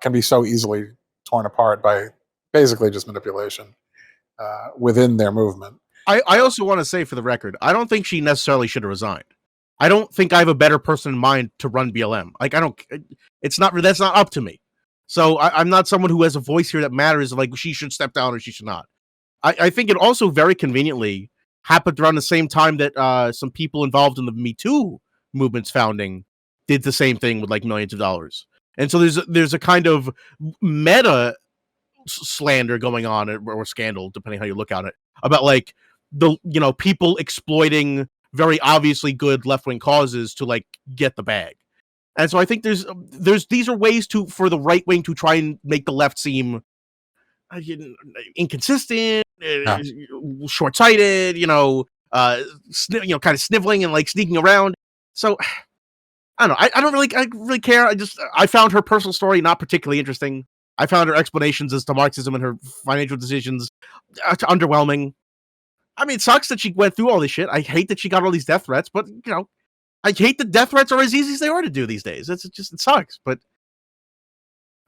can be so easily torn apart by basically just manipulation within their movement. I also want to say for the record, I don't think she necessarily should have resigned. I don't think I have a better person in mind to run BLM. Like, that's not up to me. So I'm not someone who has a voice here that matters. Like, she should step down or she should not. I think it also very conveniently happened around the same time that some people involved in the Me Too movement's founding did the same thing with like millions of dollars. And so there's a kind of meta slander going on, or scandal, depending how you look at it, about like the people exploiting very obviously good left-wing causes to like get the bag. And so I think these are ways for the right wing to try and make the left seem inconsistent, short-sighted, kind of sniveling and like sneaking around. So I don't know. I don't really care. I found her personal story not particularly interesting. I found her explanations as to Marxism and her financial decisions underwhelming. I mean, it sucks that she went through all this shit. I hate that she got all these death threats, but I hate that death threats are as easy as they are to do these days. It sucks. But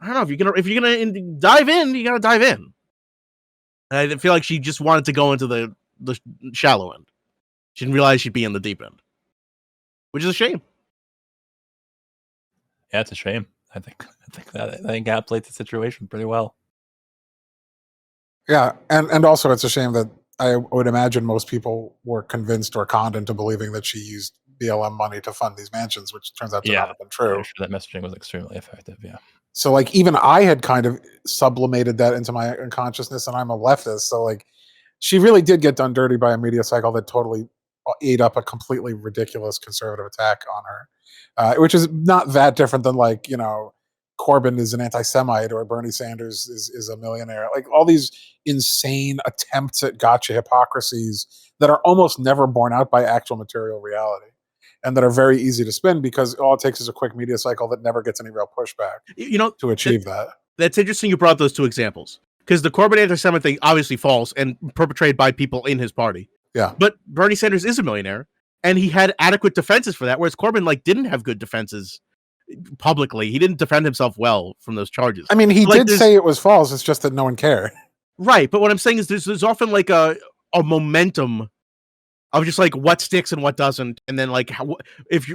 I don't know, if you're gonna dive in, you gotta dive in. And I feel like she just wanted to go into the shallow end. She didn't realize she'd be in the deep end, which is a shame. Yeah, it's a shame. I think that encapsulates the situation pretty well. Yeah, and also it's a shame that I would imagine most people were convinced or conned into believing that she used BLM money to fund these mansions, which turns out to not have been true. Sure, that messaging was extremely effective. Yeah. So like even I had kind of sublimated that into my unconsciousness, and I'm a leftist. So like she really did get done dirty by a media cycle that totally ate up a completely ridiculous conservative attack on her, which is not that different than like Corbyn is an anti-Semite or Bernie Sanders is a millionaire. Like all these insane attempts at gotcha hypocrisies that are almost never borne out by actual material reality, and that are very easy to spin because all it takes is a quick media cycle that never gets any real pushback to achieve that. That's interesting you brought those two examples, because the Corbyn anti-Semite thing obviously false and perpetrated by people in his party. Yeah. But Bernie Sanders is a millionaire, and he had adequate defenses for that, whereas Corbyn didn't have good defenses publicly. He didn't defend himself well from those charges. I mean, he did say it was false. It's just that no one cared. Right, but what I'm saying is there's often like a momentum of just like what sticks and what doesn't, and then like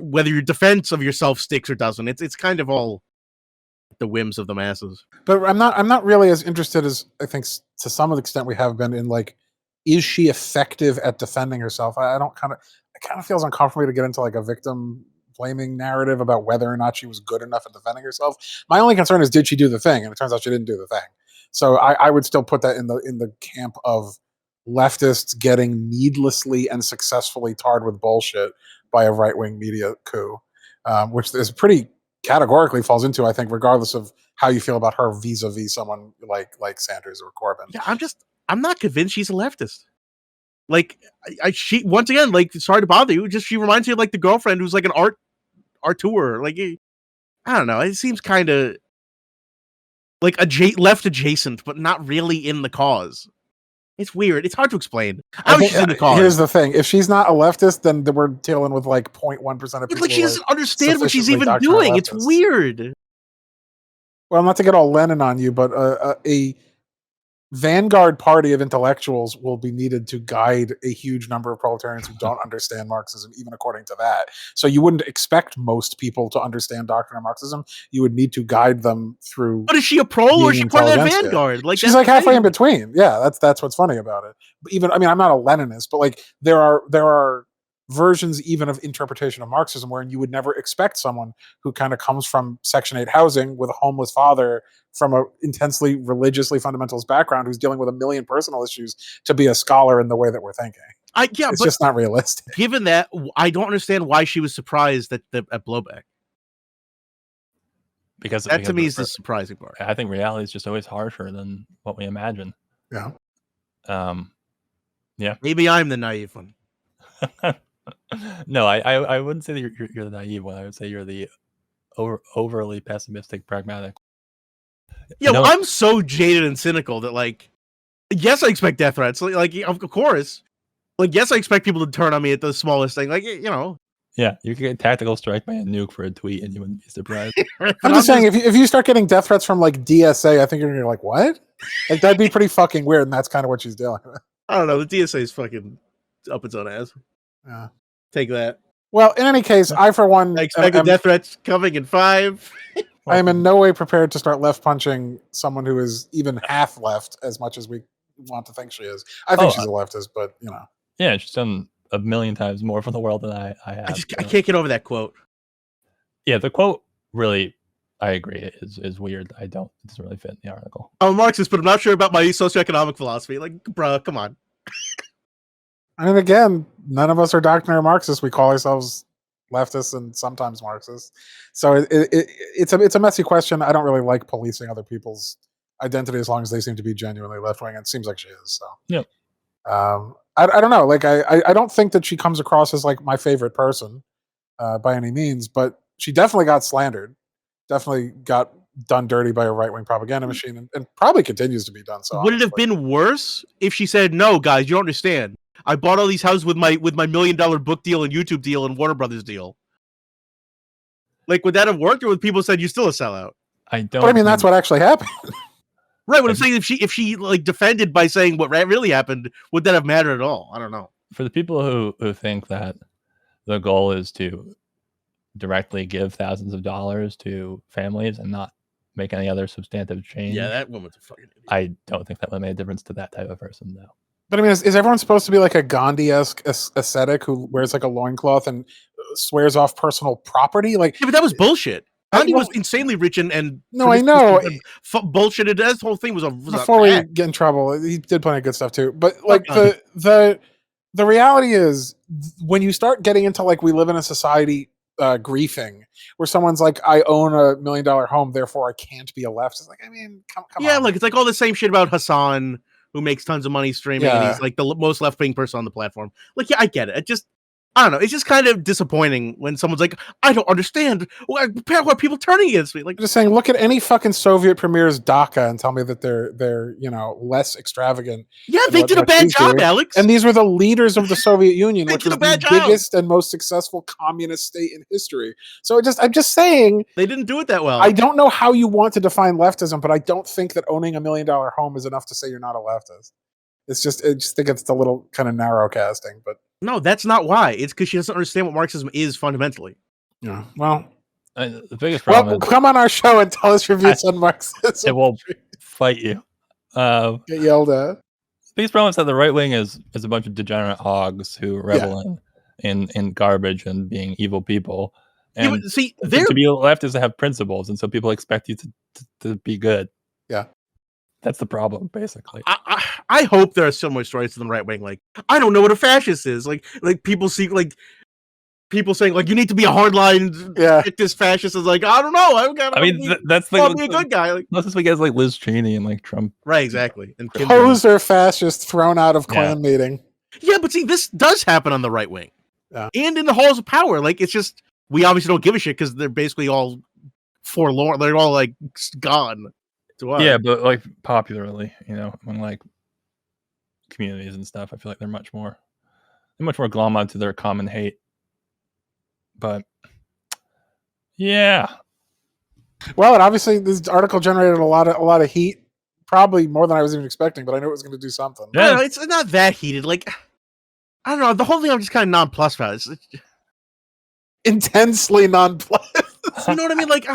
whether your defense of yourself sticks or doesn't. It's kind of all the whims of the masses. But I'm not really as interested as I think to some extent we have been in like, is she effective at defending herself? I don't kind of, it kind of feels uncomfortable to get into like a victim blaming narrative about whether or not she was good enough at defending herself. My only concern is, did she do the thing? And it turns out she didn't do the thing. So I would still put that in the camp of leftists getting needlessly and successfully tarred with bullshit by a right wing media coup, which is pretty categorically falls into, I think, regardless of how you feel about her vis-a-vis someone like Sanders or Corbyn. Yeah, I'm not convinced she's a leftist. Like, she once again, like, sorry to bother you, just she reminds me of like the girlfriend who's like an art tour. Like, I don't know, it seems kind of like left adjacent, but not really in the cause. It's weird. It's hard to explain. I think, she's in the cause. Here's the thing: if she's not a leftist, then we're dealing with like 0.1% of people. Like, she doesn't understand what she's even doing. It's weird. Well, not to get all Lenin on you, but a vanguard party of intellectuals will be needed to guide a huge number of proletarians who don't understand Marxism, even according to that. So you wouldn't expect most people to understand doctrine of Marxism. You would need to guide them through. But is she a pro or is she part of that vanguard? Like, she's like halfway in between. Yeah, that's what's funny about it. But even, I mean, I'm not a Leninist, but like there are versions even of interpretation of Marxism where you would never expect someone who kind of comes from Section 8 housing with a homeless father from a intensely religiously fundamentalist background who's dealing with a million personal issues to be a scholar in the way that we're thinking. It's just not realistic. Given that, I don't understand why she was surprised at blowback. Because to me is the surprising part. I think reality is just always harsher than what we imagine. Yeah. Yeah. Maybe I'm the naive one. No, I wouldn't say that you're the naive one. I would say you're the overly pessimistic, pragmatic. Yeah, well, I'm so jaded and cynical that, like, yes, I expect death threats. Like, of course. Like, yes, I expect people to turn on me at the smallest thing. Like, you know. Yeah, you could get tactical strike by a nuke for a tweet and you wouldn't be surprised. I'm just saying, if you start getting death threats from, like, DSA, I think you're going to be like, what? Like, that'd be pretty fucking weird, and that's kind of what she's dealing with. I don't know. The DSA is fucking up its own ass. Yeah. Take that. Well, in any case, I, for one... I expect death threats coming in 5. I am in no way prepared to start left punching someone who is even half left as much as we want to think she is. I think she's a leftist, but, you know. Yeah, she's done a million times more for the world than I have. I can't get over that quote. Yeah, the quote really, I agree, is weird. It doesn't really fit in the article. I'm a Marxist, but I'm not sure about my socioeconomic philosophy. Like, bruh, come on. I mean, again, none of us are doctrinaire Marxists. We call ourselves leftists and sometimes Marxists. So it's a messy question. I don't really like policing other people's identity as long as they seem to be genuinely left-wing. It seems like she is. So yeah. I don't know. Like, I don't think that she comes across as like my favorite person by any means, but she definitely got slandered. Definitely got done dirty by a right-wing propaganda machine, and probably continues to be done. So would it have been worse if she said, "No, guys, you don't understand. I bought all these houses with my $1 million book deal and YouTube deal and Warner Brothers deal"? Like, would that have worked, or would people said you're still a sellout? I don't. But I mean, that's what actually happened. Right. What I'm saying, if she like defended by saying what really happened, would that have mattered at all? I don't know. For the people who think that the goal is to directly give thousands of dollars to families and not make any other substantive change. Yeah, that woman's a fucking idiot. I don't think that would make a difference to that type of person, though. But I mean, is everyone supposed to be like a Gandhi-esque ascetic who wears like a loincloth and swears off personal property? Like, yeah, but that was bullshit. Gandhi was insanely rich and no, I know bullshitted. That whole thing was before we get in trouble. He did plenty of good stuff too. But like the reality is, when you start getting into like, we live in a society griefing where someone's like, I own $1 million home, therefore I can't be a leftist. It's like, I mean, come yeah, on. Like, it's like all the same shit about Hassan, who makes tons of money streaming, and he's like the most left-wing person on the platform. Like, yeah, I get it. It just, I don't know. It's just kind of disappointing when someone's like, "I don't understand why are people turning against me." Like, I'm just saying, look at any fucking Soviet premier's DACA and tell me that they're less extravagant. yeah, than they what- did a what bad he's job, doing. Alex. And these were the leaders of the Soviet Union, They which did was a bad the job. biggest and most successful communist state in history. So I'm just saying, They didn't do it that well. I don't know how you want to define leftism, but I don't think that owning $1 million home is enough to say you're not a leftist. I just think it's a little kind of narrow casting, but No, that's not why. It's because she doesn't understand what Marxism is fundamentally. yeah. Well, The biggest problem is come on our show and tell us your views on Marxism. it will fight you. Get yelled at. The biggest problem is that the right wing is a bunch of degenerate hogs who revel in garbage and being evil people. Yeah, And but see, to they're be left is to have principles, and so people expect you to be good. Yeah. That's the problem, basically. I hope there are similar stories to the right wing. Like, I don't know what a fascist is. Like people see people saying like you need to be a hardline this fascist is like, I don't know. That's I'll be a good guy. Like, closest we get is like Liz Cheney and like Trump. right, exactly. And Poser fascist thrown out of Klan meeting. Yeah, but see, this does happen on the right wing. Yeah. And in the halls of power. Like, it's just we obviously don't give a shit because they're basically all forlorn. They're all like gone. Yeah, but like popularly, among like communities and stuff, I feel like they're much more glom onto their common hate. But yeah, well, and obviously this article generated a lot of heat, probably more than I was even expecting. But I knew it was going to do something. Yeah, it's not that heated. Like, I don't know. The whole thing I'm just kind of nonplussed about. It's intensely nonplussed. You know what I mean? Like,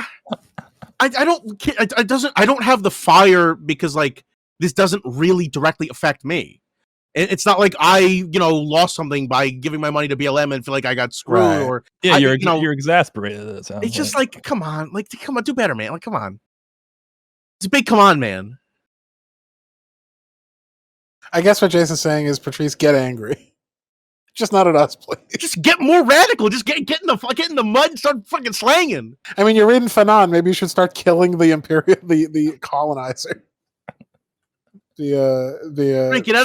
I don't have the fire because like this doesn't really directly affect me. It's not like I lost something by giving my money to BLM and feel like I got screwed or you're exasperated. It's just like come on, do better, man. Like, come on, it's a big come on, man. I guess what Jason's saying is, Patrice, get angry. Just not at us, please. Just get more radical. Just get in the mud and start fucking slanging. I mean, you're reading Fanon. Maybe you should start killing the colonizer. Get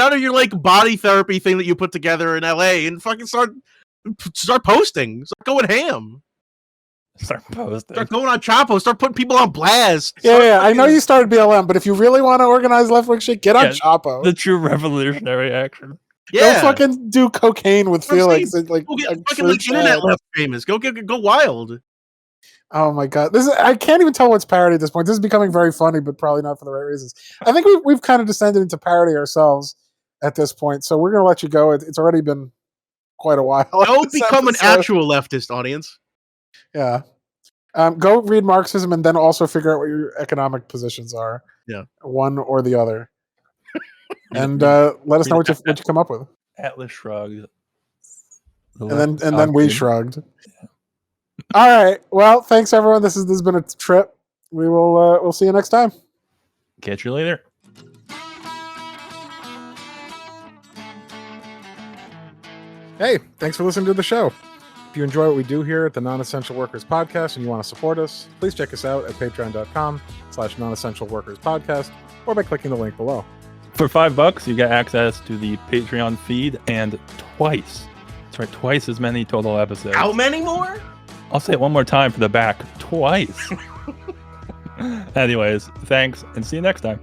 out of your like body therapy thing that you put together in LA and fucking start posting. Start going ham. Start posting. Start going on Chapo. Start putting people on blast. I know you started BLM, but if you really want to organize left wing shit, get on Chapo. The true revolutionary action. Yeah. Go fucking do cocaine with Felix. Go get fucking like internet left famous. Go wild. Oh my god, I can't even tell what's parody at this point. This is becoming very funny, but probably not for the right reasons. I think we've kind of descended into parody ourselves at this point, so we're gonna let you go. It's already been quite a while. Don't become an actual leftist, audience. Yeah. Go read Marxism and then also figure out what your economic positions are. Yeah. One or the other. And let us know what you come up with. Atlas shrugged. And then we shrugged. Yeah. All right. Well, thanks everyone. This has been a trip. We'll see you next time. Catch you later. Hey, thanks for listening to the show. If you enjoy what we do here at the Non-Essential Workers Podcast and you want to support us, please check us out at patreon.com/non-essential-workers-podcast or by clicking the link below. For $5, you get access to the Patreon feed and twice as many total episodes. How many more? I'll say it one more time for the back. Twice. Anyways, thanks and see you next time.